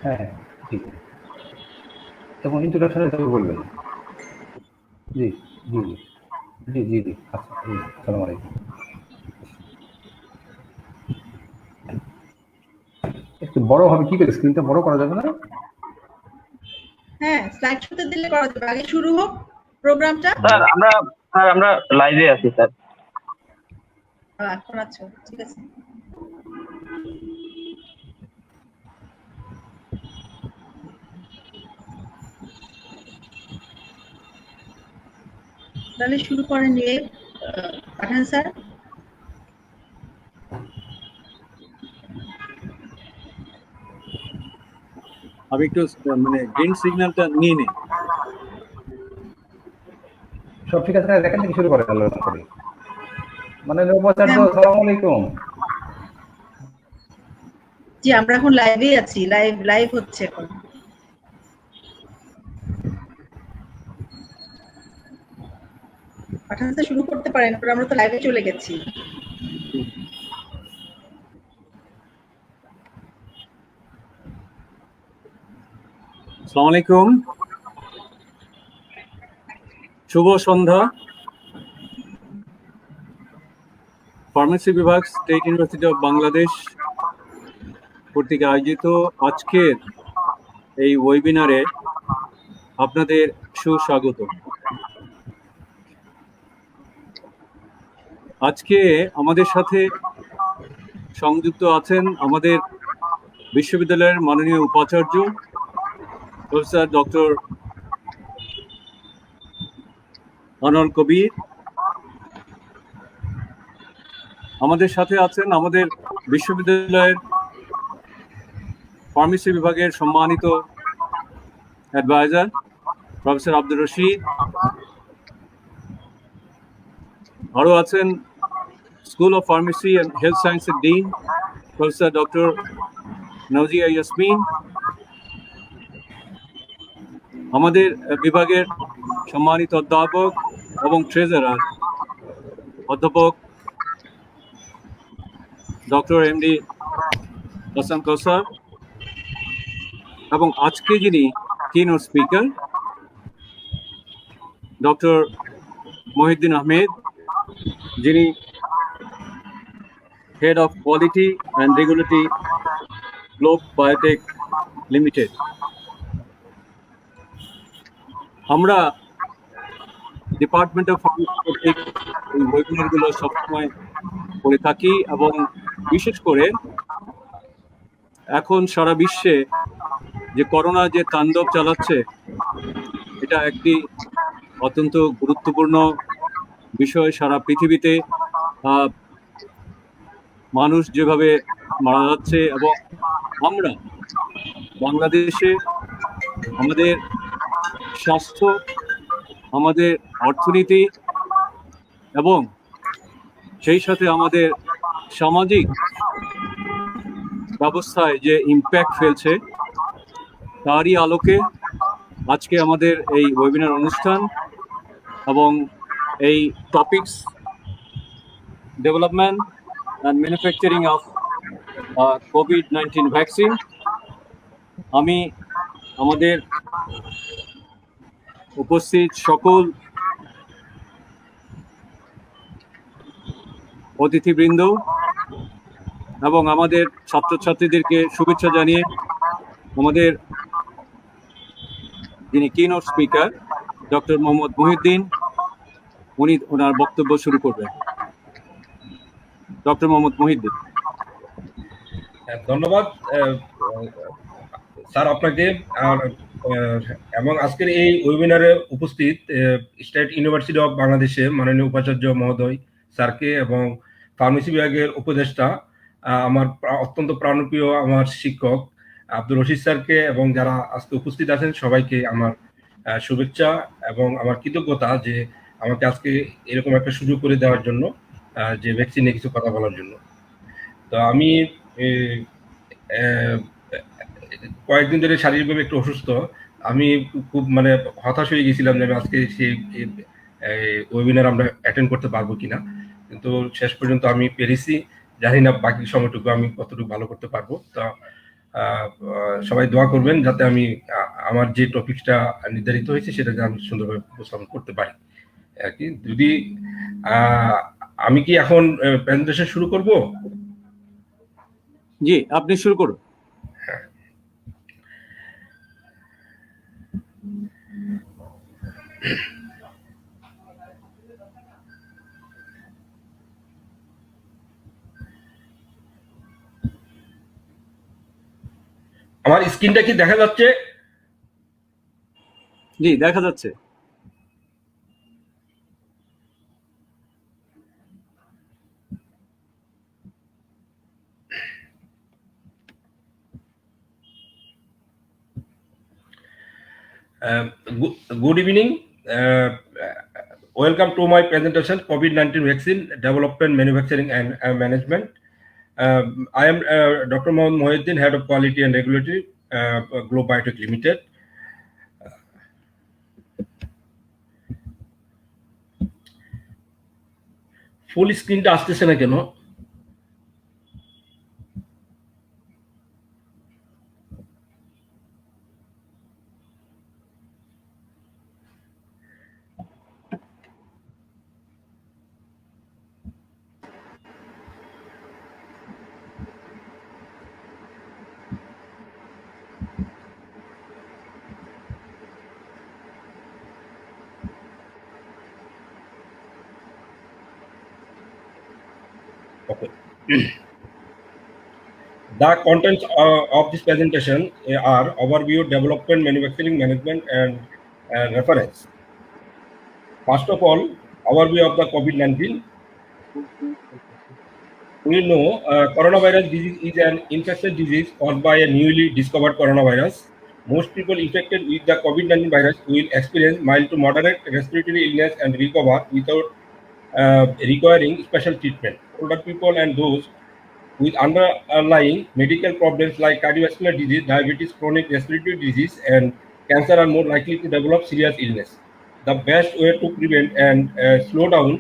হ্যাঁ, জি। এবং ইন্ট্রোডাকশনের তবে বলবেন। জি, জি, জি। জি, জি, জি। আচ্ছা, জি, আসসালামু আলাইকুম। একটু বড় হবে কি করে? স্ক্রিনটা বড় করা যাবে না? হ্যাঁ, স্লাইড শোতে দিলে করা যাবে। আগে শুরু হোক প্রোগ্রামটা। স্যার আমরা লাইভে আছি স্যার। এখন আচ্ছা, ঠিক আছে। তাহলে শুরু করেন নিয়ে পাঠান স্যার। আমি একটু মানে গ্রিন সিগন্যালটা নিয়ে নিই। সব ঠিক আছে, দেখেন থেকে শুরু করেন আল্লাহর নাম করে। মানে উপাচার্য, আসসালামু আলাইকুম। জি, আমরা এখন লাইভেই আছি। লাইভ হচ্ছে এখন। পাঠান স্যার শুরু করতে পারেন, আমরা তো লাইভে চলে গেছি। আসসালামু আলাইকুম, শুভ সন্ধ্যা। ফার্মেসি বিভাগ, স্টেট ইউনিভার্সিটি অফ বাংলাদেশ কর্তৃক আয়োজিত আজকের এই ওয়েবিনারে আপনাদের সুস্বাগত। আজকে আমাদের সাথে সংযুক্ত আছেন আমাদের বিশ্ববিদ্যালয়ের মাননীয় উপাচার্য প্রফেসর ডক্টর আনোয়ার কবির। আমাদের সাথে আছেন আমাদের বিশ্ববিদ্যালয়ের ফার্মেসি বিভাগের সম্মানিত অ্যাডভাইজার প্রফেসর আব্দুর রশিদ। আরও আছেন school of pharmacy and health সায়েন্সের dean professor doctor Nazia Yasmin. আমাদের বিভাগের সম্মানিত অধ্যাপক এবং ট্রেজারার অধ্যাপক ডক্টর এমডি হাসান কৌসার, এবং আজকে যিনি keynote speaker doctor Mohiuddin Ahmed, যিনি head of quality and regulatory Globe Biotech limited. আমরা ডিপার্টমেন্ট অফ ফার্মেসি কর্তৃক এই ওয়েবিনারগুলো সবসময় করে থাকি, এবং বিশেষ করে এখন সারা বিশ্বে যে করোনা যে তাণ্ডব চালাচ্ছে, এটা একটি অত্যন্ত গুরুত্বপূর্ণ বিষয়। সারা পৃথিবীতে মানুষ যেভাবে মারা যাচ্ছে, এবং আমরা বাংলাদেশে আমাদের স্বাস্থ্য, আমাদের অর্থনীতি এবং সেই সাথে আমাদের সামাজিক ব্যবস্থায় যে ইম্প্যাক্ট ফেলছে, তারই আলোকে আজকে আমাদের এই ওয়েবিনার অনুষ্ঠান এবং এই topics development and manufacturing of COVID-19 vaccine. আমি আমাদের উপস্থিত সকল অতিথিবৃন্দ এবং আমাদের ছাত্রছাত্রীদেরকে শুভেচ্ছা জানিয়ে আমাদের যিনি keynote speaker doctor Mohammad Mohiuddin, উনি ওনার বক্তব্য শুরু করবেন। ডক্টর মোহাম্মদ মহিউদ্দিন। ধন্যবাদ স্যার আপনাকে। আর এবং আজকের এই ওয়েবিনারে উপস্থিত স্টেট ইউনিভার্সিটি অফ বাংলাদেশের মাননীয় উপাচার্য মহোদয় স্যারকে এবং ফার্মেসি বিভাগের উপদেষ্টা আমার অত্যন্ত প্রাণপ্রিয় আমার শিক্ষক আব্দুর রশিদ স্যারকে, এবং যারা আজকে উপস্থিত আছেন সবাইকে আমার শুভেচ্ছা এবং আমার কৃতজ্ঞতা যে আমাকে আজকে এরকম একটা সুযোগ করে দেওয়ার জন্য, যে ভ্যাকসিন নিয়ে কিছু কথা বলার জন্য। তো আমি কয়েকদিন ধরে শারীরিকভাবে একটু অসুস্থ। আমি খুব মানে হতাশ হয়ে গেছিলাম যে আমি আজকে সেই ওয়েবিনার আমরা অ্যাটেন্ড করতে পারবো কিনা, কিন্তু শেষ পর্যন্ত আমি পেরেছি। জানি না বাকি সময়টুকু আমি কতটুকু ভালো করতে পারবো। তো সবাই দোয়া করবেন যাতে আমি আমার যে টপিকটা নির্ধারিত হয়েছে সেটাকে আমি সুন্দরভাবে উপস্থাপন করতে পারি আর কি। যদি আমি কি এখন প্রেজেন্টেশন শুরু করব? জি, আপনি শুরু করুন। আমার স্ক্রিনটা কি দেখা যাচ্ছে? জি, দেখা যাচ্ছে। Good evening. Welcome to my presentation, COVID-19 vaccine development, manufacturing and management. I am Dr. Mohammad Mohiuddin, Head of Quality and Regulatory, Globe Biotech Limited. ফুল স্ক্রিনটা আসতেছে না কেন? Okay. The contents of this presentation are overview, development, manufacturing, management, and reference. First of all, overview of the COVID-19. We know coronavirus disease is an infectious disease caused by a newly discovered coronavirus. Most people infected with the COVID-19 virus will experience mild to moderate respiratory illness and recover without requiring special treatment. Older people and those with underlying medical problems like cardiovascular disease, diabetes, chronic respiratory disease, and cancer are more likely to develop serious illness. The best way to prevent and slow down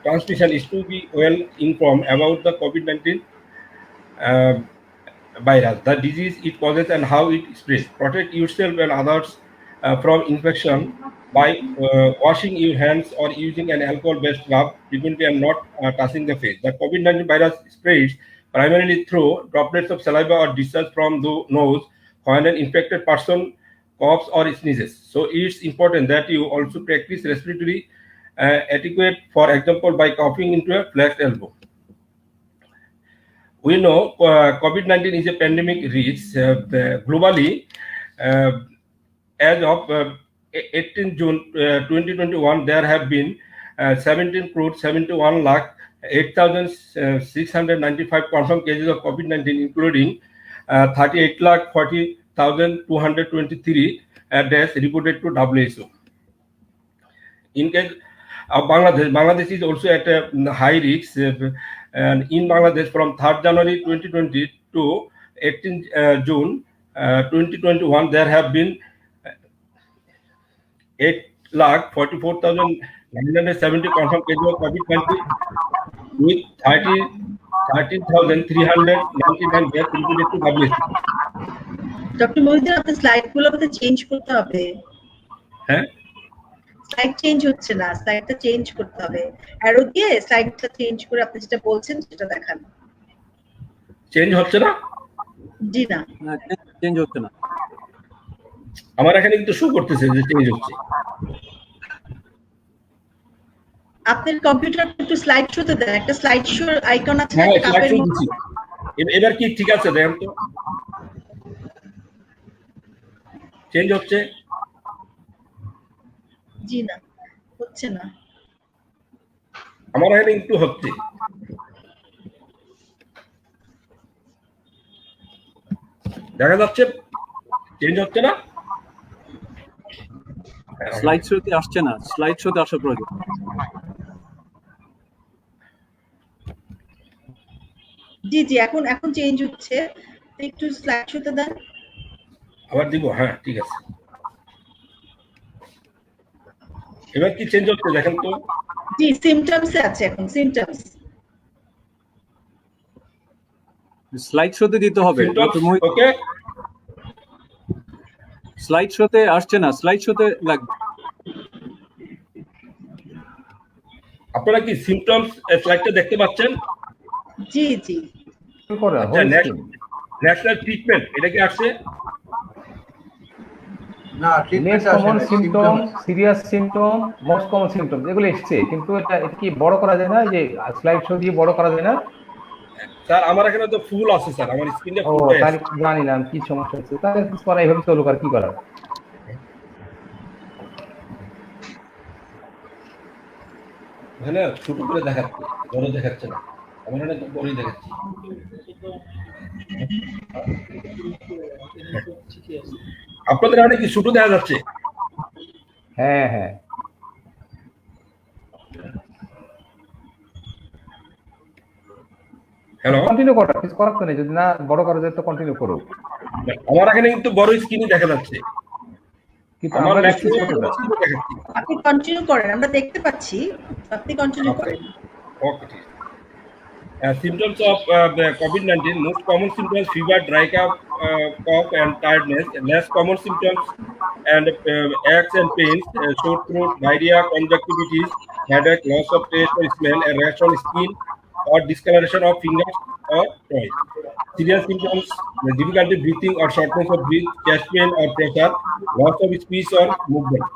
transmission is to be well informed about the COVID-19 virus, the disease it causes and how it spreads. Protect yourself and others from infection by washing your hands or using an alcohol-based rub frequently and not touching the face. The COVID-19 virus spreads primarily through droplets of saliva or discharge from the nose when an infected person coughs or sneezes. So it's important that you also practice respiratory etiquette, for example, by coughing into a flexed elbow. We know COVID-19 is a pandemic risk globally. As of 18 June 2021, there have been 17,71,08,695 confirmed cases of COVID-19, including 38,40,223 deaths reported to WHO. In case of Bangladesh is also at a high risk. And in Bangladesh, from 3rd January 2020 to 18 June 2021, there have been 8,44,970 confirmed cases of COVID-19 with 13,399 deaths reported to WHO. Doctor Mohiuddin, আপনার স্লাইডগুলো আমাদের change করতে হবে। হ্যাঁ, slide change হচ্ছে না, স্লাইডটা change করতে হবে। Arrow দিয়ে স্লাইডটা চেঞ্জ করে আপনি যেটা বলছেন সেটা দেখান। চেঞ্জ হচ্ছে না? জি না, চেঞ্জ হচ্ছে না। আমার এখানে কিন্তু শো করতেছে যে চেঞ্জ হচ্ছে। আপনার কম্পিউটার একটু স্লাইড শোতে দেন, একটা স্লাইড শো আইকন আছে। হ্যাঁ, স্লাইড শো দিচ্ছি। এবার কি ঠিক আছে? দেখেন তো, চেঞ্জ হচ্ছে? জি না, হচ্ছে না। আমার এখানে একটু হচ্ছে। দেখা যাচ্ছে চেঞ্জ হচ্ছে না? স্লাইড শোতে আসছে না, স্লাইড শোতে আসা প্রয়োজন। জি জি, এখন চেঞ্জ হচ্ছে, একটু স্লাইড শোতে দেন। আবার দিব? হ্যাঁ, ঠিক আছে। এবার কি চেঞ্জ হচ্ছে দেখেন তো? জি, সিম্পটমস আছে, এখন সিম্পটমস। স্লাইড শোতে দিতে হবে। symptoms, ডক্টর মোহিত, okay? স্লাইড শোতে আসছে না, স্লাইড শোতে লাগবে। আপনারা কি সিমটমস স্লাইডটা দেখতে পাচ্ছেন? জি জি আচ্ছা, ন্যাশনাল ট্রিটমেন্ট এটা কি আসছে? না, treatment less common symptom, serious symptom, most common symptom এগুলো এসছে, কিন্তু এটা কি বড় করা যায় না? যে স্লাইড শো দিয়ে বড় করা যায় না? স্যার আমার এখানে তো ফুল আছে স্যার, আমার স্ক্রিনে ও ফুল তাহলে আছে। জানি না কি সমস্যা হচ্ছে, তাহলে কিছু করা এইভাবে চলুক, আর কি করার। এখানে ছোট করে দেখাচ্ছে, বড় দেখাচ্ছে না। আমার এখানে বড়ই দেখাচ্ছে। আপনাদের এখানে কি ছোট দেখা যাচ্ছে? হ্যাঁ হ্যাঁ, হ্যালো, কন্টিনিউ করো, কিছু করার তো নেই, যদি না বড় করা যায় তো কন্টিনিউ করো। আমার এখানে কিন্তু বড় স্ক্রিনই দেখা যাচ্ছে। কিন্তু আমার আমরা দেখছি ল্যাপটপে ছোটটা। ছোট দেখাচ্ছে। আপনি কন্টিনিউ করেন, আমরা দেখতে পাচ্ছি, আপনি কন্টিনিউ করেন। Okay. Symptoms of COVID-19, most common symptoms: fever, dry cough and tiredness. Less common symptoms and aches and pains, sore throat, diarrhea, conjunctivitis, headache, loss of taste or smell, a rash on skin or discoloration of fingers or toes. Serious symptoms: difficulty breathing or shortness of breath, chest pain or pressure, loss of speech or movement.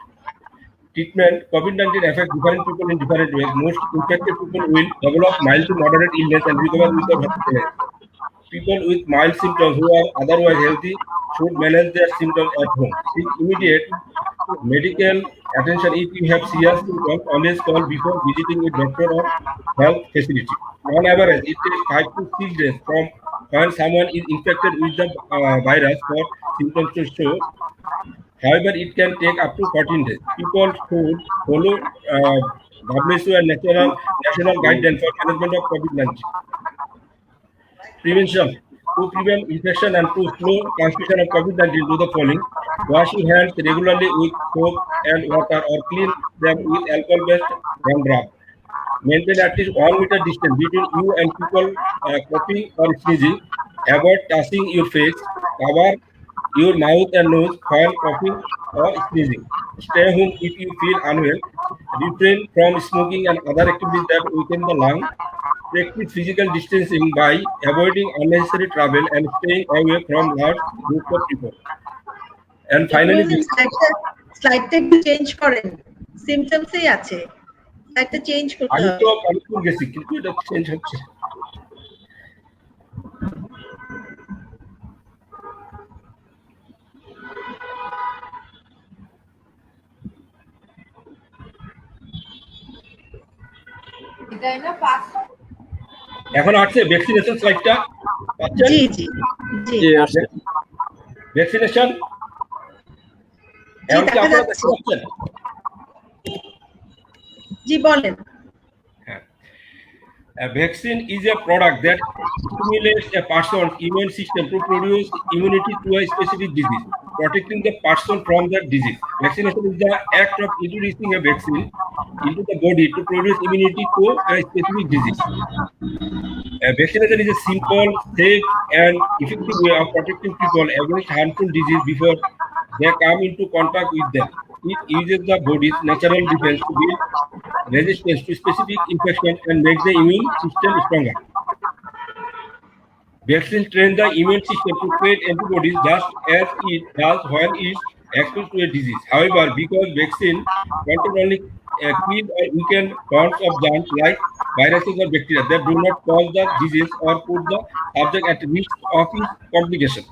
Treatment: COVID-19 affects different people in different ways. Most infected people will develop mild to moderate illness and recover without hospitalization. People with mild symptoms who are otherwise healthy should manage their symptoms at home. Seek immediate medical attention if you have serious symptoms. Always call before visiting a doctor or health facility. On average, it takes 5 to 6 days from when someone is infected with the virus for symptoms to show. However, it can take up to 14 days. People should follow WHO and national guidelines for management of COVID-19. Prevention: to prevent infection and to slow transmission of COVID-19, do the following: wash your hands regularly with soap and water or clean them with alcohol-based hand rub. Maintain at least 1 meter distance between you and people coughing or sneezing. Avoid touching your face. Cover your mouth and nose while coughing or sneezing. Stay home if you feel unwell. Refrain from smoking and other activities that weaken the lung. Practice physical distancing by avoiding unnecessary travel and staying away from large groups of people. And finally, স্লাইডটা একটু change করেন, সিমটমসই আছে, স্লাইডটা change করতে আমি হবে। তো confuse গেছি, কিন্তু এটা চেঞ্জ হচ্ছে। এখন আসছে ভ্যাকসিনেশন স্লাইডটা পাচ্ছেন? জি জি জি জি আসছে। ভ্যাকসিনেশন এখন কি দেখা আপনারা যাচ্ছে। দেখতে পাচ্ছেন? জি বলেন। A vaccine is a product that stimulates a person's immune system to produce immunity to a specific disease, protecting the person from that disease. Vaccination is the act of introducing a vaccine into the body to produce immunity to a specific disease. Vaccination is a simple, safe, and effective way of protecting people against harmful disease before they come into contact with them. It uses the body's natural defense to build resistance to specific infection and makes the immune system stronger. Vaccine train the immune system to create antibodies just as it does when it's exposed to a disease. However, because vaccine contain only kill or weaken forms of germs like viruses or bacteria that do not cause the disease or put the subject at risk of its complication.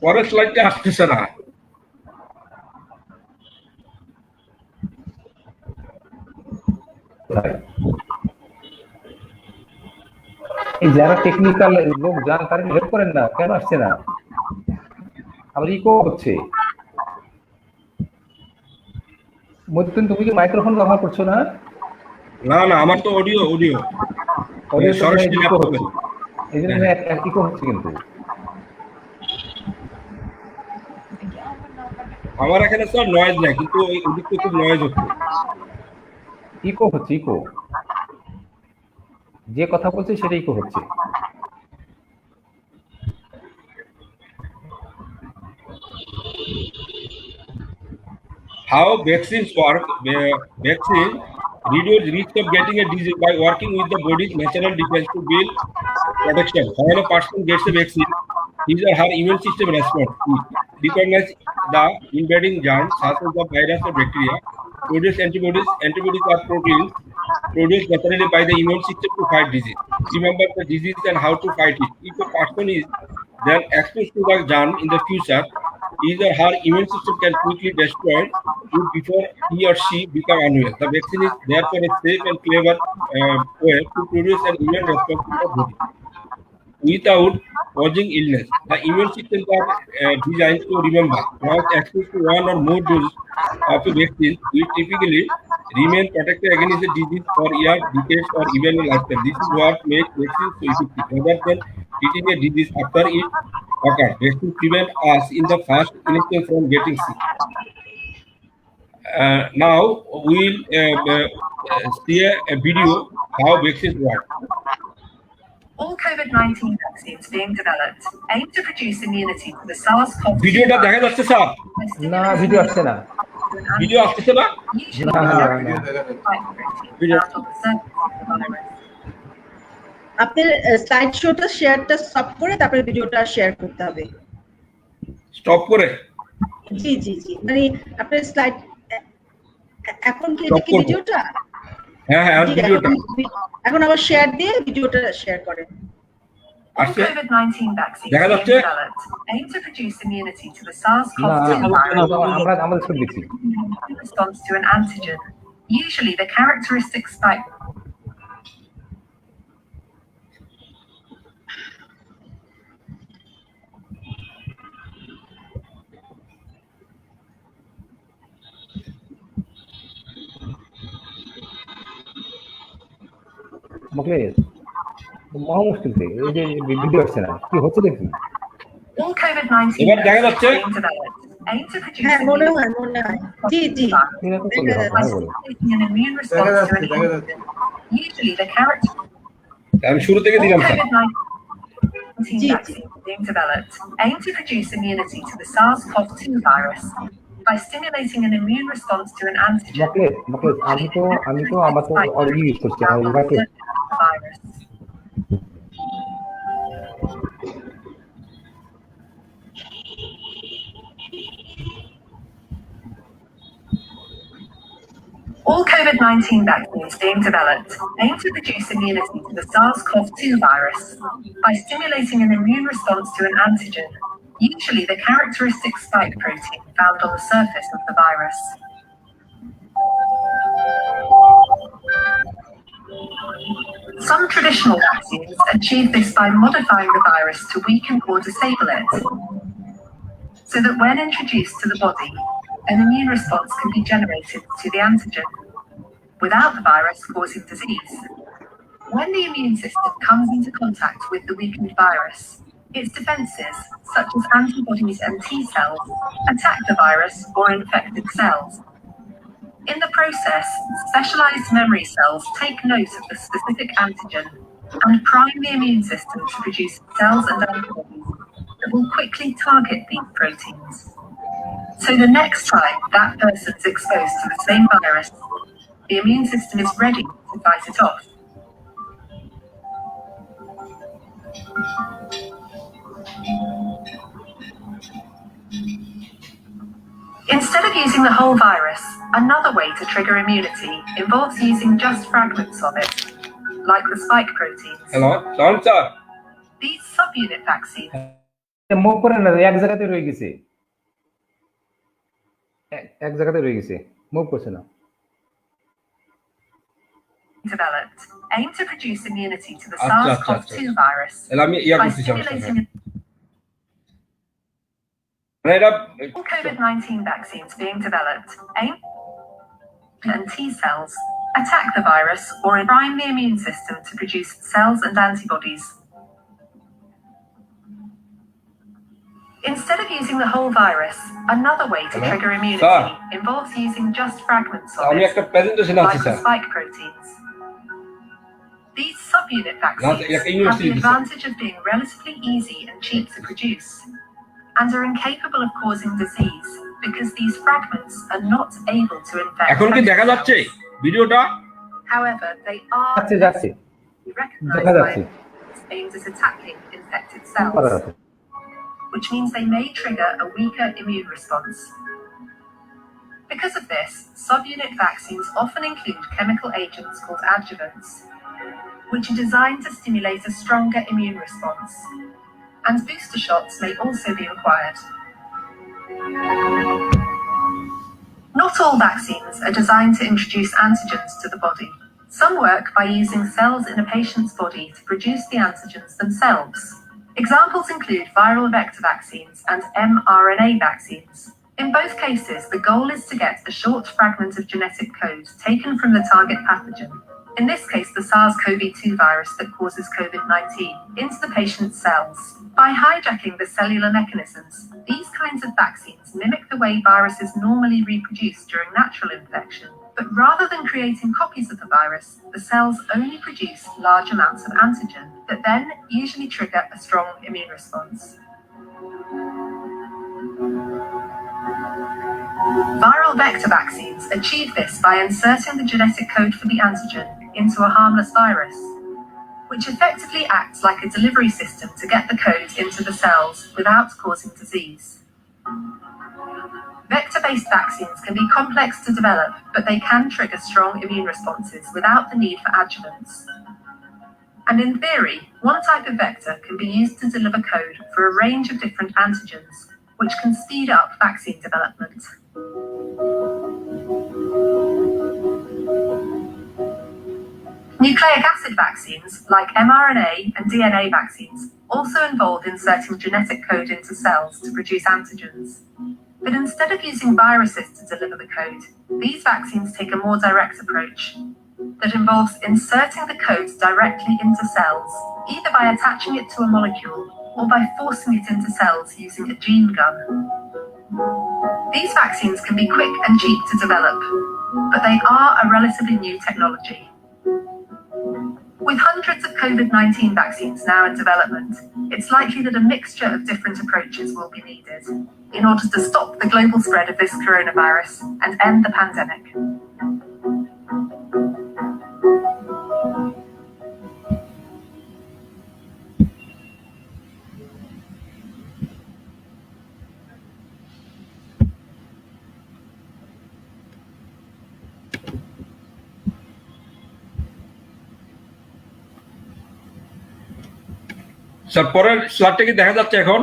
পরের স্লাইডটা আসতেছে না। এই যারা technical লোক যারা তারা help করেন না, কেন আসছে না? আবার ইকো হচ্ছে। মধ্যে তুমি কি মাইক্রোফোন ব্যবহার করছো না? না না, আমার তো অডিও অডিও সরাসরি ইকো ল্যাপটপে। হচ্ছে, এই জন্য ইকো হচ্ছে কিন্তু। আমার এখানে স্যার নয়েজ নাই, কিন্তু ওই ওদিক থেকে খুব নয়েজ হচ্ছে। ইকো হচ্ছে, ইকো। যে কথা বলছে সেটা ইকো হচ্ছে। How vaccines work? Vaccine reduce risk of getting a disease by working with the body's natural defense to build protection. When a person gets a vaccine, his or her immune system responds. It recognizes the invading germs such as the virus or bacteria, produce antibodies. Antibodies are proteins produced naturally by the immune system to fight disease. Remember the disease and how to fight it. If a person is then exposed to the germ in the future, his or her immune system can quickly destroy it before he or she become unwell. The vaccine is therefore a safe and clever way to produce an immune response in the body without causing illness. The immune systems are designed to remember. Once exposed to one or more doses of a vaccine, we typically remain protected against the disease for years, decades, or even a lifetime. This is what makes vaccines so effective. Rather than treating a disease after it occurs, vaccines prevent us in the first instance from getting sick. Now we'll see a video how vaccines work. All COVID-19 vaccines being developed aim to produce immunity to the SARS-CoV-2 ভিডিওটা দেখা যাচ্ছে sir? না, video আসছে না। Video আসছে না? না, না, না। আপনার স্লাইড শোটা শেয়ারটা স্টপ করে তারপরে ভিডিওটা শেয়ার করতে হবে। স্টপ করে? জি জি জি, মানে আপনার স্লাইড এখন কি এটা কি ভিডিওটা? হ্যাঁ হ্যাঁ, ভিডিওটা এখন আবার শেয়ার দিয়ে ভিডিওটা শেয়ার করেন। All COVID-19 vaccines being developed aim to produce immunity to the SARS-CoV-2 আমরা আমাদের ছবি দেখি। in response to an antigen, usually the characteristic spike. মহা মুশকিল থেকে এই যে ভিডিও আসছে না, কি হচ্ছে দেখি। All COVID-19 এবার দেখা যাচ্ছে? being developed aim to produce হ্যাঁ, মনে হয় জি জি, এরকম করলে হবে না বলে। an immune response to an antigen, usually the character. আমি শুরু থেকে দিলাম sir. COVID-19 vaccines being developed aim to produce immunity to the SARS-CoV-2 virus by stimulating an immune response to an antigen. Mokles আমি তো আমার তো অলরেডি ইউজ করছি, আমার ইনভাইটে virus. All COVID-19 vaccines being developed aim to produce immunity to the SARS-CoV-2 virus by stimulating an immune response to an antigen, usually the characteristic spike protein found on the surface of the virus. Some traditional vaccines achieve this by modifying the virus to weaken or disable it, so that when introduced to the body, an immune response can be generated to the antigen, without the virus causing disease. When the immune system comes into contact with the weakened virus, its defenses, such as antibodies and T cells, attack the virus or infected cells. In the process, specialized memory cells take note of the specific antigen and prime the immune system to produce cells and antibodies that will quickly target these proteins. So the next time that person is exposed to the same virus, the immune system is ready to fight it off. Instead of using the whole virus, another way to trigger immunity involves using just fragments of it, like the spike proteins. Hello sound sir? These subunit vaccines move করে না, এক জায়গাতে রয়ে গেছে, এক জায়গাতে রয়ে গেছে, মুভ করছে না। developed aim to produce immunity to the Acha, SARS-CoV-2 virus তাহলে আমি ইয়া by করতেছি আমার সাথে। stimulating মানে এটা all COVID-19 vaccines being developed aim and T cells attack the virus or prime the immune system to produce cells and antibodies. Instead of using the whole virus, another way to Hello? trigger immunity Sir? involves using just fragments of আমি it, একটা presentation আছে like the sir. spike proteins. These subunit vaccines yeah, have the university, sir. advantage of being relatively easy and cheap to produce, and are incapable of causing disease because these fragments are not able to infect. এখন কি দেখা cells. যাচ্ছে ভিডিওটা? However, they are যাচ্ছে recognized দেখা by যাচ্ছে aimed at attacking infected করা cells, যাচ্ছে which means they may trigger a weaker immune response. Because of this, subunit vaccines often include chemical agents called adjuvants, which are designed to stimulate a stronger immune response. And booster shots may also be required. Not all vaccines are designed to introduce antigens to the body. Some work by using cells in a patient's body to produce the antigens themselves. Examples include viral vector vaccines and mRNA vaccines. In both cases, the goal is to get a short fragment of genetic code taken from the target pathogen, in this case the SARS-CoV-2 virus that causes COVID-19, into the patient's cells. By hijacking the cellular mechanisms, these kinds of vaccines mimic the way viruses normally reproduce during natural infection, but rather than creating copies of the virus, the cells only produce large amounts of antigen that then usually trigger a strong immune response. Viral vector vaccines achieve this by inserting the genetic code for the antigen into a harmless virus, which effectively acts like a delivery system to get the code into the cells without causing disease. Vector-based vaccines can be complex to develop, but they can trigger strong immune responses without the need for adjuvants. And in theory, one type of vector can be used to deliver code for a range of different antigens, which can speed up vaccine development. Nucleic acid vaccines, like mRNA and DNA vaccines, also involve inserting genetic code into cells to produce antigens. But instead of using viruses to deliver the code, these vaccines take a more direct approach that involves inserting the code directly into cells, either by attaching it to a molecule or by forcing it into cells using a gene gun. These vaccines can be quick and cheap to develop, but they are a relatively new technology. With hundreds of COVID-19 vaccines now in development, it's likely that a mixture of different approaches will be needed in order to stop the global spread of this coronavirus and end the pandemic. Sir পরের স্লাইডটা কি দেখা যাচ্ছে এখন?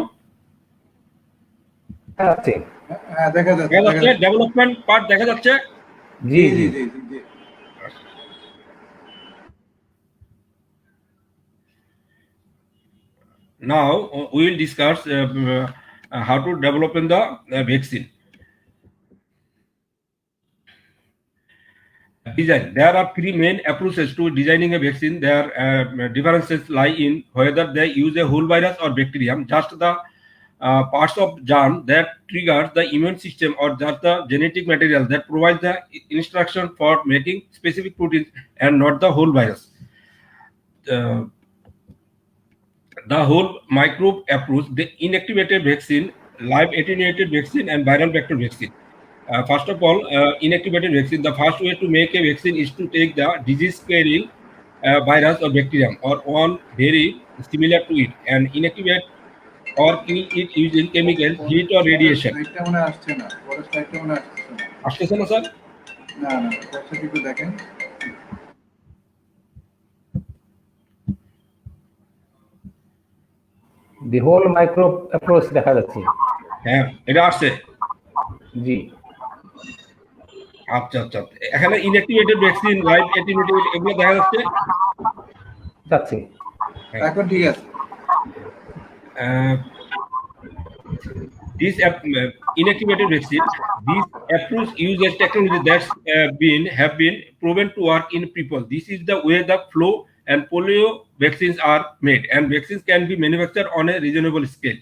আছে হ্যাঁ দেখা যাচ্ছে দেখা যাচ্ছে ডেভেলপমেন্ট পার্ট দেখা যাচ্ছে? জি জি জি জি জি Now we will discuss how to develop in the vaccine. Design. There are three main approaches to designing a vaccine. Their differences lie in whether they use a whole virus or bacterium, just the parts of germ that triggers the immune system, or just the genetic material that provides the instruction for making specific proteins, and not the whole virus. The whole microbe approach, the inactivated vaccine, live attenuated vaccine, and viral vector vaccine. First of all, inactivated vaccine. The first way to make a vaccine is to take the disease-carrying virus or bacterium or one very similar to it and inactivate or kill it using chemical, heat, or radiation. স্লাইডটা মনে আসছে না, পরের স্লাইডটা মনে আসছে না। আসতেছে না sir? না না, পরেরটা একটু দেখেন। দি হোল মাইক্রো অ্যাপ্রোচ দেখা যাচ্ছে। হ্যাঁ, এটা আসছে। জি আচ্ছা আচ্ছা, এখানে ইনঅ্যাক্টিভেটেড ভ্যাকসিন, লাইভ অ্যাটিনুয়েটেড এগুলো দেখা যাচ্ছে। যাচ্ছে। এখন ঠিক আছে। This inactivated vaccine, these approach uses technology that's have been proven to work in people. This is the way the flu and polio vaccines are made, and vaccines can be manufactured on a reasonable scale.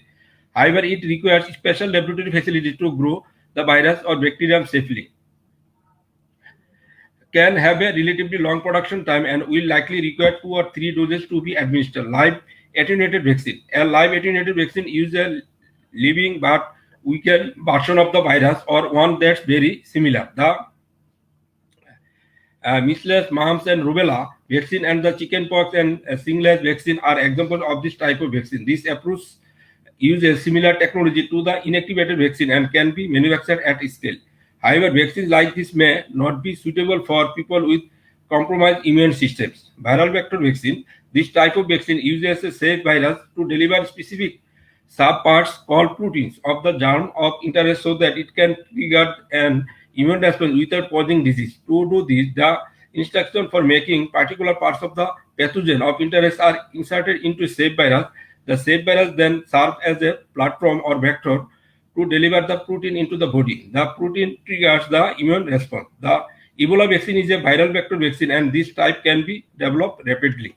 However, it requires special laboratory facility to grow the virus or bacterium safely. Can have a relatively long production time and will likely require 2 or 3 doses to be administered. Live attenuated vaccine. A live attenuated vaccine uses a living but weakened version of the virus or one that's very similar. The measles, mumps, and rubella vaccine and the chickenpox and shingles vaccine are examples of this type of vaccine. This approach uses similar technology to the inactivated vaccine and can be manufactured at scale. However, vaccines like this may not be suitable for people with compromised immune systems. Viral vector vaccine. This type of vaccine uses a safe virus to deliver specific subparts called proteins of the germ of interest so that it can trigger an immune response without causing disease. To do this, the instruction for making particular parts of the pathogen of interest are inserted into a safe virus. The safe virus then serves as a platform or vector to deliver the protein into the body. The protein triggers the immune response. The Ebola vaccine is a viral vector vaccine and this type can be developed rapidly.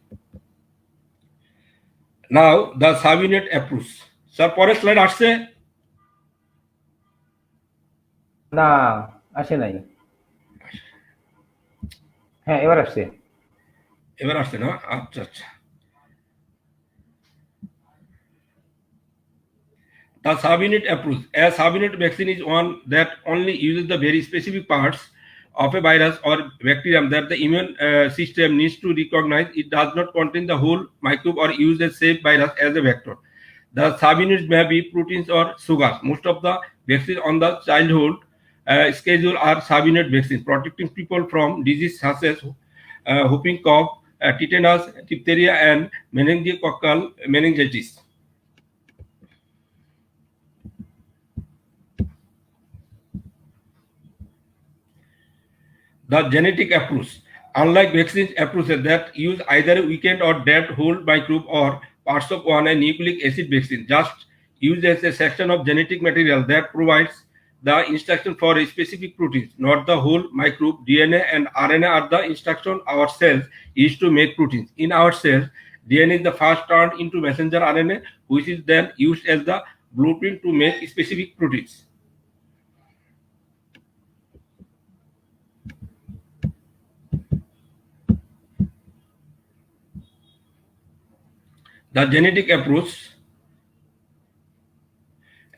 Now, the subunit approach. Sir, পরের slide আসছে? না, আসে নাই। হ্যাঁ, এবার আসছে। এবার আসছে না? আচ্ছা আচ্ছা। The subunit approach. A subunit vaccine is one that only uses the very specific parts of a virus or bacterium that the immune system needs to recognize. It does not contain the whole microbe or use a safe virus as a vector. The subunits may be proteins or sugars. Most of the vaccines on the childhood schedule are subunit vaccines, protecting people from diseases such as whooping cough, tetanus, diphtheria, and meningococcal meningitis. The genetic approach. Unlike vaccine approaches that use either a weakened or dead whole microbe or parts of one, a nucleic acid vaccine just uses a section of genetic material that provides the instruction for a specific protein, not the whole microbe. DNA and RNA are the instruction our cells use to make proteins. In our cells, DNA is the first turned into messenger RNA, which is then used as the blueprint to make specific proteins. The genetic approach.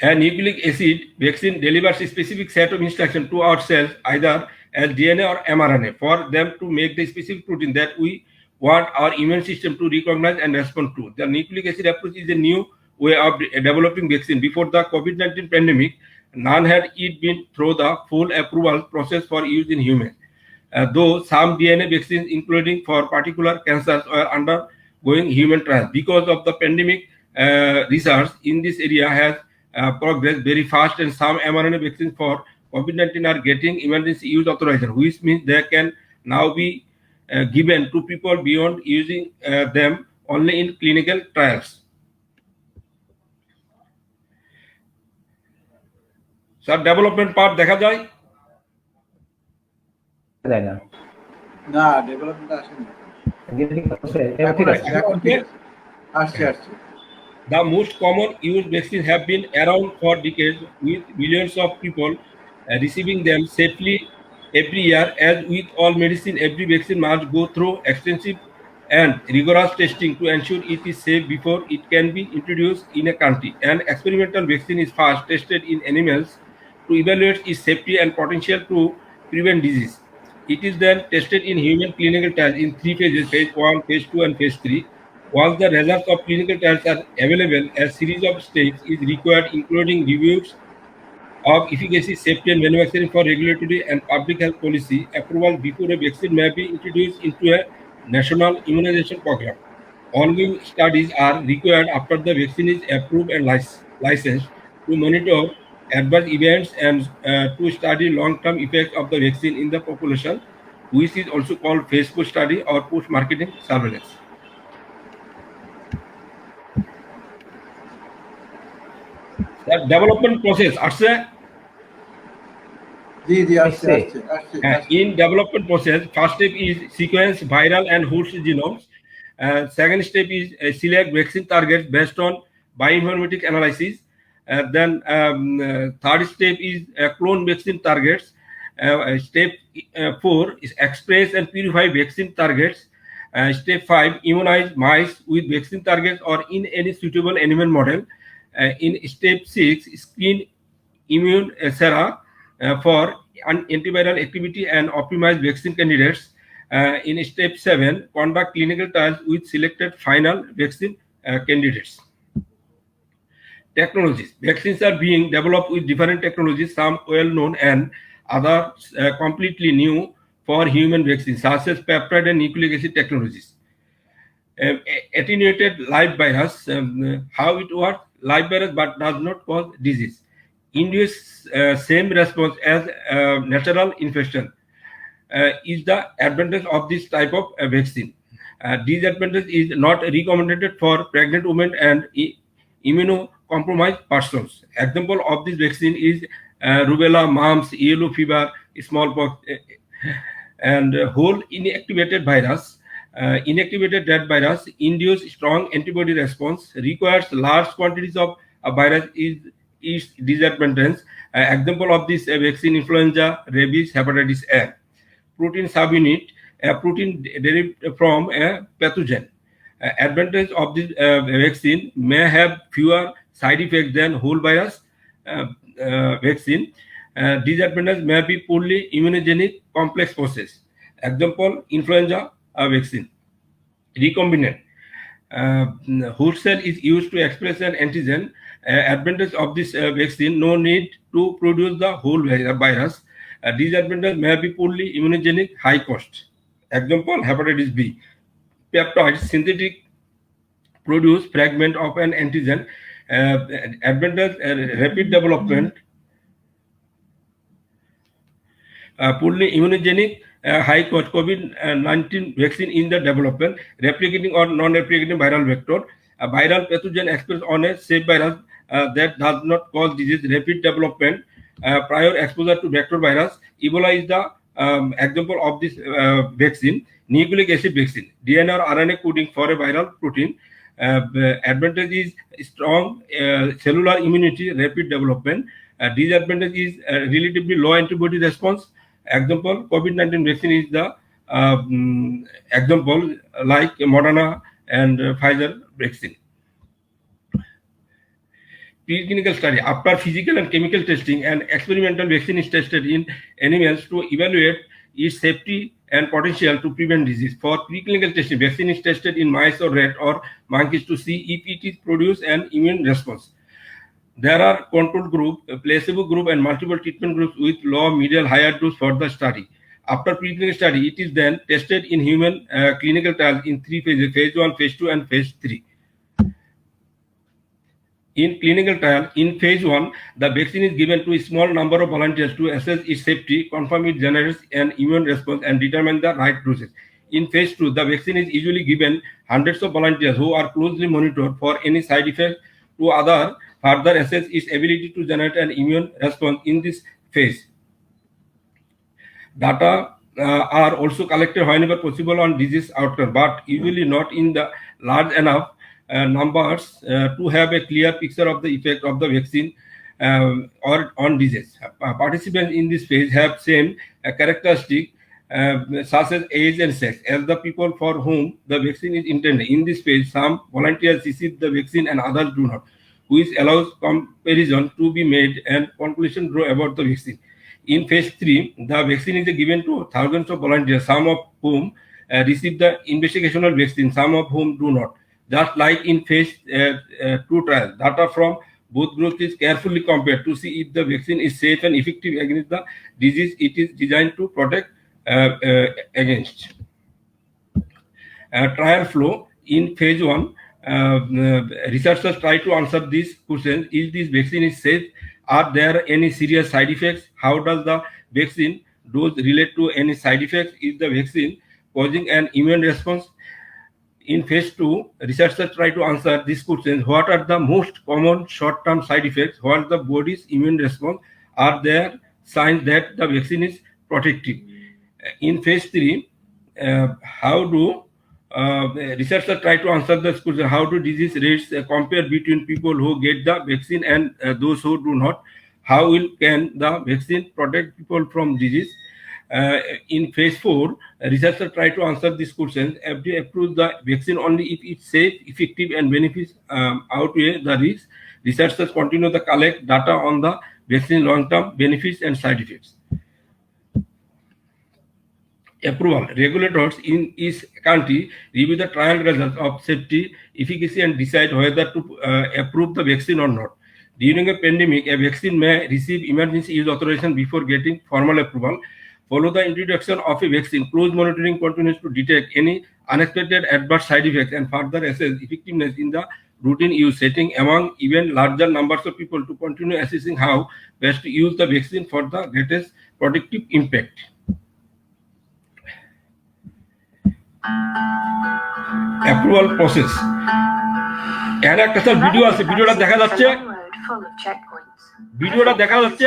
A nucleic acid vaccine delivers a specific set of instructions to our cells, either as DNA or mRNA, for them to make the specific protein that we want our immune system to recognize and respond to. The nucleic acid approach is a new way of developing vaccine. Before the COVID-19 pandemic, none had it been through the full approval process for use in humans. Though some DNA vaccines, including for particular cancers, were undergoing human trials. Because of the pandemic, research in this area has progressed very fast, and some mRNA vaccines for COVID-19 are getting emergency use authorization, which means they can now be given to people beyond using them only in clinical trials. Sir, development part দেখা যায়? যায় না। না, development আসেনি। genetic process, এবার ঠিক আছে। এখন ঠিক আছে। আসছে। The most common used vaccines have been around for decades, with millions of people receiving them safely every year. As with all medicine, every vaccine must go through extensive and rigorous testing to ensure it is safe before it can be introduced in a country. An experimental vaccine is first tested in animals to evaluate its safety and potential to prevent disease. It is then tested in human clinical trials in 3 phases: phase 1, phase 2, and phase 3. Once the results of clinical trials are available, a series of steps is required, including reviews of efficacy, safety, and manufacturing for regulatory and public health policy approval before a vaccine may be introduced into a national immunization program. Ongoing studies are required after the vaccine is approved and licensed to monitor adverse events and to study long-term effects of the vaccine in the population, which is also called phase 4 study or post-marketing surveillance. The development process, জি আসছে আসছে। আসছে in development process, first step is sequence viral and host genomes. Second step is select vaccine targets based on bioinformatic analysis. Then third step is clone vaccine targets. Step 4 is express and purify vaccine targets. Step 5, immunize mice with vaccine targets or in any suitable animal model. In step 6, screen immune sera for antiviral activity and optimize vaccine candidates. In step 7, conduct clinical trials with selected final vaccine candidates. Technologies. Vaccines are being developed with different technologies, some well known and others completely new for human vaccines, such as peptide and nucleic acid technologies. Attenuated live virus, how it works, live virus but does not cause disease. Induce same response as natural infection is the advantage of this type of vaccine. Disadvantage is not recommended for pregnant women and immunocompromised persons. Example of this vaccine is rubella, mumps, yellow fever, smallpox, and whole inactivated virus. Inactivated rat virus induce strong antibody response, requires large quantities of a virus is disadvantage. Example of this vaccine: influenza, rabies, hepatitis A. Protein subunit, a protein derived from a pathogen. Advantage of this vaccine may have fewer side effects than whole virus vaccine. Disadvantage may be poorly immunogenic complex process. Example: influenza vaccine. Recombinant. Host cell is used to express an antigen. Advantage of this vaccine: no need to produce the whole virus. Disadvantage may be poorly immunogenic, high cost. Example: hepatitis B. Peptides, synthetic, produce fragment of an antigen. Advantage: rapid development. Poorly immunogenic, high cost. COVID-19 vaccine in the development, replicating or non-replicating viral vector. A viral pathogen expressed on a safe virus that does not cause disease. Rapid development, prior exposure to vector virus. Ebola is the example of this vaccine. Nucleic acid vaccine, DNA or RNA coding for a viral protein. Advantage is strong cellular immunity, rapid development. Disadvantage is relatively low antibody response. Example: COVID-19 vaccine is the example, like Moderna and Pfizer vaccine. Preclinical study. After physical and chemical testing, an experimental vaccine is tested in animals to evaluate its safety and potential to prevent disease. For preclinical testing, vaccine is tested in mice or rat or monkeys to see if it is produce an immune response. There are control group, placebo group, and multiple treatment groups with low, medium, higher dose for the study. After preclinical study, it is then tested in human clinical trials in 3 phases: phase 1, phase 2, and phase 3. In clinical trial, in phase 1, the vaccine is given to a small number of volunteers to assess its safety, confirm it generates an immune response, and determine the right dosage. In phase 2, the vaccine is usually given hundreds of volunteers who are closely monitored for any side effect to further assess its ability to generate an immune response in this phase. Data are also collected whenever possible on disease outcome, but usually not in the large enough numbers to have a clear picture of the effect of the vaccine or on disease. Participants in this phase have same characteristic such as age and sex as the people for whom the vaccine is intended. In this phase, some volunteers receive the vaccine and others do not, which allows comparison to be made and conclusion draw about the vaccine. In phase 3, the vaccine is given to thousands of volunteers, some of whom receive the investigational vaccine, some of whom do not. Just like in phase 2 trial, data from both groups is carefully compared to see if the vaccine is safe and effective against the disease it is designed to protect against. Trial flow. In phase 1, researchers try to answer these questions: is this vaccine is safe, Are there any serious side effects? How does the vaccine dose relate to any side effects? Is the vaccine causing an immune response? In phase 2, researchers try to answer these questions. What are the most common short-term side effects? What is the body's immune response? Are there signs that the vaccine is protective? In phase 3, how do researchers try to answer this question? How do disease rates compare between people who get the vaccine and those who do not? How can the vaccine protect people from disease? In phase 4, researchers try to answer these questions. FDA approves the vaccine only if it's safe, effective, and benefits outweigh the risks. Researchers continue to collect data on the vaccine long-term benefits and side effects. Approval. Regulators in each country review the trial results of safety, efficacy, and decide whether to approve the vaccine or not. During a pandemic, a vaccine may receive emergency use authorization before getting formal approval. Follow the introduction of a vaccine. Close monitoring continues to detect any unexpected adverse side effects and further assess effectiveness in the routine use setting among even larger numbers of people to continue assessing how best to use the vaccine for the greatest protective impact. Approval process. এখানে একটা sir video আছে, ভিডিওটা দেখা যাচ্ছে, ভিডিওটা দেখা যাচ্ছে,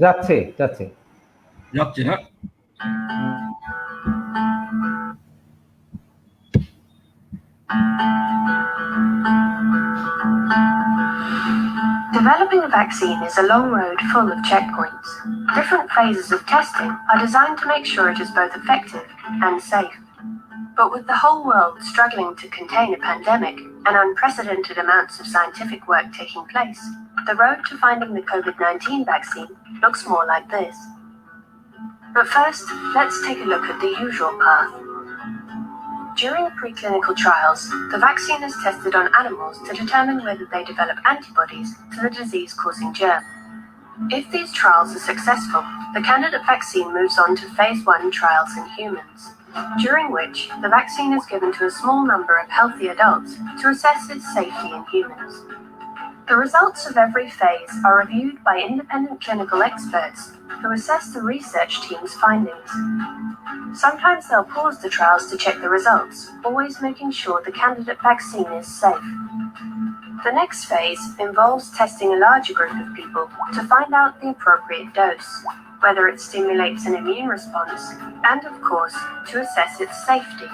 যাচ্ছে যাচ্ছে যাচ্ছে না? Developing a vaccine is a long road full of checkpoints. Different phases of testing are designed to make sure it is both effective and safe. But with the whole world struggling to contain a pandemic and unprecedented amounts of scientific work taking place, the road to finding the COVID-19 vaccine looks more like this. But first, let's take a look at the usual path. During preclinical trials, the vaccine is tested on animals to determine whether they develop antibodies to the disease-causing germ. If these trials are successful, the candidate vaccine moves on to phase 1 trials in humans, during which the vaccine is given to a small number of healthy adults to assess its safety in humans. The results of every phase are reviewed by independent clinical experts who assess the research team's findings. Sometimes they'll pause the trials to check the results, always making sure the candidate vaccine is safe. The next phase involves testing a larger group of people to find out the appropriate dose, whether it stimulates an immune response, and of course, to assess its safety.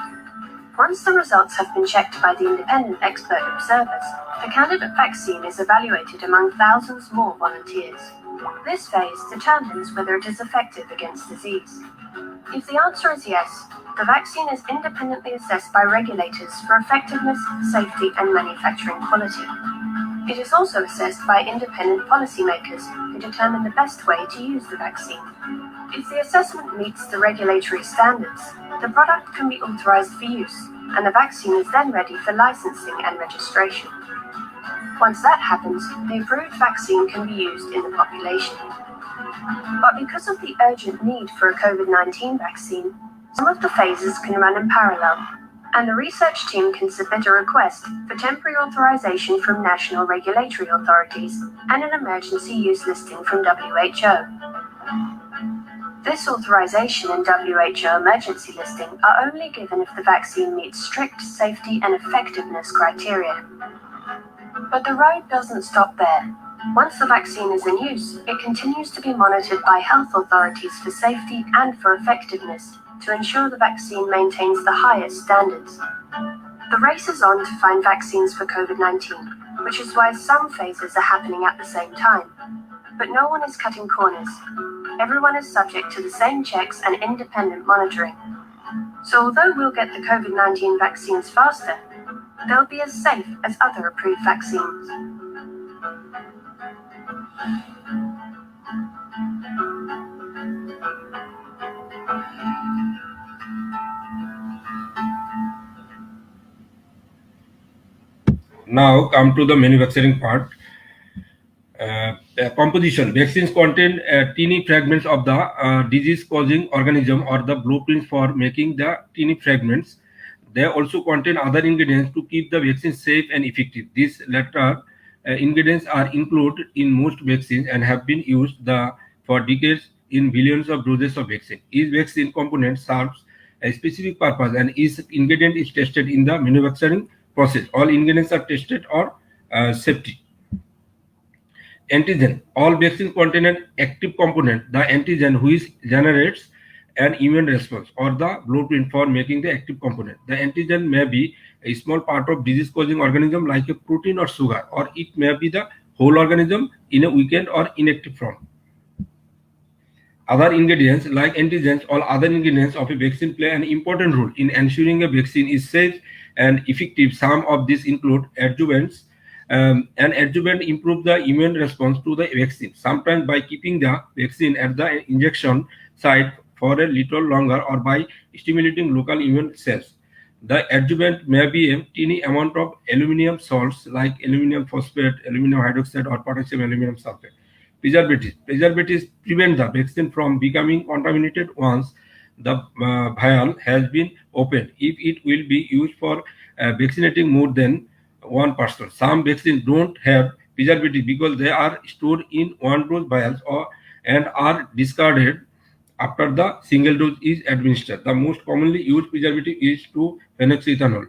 Once the results have been checked by the independent expert observers, the candidate vaccine is evaluated among thousands more volunteers. This phase determines whether it is effective against disease. If the answer is yes, the vaccine is independently assessed by regulators for effectiveness, safety, and manufacturing quality. It is also assessed by independent policymakers who determine the best way to use the vaccine. If the assessment meets the regulatory standards, the product can be authorized for use, and the vaccine is then ready for licensing and registration. Once that happens, the approved vaccine can be used in the population. But because of the urgent need for a COVID-19 vaccine, some of the phases can run in parallel, and the research team can submit a request for temporary authorization from national regulatory authorities and an emergency use listing from WHO. This authorization and WHO emergency listing are only given if the vaccine meets strict safety and effectiveness criteria. But the road doesn't stop there. Once the vaccine is in use, it continues to be monitored by health authorities for safety and for effectiveness to ensure the vaccine maintains the highest standards. The race is on to find vaccines for COVID-19, which is why some phases are happening at the same time. But no one is cutting corners. Everyone is subject to the same checks and independent monitoring. So although we'll get the COVID-19 vaccines faster, they'll be as safe as other approved vaccines. Now come to the manufacturing part. Composition. Vaccines contain teeny fragments of the disease-causing organism or the blueprints for making the teeny fragments. They also contain other ingredients to keep the vaccine safe and effective. These latter ingredients are included in most vaccines and have been used for decades in billions of doses of vaccine. Each vaccine component serves a specific purpose and each ingredient is tested in the manufacturing process. All ingredients are tested or safety. Antigen. All vaccines contain an active component, the antigen, which generates an immune response, or the blueprint for making the active component. The antigen may be a small part of disease-causing organism like a protein or sugar, or it may be the whole organism in a weakened or inactive form. Other ingredients like antigens, all other ingredients of a vaccine play an important role in ensuring a vaccine is safe and effective. Some of these include adjuvants. An adjuvant improves the immune response to the vaccine, sometimes by keeping the vaccine at the injection site for a little longer or by stimulating local immune cells. The adjuvant may be a tiny amount of aluminum salts like aluminum phosphate, aluminum hydroxide, or potassium aluminum sulfate. Preservatives. Preservatives prevent the vaccine from becoming contaminated once the vial has been opened, if it will be used for vaccinating more than one person. Some vaccines don't have preservatives because they are stored in one-dose vials and are discarded after the single dose is administered. The most commonly used preservative is 2-phenoxyethanol.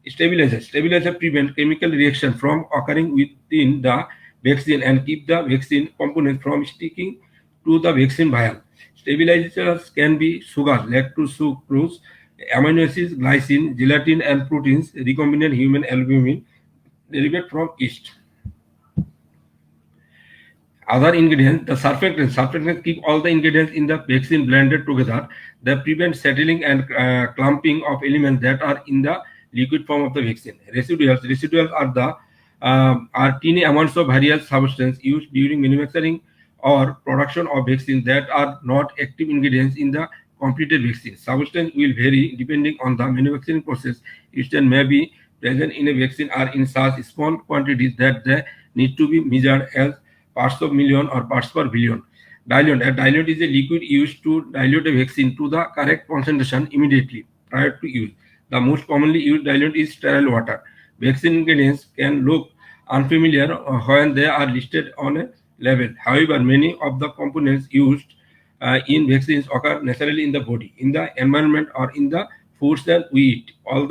Stabilizer. Stabilizer prevent chemical reaction from occurring within the vaccine and keep the vaccine components from sticking to the vaccine vial. Stabilizers can be sugar, lactose, sucrose, amino acids, glycine, gelatin, and proteins, recombinant human albumin derived from yeast. Other ingredients, the surfactants. Surfactants keep all the ingredients in the vaccine blended together. They prevent settling and clumping of elements that are in the liquid form of the vaccine. Residuals. Residuals are tiny amounts of various substances used during manufacturing or production of vaccines that are not active ingredients in the completed vaccine. Substance will vary depending on the manufacturing process. Used and may be present in a vaccine are in such small quantities that they need to be measured as parts of million or parts per billion. Diluent. A diluent is a liquid used to dilute a vaccine to the correct concentration immediately prior to use. The most commonly used diluent is sterile water. Vaccine ingredients can look unfamiliar when they are listed on a label. However, many of the components used in vaccines occur naturally in the body, in the environment, or in the foods that we eat. All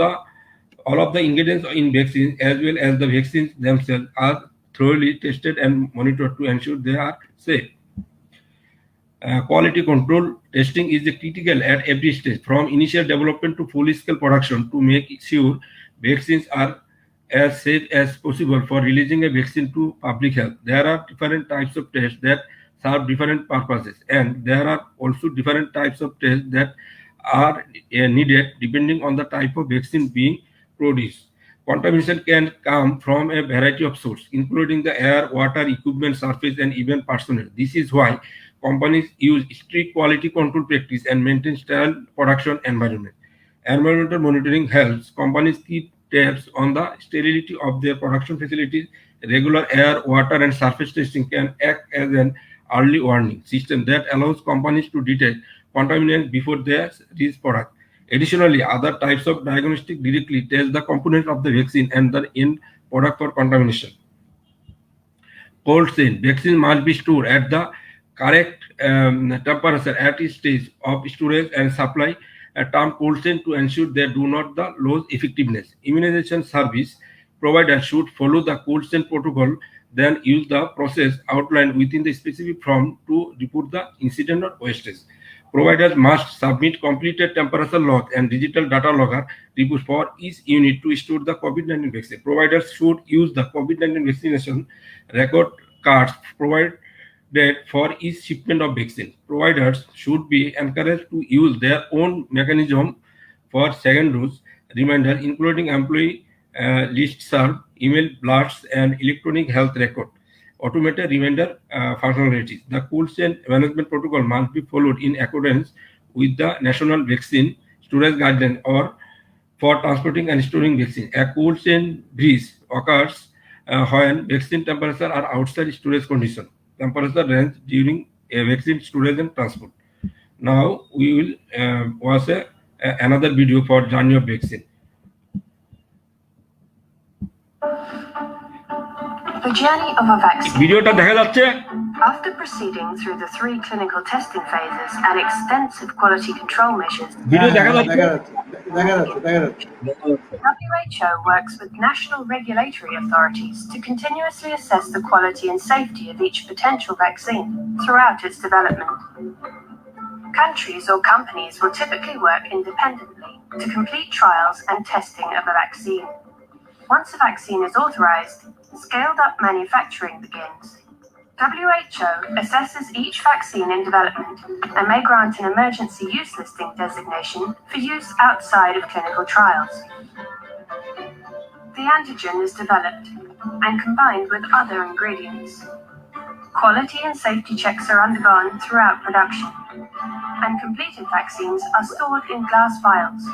of the ingredients in vaccines, as well as the vaccines themselves, are thoroughly tested and monitored to ensure they are safe. Quality control testing is critical at every stage, from initial development to full-scale production, to make sure vaccines are as safe as possible for releasing a vaccine to public health. There are different types of tests that serve different purposes, and there are also different types of tests that are needed depending on the type of vaccine being produced. Contamination can come from a variety of sources, including the air, water, equipment, surface, and even personnel. This is why companies use strict quality control practice and maintain sterile production environment. Environmental monitoring helps companies keep tabs on the sterility of their production facilities. Regular air, water, and surface testing can act as an early warning system that allows companies to detect contaminants before they reach product. Additionally, other types of diagnostic directly test the components of the vaccine and the end product for contamination. Cold chain. Vaccine must be stored at the correct temperature at each stage of storage and supply, a term cold chain, to ensure they do not lose effectiveness. Immunization service providers should follow the cold chain protocol, then use the process outlined within the specific form to report the incident or wastage. Providers must submit completed temperature log and digital data logger reports for each unit to store the COVID-19 vaccine. Providers should use the COVID-19 vaccination record cards provided for each shipment of vaccine. Providers should be encouraged to use their own mechanism for second dose reminder, including employee listserv, email blasts, and electronic health record automated reminder functionalities. The cold chain management protocol must be followed in accordance with the National Vaccine Storage Guidelines or for transporting and storing vaccine. A cold chain breach occurs when vaccine temperatures are outside storage condition. Temperature range during a vaccine storage and transport. Now we will watch another video for journey of vaccine. The journey of a vaccine. ভিডিওটা দেখা যাচ্ছে? After proceeding through the 3 clinical testing phases and extensive quality control measures, video দেখা যাচ্ছে? দেখা যাচ্ছে। WHO works with national regulatory authorities to continuously assess the quality and safety of each potential vaccine throughout its development. Countries or companies will typically work independently to complete trials and testing of a vaccine. Once a vaccine is authorized, scaled-up manufacturing begins. WHO assesses each vaccine in development and may grant an emergency use listing designation for use outside of clinical trials. The antigen is developed and combined with other ingredients. Quality and safety checks are undergone throughout production, and completed vaccines are stored in glass vials.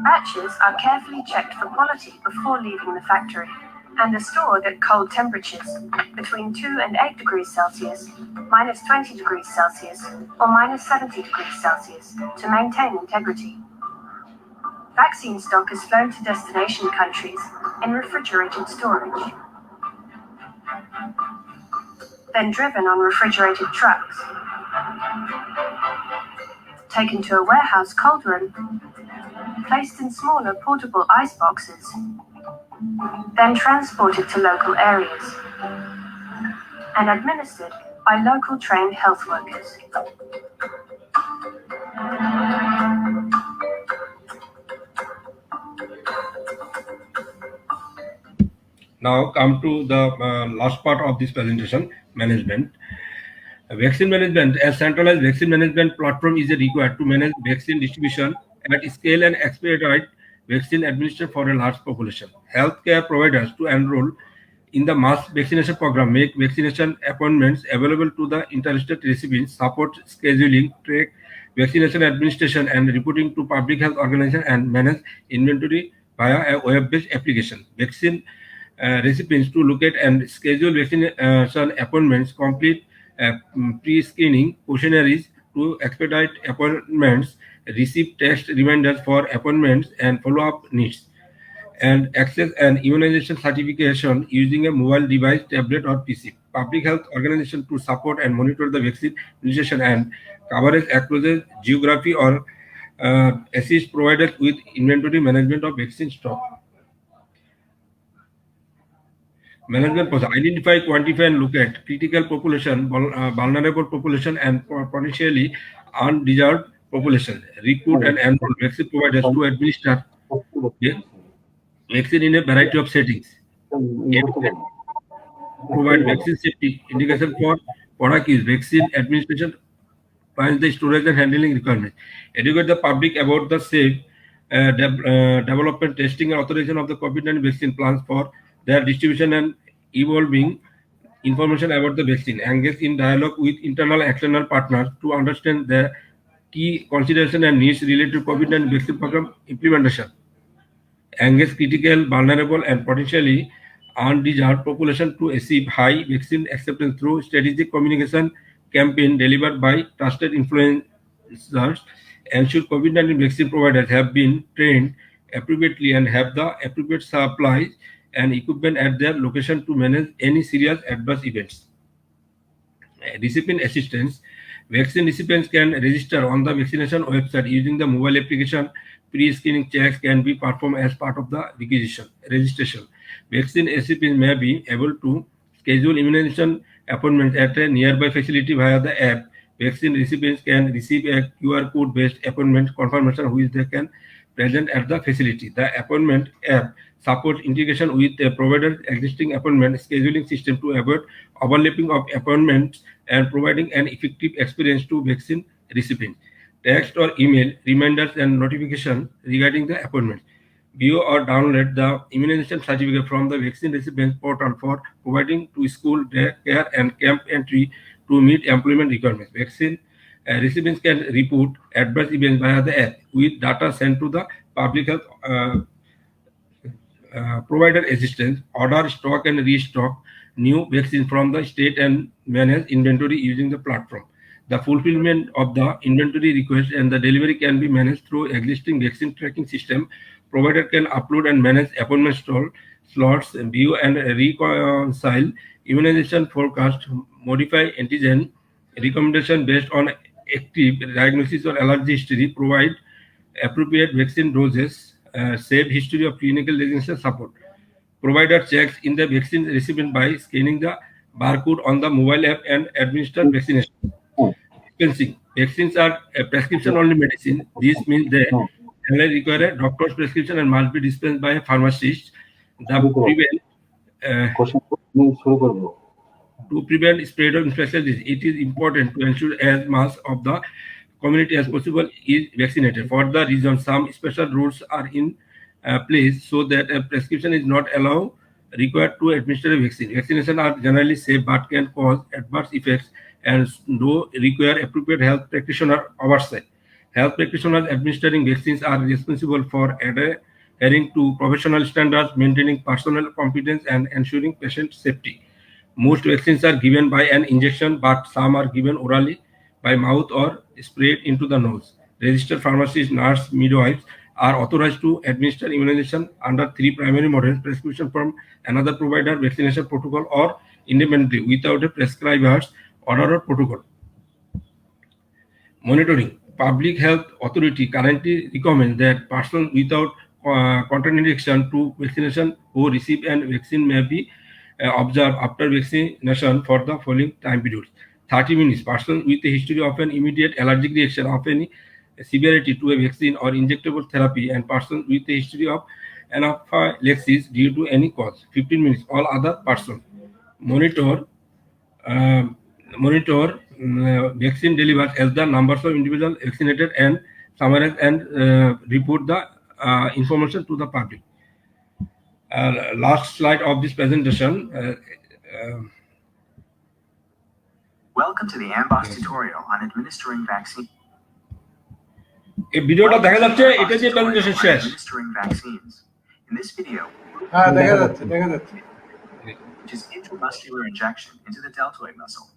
Batches are carefully checked for quality before leaving the factory and are stored at cold temperatures between 2 and 8 degrees Celsius, minus 20 degrees Celsius, or minus 70 degrees Celsius to maintain integrity. Vaccine stock is flown to destination countries in refrigerated storage, then driven on refrigerated trucks, taken to a warehouse cold room, placed in smaller portable ice boxes, then transported to local areas and administered by local trained health workers. Now come to the last part of this presentation, management. Vaccine management. A centralized vaccine management platform is required to manage vaccine distribution at scale and expedite vaccine administration for a large population. Healthcare providers to enroll in the mass vaccination program, make vaccination appointments available to the interested recipients, support scheduling, track vaccination administration and reporting to public health organizations, and manage inventory via a web-based application. Vaccine recipients to locate and schedule vaccination appointments, complete pre-screening questionnaires to expedite appointments, receive text reminders for appointments and follow-up needs, and access an immunization certification using a mobile device, tablet or PC. Public health organization to support and monitor the vaccine administration and coverage across the geography, or assist providers with inventory management of vaccine stock. Management process: identify, quantify, and look at critical population, vulnerable population, and potentially undeserved population. Recruit and enroll vaccine providers to administer vaccine in a variety of settings. Provide vaccine safety indication for product use, vaccine administration, find the storage and handling requirements. Educate the public about the safe development, testing, and authorization of the COVID-19 vaccine plans for their distribution and evolving information about the vaccine. Engage in dialogue with internal and external partners to understand the key considerations and needs related to COVID-19 vaccine program implementation. Engage critical, vulnerable, and potentially undeserved population to achieve high vaccine acceptance through strategic communication campaign delivered by trusted influencers. Ensure COVID-19 vaccine providers have been trained appropriately and have the appropriate supplies and equipment at their location to manage any serious adverse events. Recipient assistance: vaccine recipients can register on the vaccination website using the mobile application. Pre-screening checks can be performed as part of the registration. Vaccine recipients may be able to schedule immunization appointments at a nearby facility via the app. Vaccine recipients can receive a QR code-based appointment confirmation which they can present at the facility. The appointment app supports integration with the provider's existing appointment scheduling system to avoid overlapping of appointments and providing an effective experience to vaccine recipients. Text or email reminders and notifications regarding the appointment. View or download the immunization certificate from the vaccine recipients portal for providing to school, daycare, and camp entry to meet employment requirements. Vaccine recipients can report adverse events via the app with data sent to the public health provider assistance, order, stock, and restock new vaccine from the state, and manage inventory using the platform. The fulfillment of the inventory request and the delivery can be managed through existing vaccine tracking system. Provider can upload and manage appointment stall slots, view and reconcile immunization forecast, modify antigen recommendation based on active diagnosis or allergy history, provide appropriate vaccine doses, save history of clinical resistance support. Provider checks in the vaccine recipient by scanning the barcode on the mobile app and administer vaccination. Dispensing. Vaccines are a prescription-only medicine. This means they only require a doctor's prescription and must be dispensed by a pharmacist. To prevent spread of infectious disease, it is important to ensure as much of the community as possible is vaccinated. For the reason, some special rules are in place so that a prescription is not required to administer a vaccine. Vaccinations are generally safe but can cause adverse effects and do require appropriate health practitioner oversight. Health practitioners administering vaccines are responsible for adhering to professional standards, maintaining personal competence, and ensuring patient safety. Most vaccines are given by an injection, but some are given orally, by mouth, or sprayed into the nose. Registered pharmacists, nurses, midwives are authorized to administer immunization under 3 primary models: prescription from another provider, vaccination protocol, or independently without a prescriber's order or protocol. Monitoring. Public Health Authority currently recommends that persons without contraindication to vaccination who receive a vaccine may be observed after vaccination for the following time periods: 30 minutes. Persons with a history of an immediate allergic reaction of any severity to a vaccine or injectable therapy, and persons with a history of anaphylaxis due to any cause. 15 minutes. All other persons. Monitor vaccine delivered as the numbers of individuals vaccinated and summarize and report the information to the public. Last slide of this presentation. Welcome to the AMBOSS tutorial on administering vaccine. এই ভিডিওটা দেখা যাচ্ছে, এটা যে presentation শেষ। Administering vaccines. In this video, হ্যাঁ দেখা যাচ্ছে which is intramuscular injection into the deltoid muscle.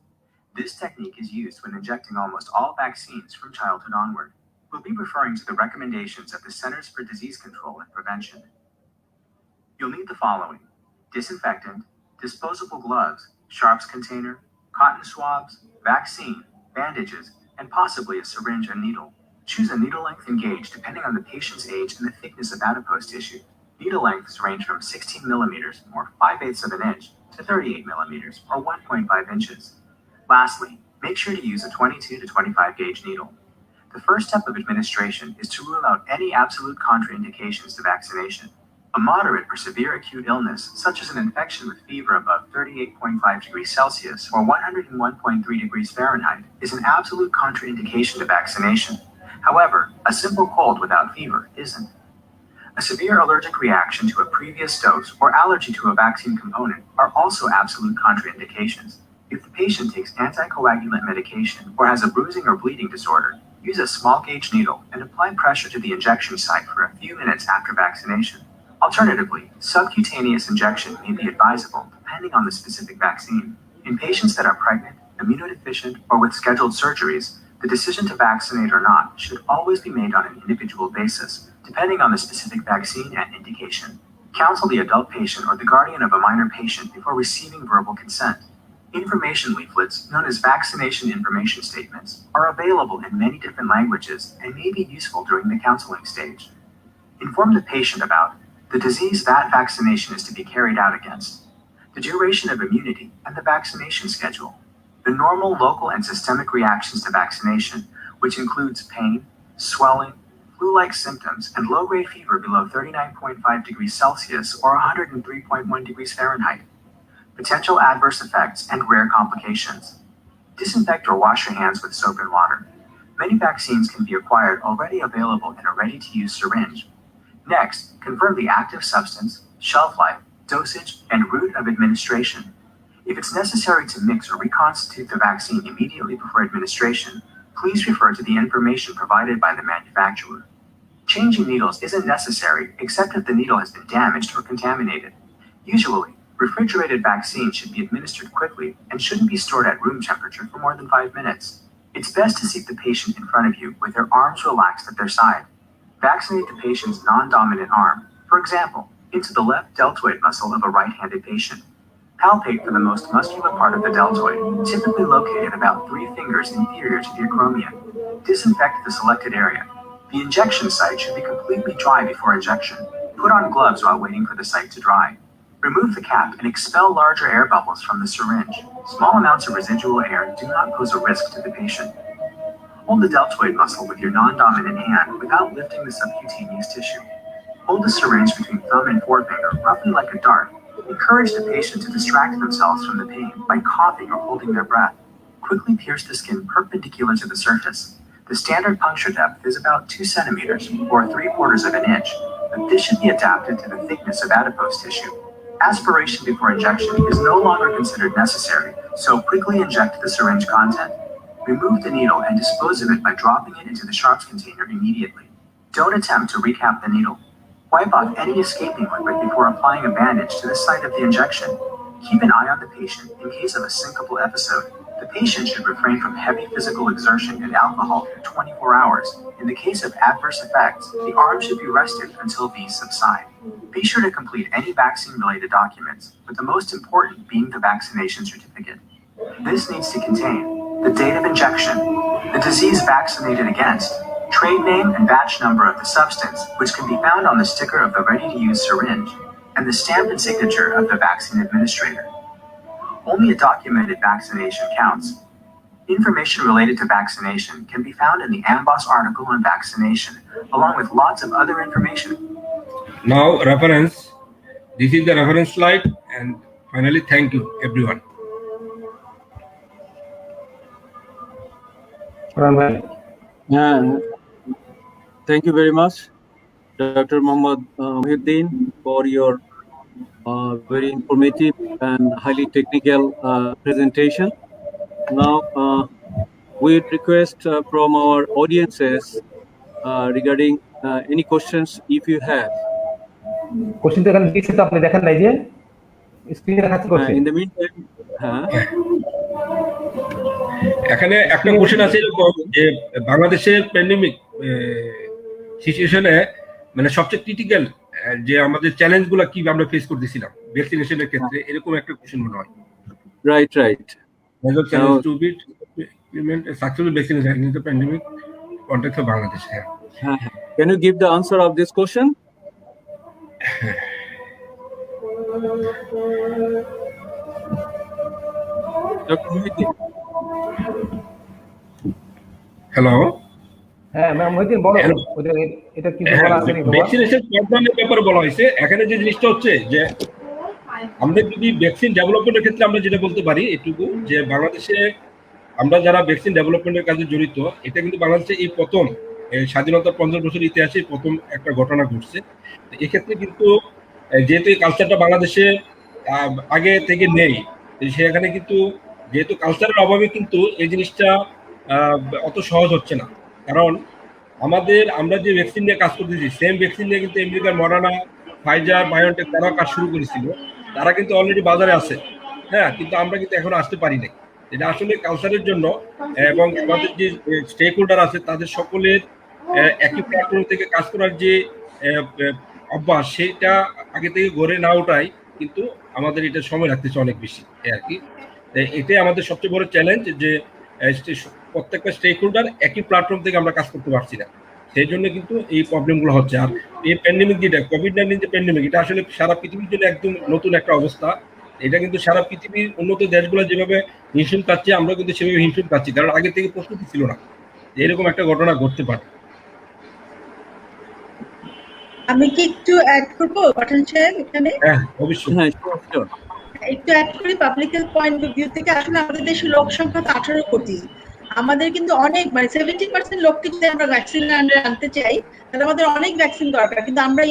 This technique is used when injecting almost all vaccines from childhood onward. We'll be referring to the recommendations of the Centers for Disease Control and Prevention. You'll need the following: disinfectant, disposable gloves, sharps container, cotton swabs, vaccine, bandages, and possibly a syringe and needle. Choose a needle length and gauge depending on the patient's age and the thickness of adipose tissue. Needle lengths range from 16 millimeters, or 5/8 of an inch, to 38 millimeters, or 1.5 inches. Lastly, make sure to use a 22 to 25 gauge needle. The first step of administration is to rule out any absolute contraindications to vaccination. A moderate or severe acute illness, such as an infection with fever above 38.5 degrees Celsius or 101.3 degrees Fahrenheit, is an absolute contraindication to vaccination. However, a simple cold without fever isn't. A severe allergic reaction to a previous dose or allergy to a vaccine component are also absolute contraindications. If the patient takes anticoagulant medication or has a bruising or bleeding disorder, use a small gauge needle and apply pressure to the injection site for a few minutes after vaccination. Alternatively, subcutaneous injection may be advisable depending on the specific vaccine. In patients that are pregnant, immunodeficient, or with scheduled surgeries, the decision to vaccinate or not should always be made on an individual basis, depending on the specific vaccine and indication. Counsel the adult patient or the guardian of a minor patient before receiving verbal consent. Information leaflets, known as vaccination information statements, are available in many different languages and may be useful during the counseling stage. Inform the patient about the disease that vaccination is to be carried out against, the duration of immunity and the vaccination schedule, the normal local and systemic reactions to vaccination, which includes pain, swelling, flu-like symptoms, and low-grade fever below 39.5 degrees Celsius or 103.1 degrees Fahrenheit, potential adverse effects, and rare complications. Disinfect or wash your hands with soap and water. Many vaccines can be acquired already available in a ready-to-use syringe. Next, confirm the active substance, shelf life, dosage, and route of administration. If it's necessary to mix or reconstitute the vaccine immediately before administration, please refer to the information provided by the manufacturer. Changing needles isn't necessary except if the needle has been damaged or contaminated. Usually, refrigerated vaccines should be administered quickly and shouldn't be stored at room temperature for more than 5 minutes. It's best to seat the patient in front of you with their arms relaxed at their side. Vaccinate the patient's non-dominant arm. For example, into the left deltoid muscle of a right-handed patient. Palpate for the most muscular part of the deltoid, typically located about 3 fingers inferior to the acromion. Disinfect the selected area. The injection site should be completely dry before injection. Put on gloves while waiting for the site to dry. Remove the cap and expel larger air bubbles from the syringe. Small amounts of residual air do not pose a risk to the patient. Hold the deltoid muscle with your non-dominant hand without lifting the subcutaneous tissue. Hold the syringe between thumb and forefinger, roughly like a dart. Encourage the patient to distract themselves from the pain by coughing or holding their breath. Quickly pierce the skin perpendicular to the surface. The standard puncture depth is about 2 centimeters, or 3/4 of an inch, but this should be adapted to the thickness of adipose tissue. Aspiration before injection is no longer considered necessary, so quickly inject the syringe content. Remove the needle and dispose of it by dropping it into the sharps container immediately. Don't attempt to recap the needle. Wipe off any escaping liquid before applying a bandage to the site of the injection. Keep an eye on the patient in case of a syncopal episode. The patient should refrain from heavy physical exertion and alcohol for 24 hours. In the case of adverse effects, the arm should be rested until these subside. Be sure to complete any vaccine-related documents, with the most important being the vaccination certificate. This needs to contain the date of injection, the disease vaccinated against, trade name and batch number of the substance, which can be found on the sticker of the ready-to-use syringe, and the stamp and signature of the vaccine administrator. Only a documented vaccination counts. Information related to vaccination can be found in the AMBOSS article on vaccination, along with lots of other information. Now reference. This is the reference slide, and finally, thank you everyone. And thank you very much, Dr. Mohammad Muhyiddin, for your very informative and highly technical presentation. Now, we request from our audiences regarding any questions if you have. Question তো এখানে দিচ্ছে তো আপনি দেখেন নাই যে স্ক্রিনে দেখাচ্ছে করছে In the meantime, এখানে একটা কোশ্চেন আছে এরকম যে বাংলাদেশের প্যান্ডেমিক সিচুয়েশনে মানে সবচেয়ে ক্রিটিক্যাল যে আমাদের চ্যালেঞ্জগুলো কি আমরা ফেস করতেছিলাম ভ্যাকসিনেশনের ক্ষেত্রে, এরকম একটা কোশ্চেন মনে হয়। right. Major challenge to be implement a successful vaccination in the pandemic context of Bangladesh. Can you give the answer of this question? Dr. Muhyiddin. Hello. হ্যাঁ ম্যাম মহিউদ্দিন বলো এটা কি বলা আছে নি ভ্যাকসিনেশন প্রোগ্রামের ব্যাপারে বলা হয়েছে। এখানে যে জিনিসটা হচ্ছে যে আমরা যদি ভ্যাকসিন ডেভেলপমেন্টের ক্ষেত্রে আমরা যেটা বলতে পারি এটুকু যে বাংলাদেশে আমরা যারা ভ্যাকসিন ডেভেলপমেন্টের কাজে জড়িত, এটা কিন্তু বাংলাদেশে এই প্রথম স্বাধীনতার 50 বছর ইতিহাসে প্রথম একটা ঘটনা ঘটছে। এক্ষেত্রে কিন্তু যেহেতু এই কালচারটা বাংলাদেশে আগে থেকে নেই, সেখানে কিন্তু যেহেতু কালচারের অভাবে কিন্তু এই জিনিসটা অত সহজ হচ্ছে না। কারণ আমরা যে ভ্যাকসিন নিয়ে কাজ করতেছি সেম ভ্যাকসিন নিয়ে কিন্তু আমেরিকার মডার্না, ফাইজার, বায়োনটেক তারা কাজ শুরু করেছিল, তারা কিন্তু অলরেডি বাজারে আছে। হ্যাঁ, কিন্তু আমরা কিন্তু এখনো আসতে পারি নাই। এটা আসলে কালচারের জন্য এবং আমাদের যে স্টেক হোল্ডার আছে তাদের সকলের একই প্ল্যাটফর্ম থেকে কাজ করার যে অভ্যাস সেটা আগে থেকে গড়ে না ওঠাই কিন্তু আমাদের এটা সময় লাগতেছে অনেক বেশি আর কি। এটাই আমাদের সবচেয়ে বড় চ্যালেঞ্জ যে প্রত্যেকটা স্টেক হোল্ডার একই প্ল্যাটফর্ম থেকে আমরা কাজ করতে পারছি না, সেই জন্য কিন্তু এই প্রবলেমগুলো হচ্ছে। আর এই প্যান্ডেমিক যেটা কোভিড-19 যে প্যান্ডেমিক, এটা আসলে সারা পৃথিবীর জন্য একদম নতুন একটা অবস্থা। এটা কিন্তু সারা পৃথিবীর উন্নত দেশগুলো যেভাবে হিমশিম খাচ্ছে আমরা কিন্তু সেভাবে হিমশিম খাচ্ছি, কারণ আগে থেকে প্রস্তুতি ছিল না এরকম একটা ঘটনা ঘটতে পারে। আমি কি একটু অ্যাড করবো পাঠান সাহেব এখানে? হ্যাঁ অবশ্যই, হ্যাঁ একটু অ্যাড করি। Public health point of view থেকে আসলে আমাদের দেশের লোক সংখ্যা তো 18 কোটি। আমাদের কিন্তু অনেক মানে 70% লোককে যদি আমরা ভ্যাকসিন আনতে চাই তাহলে আমাদের অনেক ভ্যাকসিন দরকার, কিন্তু আমরা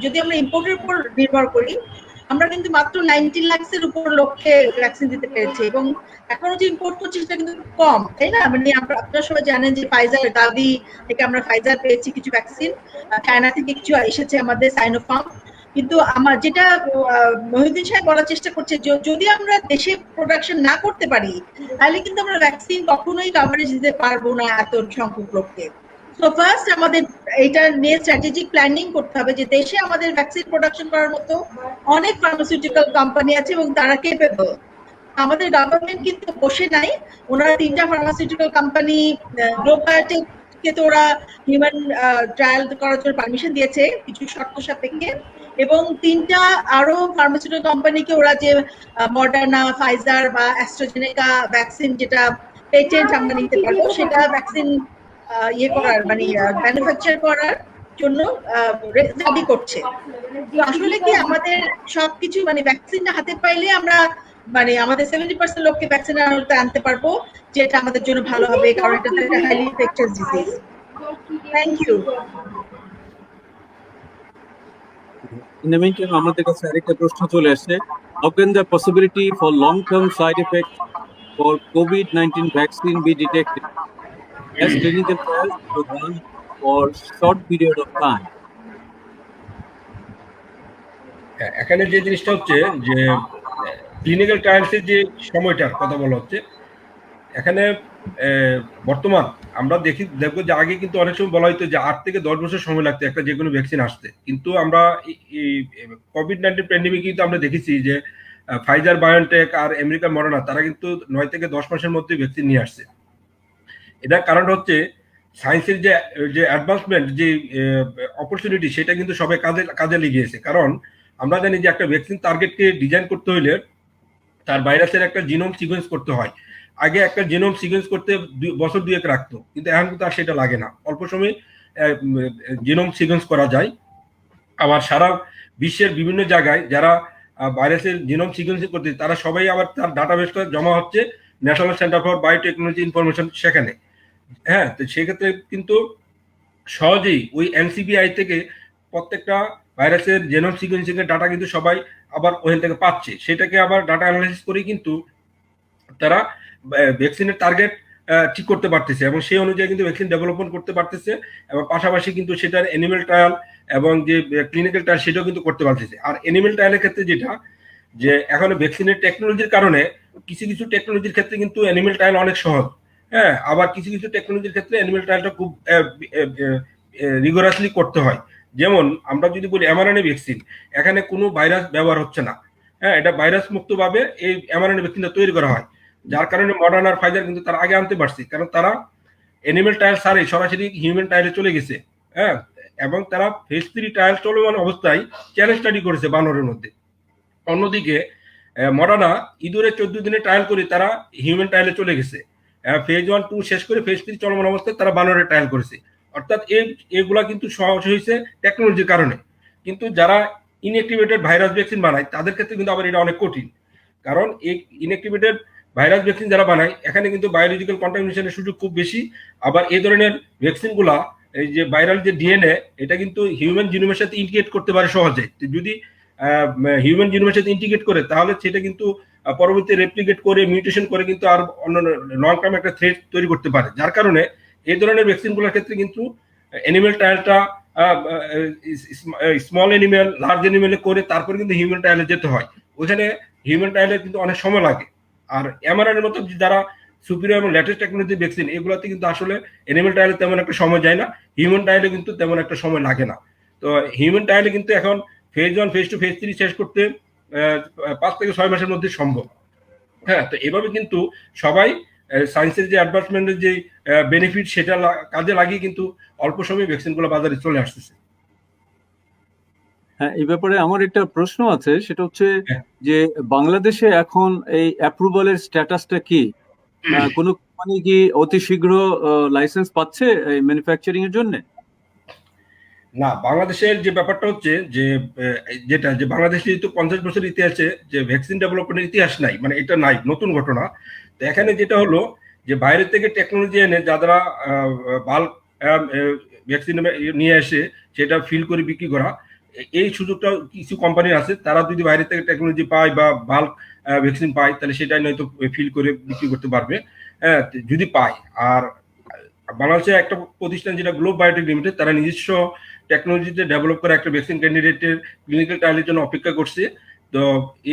যদি আমরা ইম্পোর্টের উপর নির্ভর করি আমরা কিন্তু মাত্র 19 লাখের উপর লোককে ভ্যাকসিন দিতে পেরেছি, এবং এখনো যে ইম্পোর্ট করছি সেটা কিন্তু কম, তাই না? মানে আপনারা সবাই জানেন যে ফাইজার দাবি থেকে আমরা ফাইজার পেয়েছি কিছু ভ্যাকসিন, চায়না থেকে কিছু এসেছে আমাদের সাইনোফার্ম। কিন্তু আমার যেটা মহিউদ্দিন সাহেব বলার চেষ্টা করছে, যদি আমরা দেশে প্রোডাকশন না করতে পারি তাহলে কিন্তু আমরা ভ্যাকসিন কখনোই কভারেজ দিতে পারবো না এত সংখ্যক লোককে। সো ফার্স্ট আমাদের এটা নিয়ে স্ট্র্যাটেজিক প্ল্যানিং করতে হবে যে দেশে আমাদের ভ্যাকসিন প্রোডাকশন করার মতো অনেক ফার্মাসিউটিক্যাল কোম্পানি আছে এবং তারা কেপেবল। আমাদের গভর্নমেন্ট কিন্তু বসে নাই, ওনারা 3টা ফার্মাসিউটিক্যাল কোম্পানি, গ্লোব বায়োটেক কে তো ওরা হিউম্যান ট্রায়াল করার জন্য পারমিশন দিয়েছে কিছু শর্ত সাপেক্ষে, এবং 3টা আরো ফার্মাসিউটিক্যাল কোম্পানিকে ওরা যে মডার্না, ফাইজার বা অ্যাস্ট্রাজেনেকা ভ্যাকসিন যেটা পেটেন্ট আমরা নিতে পারবো সেটা ভ্যাকসিন ইয়ে করার মানে ম্যানুফ্যাকচার করার জন্য দাবি করছে। তো আসলে কি আমাদের সবকিছু মানে ভ্যাকসিনটা হাতে পাইলে আমরা মানে আমাদের 70% লোককে ভ্যাকসিন আনতে পারবো, যেটা আমাদের জন্য ভালো হবে, কারণ এটা একটা highly infectious disease. Thank you. In the meantime, আমাদের কাছে আরেকটা প্রশ্ন চলে আসছে, how can the possibility for long-term side effects for COVID-19 vaccine be detected as clinical trials to run for short period of time? এখানে যে জিনিসটা হচ্ছে যে ক্লিনিক্যাল ট্রায়ালসের যে সময়টার কথা বলা হচ্ছে, এখানে বর্তমান আমরা দেখবো যে আগে কিন্তু অনেক সময় বলা হতো যে 8 থেকে 10 বছর সময় লাগতো একটা যে কোনো ভ্যাকসিন আসতে, কিন্তু আমরা কোভিড-19 প্যান্ডেমিক কিন্তু আমরা দেখেছি যে ফাইজার বায়োনটেক আর আমেরিকার মডার্না তারা কিন্তু 9 থেকে 10 মাসের মধ্যে ভ্যাকসিন নিয়ে আসছে। এটার কারণ হচ্ছে সায়েন্সের যে অ্যাডভান্সমেন্ট, যে অপরচুনিটি, সেটা কিন্তু সবাই কাজে লেগেছে। কারণ আমরা জানি যে একটা ভ্যাকসিন টার্গেটকে ডিজাইন করতে হলে তার ভাইরাসের একটা জিনোম সিকোয়েন্স করতে হয়। আগে একটা জিনোম সিকোয়েন্স করতে বছর 2 রাখতো, কিন্তু এখন কিন্তু আর সেটা লাগে না, অল্প সময়ে জিনোম সিকোয়েন্স করা যায়। আবার সারা বিশ্বের বিভিন্ন জায়গায় যারা ভাইরাসের জিনোম সিকোয়েন্সিং করতে, তারা সবাই আবার তার ডাটাবেসটা জমা হচ্ছে national centre for biotechnology information, সেখানে। হ্যাঁ, তো সেক্ষেত্রে কিন্তু সহজেই ওই এনসিবিআই থেকে প্রত্যেকটা ভাইরাসের জেনোম সিকোয়েন্সিং এর ডাটা কিন্তু সবাই আবার ওখান থেকে পাচ্ছে, সেটাকে আবার ডাটা অ্যানালাইসিস করে কিন্তু তারা ভ্যাকসিনের টার্গেট ঠিক করতে পারতেছে এবং সেই অনুযায়ী কিন্তু ভ্যাকসিন ডেভেলপমেন্ট করতে পারতেছে, এবং পাশাপাশি কিন্তু সেটার অ্যানিমেল ট্রায়াল এবং যে ক্লিনিক্যাল ট্রায়াল সেটাও কিন্তু করতে পারতেছে। আর অ্যানিমেল ট্রায়ালের ক্ষেত্রে যেটা, যে এখন ভ্যাকসিনের টেকনোলজির কারণে কিছু কিছু টেকনোলজির ক্ষেত্রে কিন্তু অ্যানিমেল ট্রায়াল অনেক সহজ, হ্যাঁ, আবার কিছু কিছু টেকনোলজির ক্ষেত্রে অ্যানিমেল ট্রায়ালটা খুব রিগোরাসলি করতে হয়। যেমন আমরা যদি বলি এমআরএনএ ভ্যাকসিন, এখানে কোনো ভাইরাস ব্যবহার হচ্ছে না, হ্যাঁ, এটা ভাইরাস মুক্তভাবে এই এমআরএনএ ভ্যাকসিনটা তৈরি করা হয়, যার কারণে মডার্ন আর ফাইজার কিন্তু তারা আগে আনতে পারছে, কারণ তারা অ্যানিমেল ট্রায়াল ছাড়াই সরাসরি হিউম্যান ট্রায়ালে চলে গেছে, হ্যাঁ, এবং তারা ফেজ 3 ট্রায়াল চলমান অবস্থায় চ্যালেঞ্জ স্টাডি করেছে বানরের মধ্যে। অন্যদিকে মডার্না ইঁদুরে 14 দিনে ট্রায়াল করে তারা হিউম্যান ট্রায়ালে চলে গেছে, ফেজ 1-2 শেষ করে ফেজ 3 চলমান অবস্থায় তারা বানরের ট্রায়াল করেছে। অর্থাৎ এগুলা কিন্তু সহজ হয়েছে টেকনোলজির কারণে। কিন্তু যারা ইনঅ্যাক্টিভেটেড ভাইরাস ভ্যাকসিন বানায় তাদের ক্ষেত্রে কিন্তু আবার এটা অনেক কঠিন, কারণ এই ইনঅ্যাক্টিভেটেড ভাইরাস ভ্যাকসিন যারা বানায় এখানে কিন্তু বায়োলজিক্যাল কন্টামিনেশনের সুযোগ খুব বেশি। আবার এই ধরনের ভ্যাকসিনগুলা, এই যে ভাইরাল যে ডিএনএ, এটা কিন্তু হিউম্যান জিনোমের সাথে ইন্টিগ্রেট করতে পারে সহজে। যদি হিউম্যান জিনোমের সাথে ইন্টিগ্রেট করে তাহলে সেটা কিন্তু পরবর্তী রেপ্লিকেট করে মিউটেশন করে কিন্তু আর অন্য লং টার্ম একটা থ্রেট তৈরি করতে পারে, যার কারণে এই ধরনের ভ্যাকসিনগুলোর ক্ষেত্রে কিন্তু অ্যানিমেল ট্রায়ালটা স্মল অ্যানিমেল, লার্জ অ্যানিমেলে করে তারপরে কিন্তু হিউম্যান ট্রায়ালে যেতে হয়। ওখানে হিউম্যান ট্রায়ালে কিন্তু অনেক সময় লাগে। আর এমআরএনএর মতো যারা সুপিরিয়র এবং লেটেস্ট টেকনোলজি ভ্যাকসিন, এগুলোতে কিন্তু আসলে অ্যানিমেল ট্রায়ালে তেমন একটা সময় যায় না, হিউম্যান ট্রায়ালে কিন্তু তেমন একটা সময় লাগে না। তো হিউম্যান ট্রায়ালে কিন্তু এখন ফেজ 1, ফেজ 2, ফেজ 3 শেষ করতে 5 থেকে 6 মাসের মধ্যে সম্ভব। হ্যাঁ, তো এভাবে কিন্তু সবাই সায়েন্সের যে অ্যাডভান্সমেন্টের যে বেনিফিট সেটা কাজে লাগিয়ে কিন্তু অল্প সময়ে ভ্যাকসিনগুলো বাজারে চলে আসতেছে। হ্যাঁ, এই ব্যাপারে আমার একটা প্রশ্ন আছে, সেটা হচ্ছে হ্যাঁ। যে বাংলাদেশে এখন এই অ্যাপ্রুভালের স্ট্যাটাসটা কি? কোন কোম্পানি কি অতি শীঘ্র লাইসেন্স পাচ্ছে এই ম্যানুফ্যাকচারিং এর জন্য? না, বাংলাদেশের যে ব্যাপারটা হচ্ছে যে যেটা যে বাংলাদেশে যেহেতু 50 বছর ইতিহাসে যে ভ্যাকসিন ডেভেলপমেন্টের ইতিহাস নাই, মানে এটা নাই, নতুন ঘটনা। তো এখানে যেটা হলো যে বাইরে থেকে টেকনোলজি এনে যারা বাল্ক ভ্যাকসিন নিয়ে এসে সেটা ফিল করে বিক্রি করা, এই সুযোগটা কিছু কোম্পানি আছে, তারা যদি বাইরে থেকে টেকনোলজি পায় বা বাল্ক ভ্যাকসিন পায় তাহলে সেটাই নয়তো ফিল করে বিক্রি করতে পারবে, হ্যাঁ, যদি পায়। আর বাংলাদেশের একটা প্রতিষ্ঠান যেটা গ্লোব বায়োটেক লিমিটেড, তারা নিজস্ব টেকনোলজিতে ডেভেলপ করা একটা ভ্যাকসিন ক্যান্ডিডেটের ক্লিনিক্যাল ট্রায়ালের জন্য অপেক্ষা করছে। তো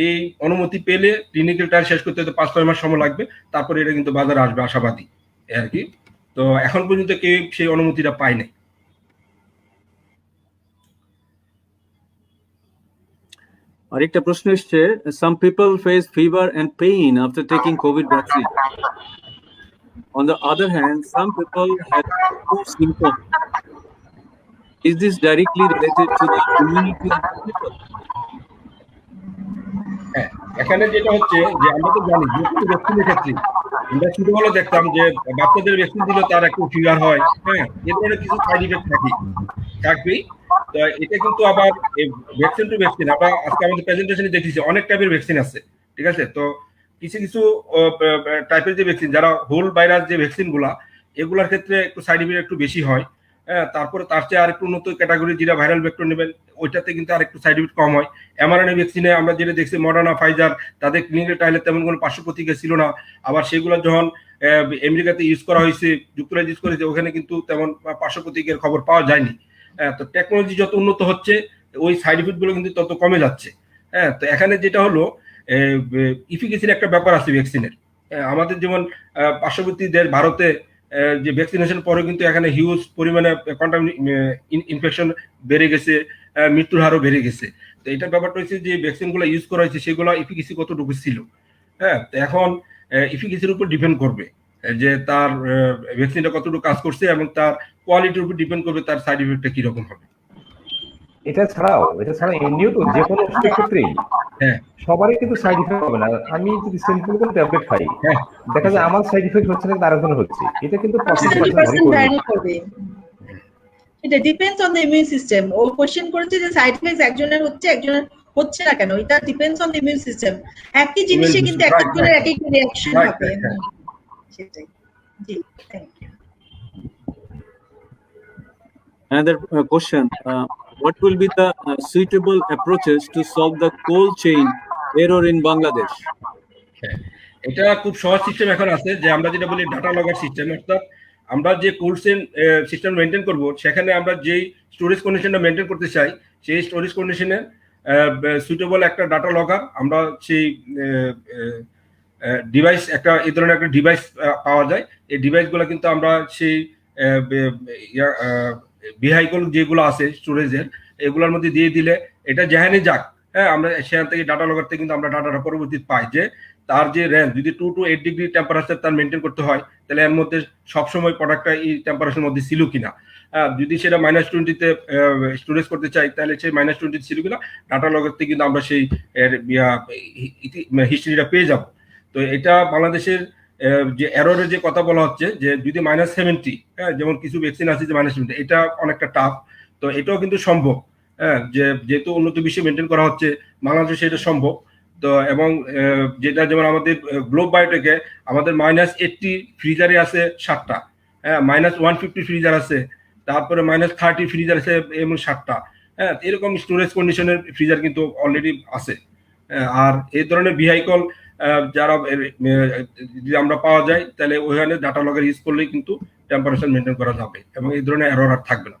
এই অনুমতি পেলে ক্লিনিক্যাল ট্রায়াল শেষ করতে হয়তো 5-6 মাস সময় লাগবে, তারপরে এটা কিন্তু বাজারে আসবে, আশাবাদী আর কি। তো এখন পর্যন্ত কেউ সেই অনুমতিটা পায় নাই। আরেকটা প্রশ্ন এসছে, some people face fever and pain after taking COVID vaccine. On the other hand, some people have no symptoms. Is this directly related to the immunity of the people? হ্যাঁ, এখানে যেটা হচ্ছে যে আমরা তো জানি যে কোনো ভ্যাকসিনের ক্ষেত্রে আমরা ছোটবেলা দেখতাম যে বাচ্চাদের ভ্যাকসিন দিলে তার একটু ফিভার হয়, হ্যাঁ, এ ধরনের কিছু সাইড ইফেক্ট থাকবেই। তো এটা কিন্তু আবার ভ্যাকসিন টু ভ্যাকসিন আমরা আজকে আমাদের প্রেজেন্টেশনে দেখেছি অনেক টাইপের ভ্যাকসিন আছে, ঠিক আছে। তো কিছু কিছু টাইপের যে ভ্যাকসিন, যারা হোল ভাইরাস যে ভ্যাকসিন গুলা, এগুলোর ক্ষেত্রে একটু সাইড ইফেক্ট একটু বেশি হয়। হ্যাঁ, তারপরে তার চেয়ে আরেকটু উন্নত ক্যাটাগরি যেটা ভাইরাল ভেক্টর নেবেন ওইটাতে কিন্তু আরেকটু সাইড ইফেক্ট কম হয়। এমআরএনএ ভ্যাকসিনে আমরা যেটা দেখছি মডার্না, ফাইজার, তাদের ক্লিনিক্যাল ট্রায়ালে তেমন কোনো পার্শ্ব প্রতিক্রিয়া ছিল না। আবার সেগুলো যখন আমেরিকাতে ইউজ করা হয়েছে, যুক্তরাজ্য ইউজ করেছে, ওখানে কিন্তু তেমন পার্শ্ব প্রতিক্রিয়ার খবর পাওয়া যায়নি। তো টেকনোলজি যত উন্নত হচ্ছে ওই সাইড ইফেক্ট গুলো কিন্তু তত কমে যাচ্ছে। হ্যাঁ, তো এখানে যেটা হলো ইফিকেসির একটা ব্যাপার আছে ভ্যাকসিনের। আমাদের যেমন পার্শ্ববর্তী দেশ ভারতে যে ভ্যাকসিনেশন পরে কিন্তু এখানে হিউজ পরিমাণে ইনফেকশন বেড়ে গেছে, মৃত্যুর হারও বেড়ে গেছে। তো এটার ব্যাপারটা হচ্ছে যে ভ্যাকসিনগুলো ইউজ করা হয়েছে সেগুলো ইফিকেসি কতটুকু ছিল। হ্যাঁ, তো এখন ইফিকেসির উপর ডিপেন্ড করবে যে তার ভ্যাকসিনটা কতটুকু কাজ করছে এবং তার কোয়ালিটির উপর ডিপেন্ড করবে তার সাইড ইফেক্টটা কিরকম হবে। এটা ছাড়া এমনিও তো যে কোনো ওষুধের ক্ষেত্রেই হ্যাঁ, সবারই কিন্তু সাইড ইফেক্ট হবে না। আমি যদি সিম্পল কোনো ট্যাবলেট খাই, হ্যাঁ, দেখা যায় আমার সাইড ইফেক্ট হচ্ছে না, কিন্তু আরেকজনের হচ্ছে। এটা কিন্তু 70% ভ্যারি করবে। এটা depends on the immune system. ও কোশ্চেন করেছে যে সাইড ইফেক্টস একজনের হচ্ছে একজনের হচ্ছে না কেন, এটা depends on the immune system. একই জিনিসে কিন্তু এক একজনের এক এক রিঅ্যাকশন হবে। সেটাই। জি, thank you. Another question, what will be the suitable approaches to solve the cold chain error in Bangladesh? এটা খুব সহজ সিস্টেম এখন আছে, যে আমরা যেটা বলি ডাটা লগার সিস্টেম। অর্থাৎ আমরা যে কোল্ড চেইন সিস্টেম মেনটেন করব, সেখানে আমরা যেই স্টোরেজ কন্ডিশনটা মেনটেন করতে চাই সেই স্টোরেজ কন্ডিশনে সুইটেবল একটা ডাটা লগার আমরা সেই ডিভাইস একটা এই ধরনের একটা ডিভাইস পাওয়া যায়। এই ডিভাইসগুলো কিন্তু আমরা সেই ভেহিকল যেগুলো আছে স্টোরেজের, এগুলোর মধ্যে দিয়ে দিলে এটা যেখানে যাক, হ্যাঁ, আমরা সেখান থেকে ডাটা লগার থেকে কিন্তু আমরা ডাটাটা পরবর্তীতে পাই যে তার যে রেঞ্জ যদি 2 to 8 ডিগ্রি টেম্পারেচার তার মেনটেন করতে হয়, তাহলে এর মধ্যে সবসময় প্রোডাক্টটা এই টেম্পারেচারের মধ্যে ছিল কিনা। যদি সেটা -20-তে স্টোরেজ করতে চাই, তাহলে সেই -20 ছিল কিনা ডাটা লগার থেকে কিন্তু আমরা সেই হিস্ট্রিটা পেয়ে যাব। তো এটা বাংলাদেশের যে এররের যে কথা বলা হচ্ছে যে যদি -70, হ্যাঁ, যেমন কিছু ভ্যাকসিন আছে যে -70, এটা অনেকটা টাফ। তো এটাও কিন্তু সম্ভব, হ্যাঁ, যে যেহেতু উন্নত বিশ্বে মেনটেন করা হচ্ছে, বাংলাদেশে এটা সম্ভব। তো এবং যেটা যেমন আমাদের গ্লোব বায়োটেকে আমাদের -80 ফ্রিজারে আছে 7টা, হ্যাঁ, -150 ফ্রিজার আছে, তারপরে -30 ফ্রিজার আছে এবং 7টা, হ্যাঁ, এরকম স্টোরেজ কন্ডিশনের ফ্রিজার কিন্তু অলরেডি আছে। আর এই ধরনের ভেহিকল যারা যদি আমরা পাওয়া যায়, তাহলে ওইখানে ডাটা লগার ইউজ করলেই কিন্তু টেম্পারেচার মেনটেন করা যাবে এবং এই ধরনের এরর আর থাকবে না।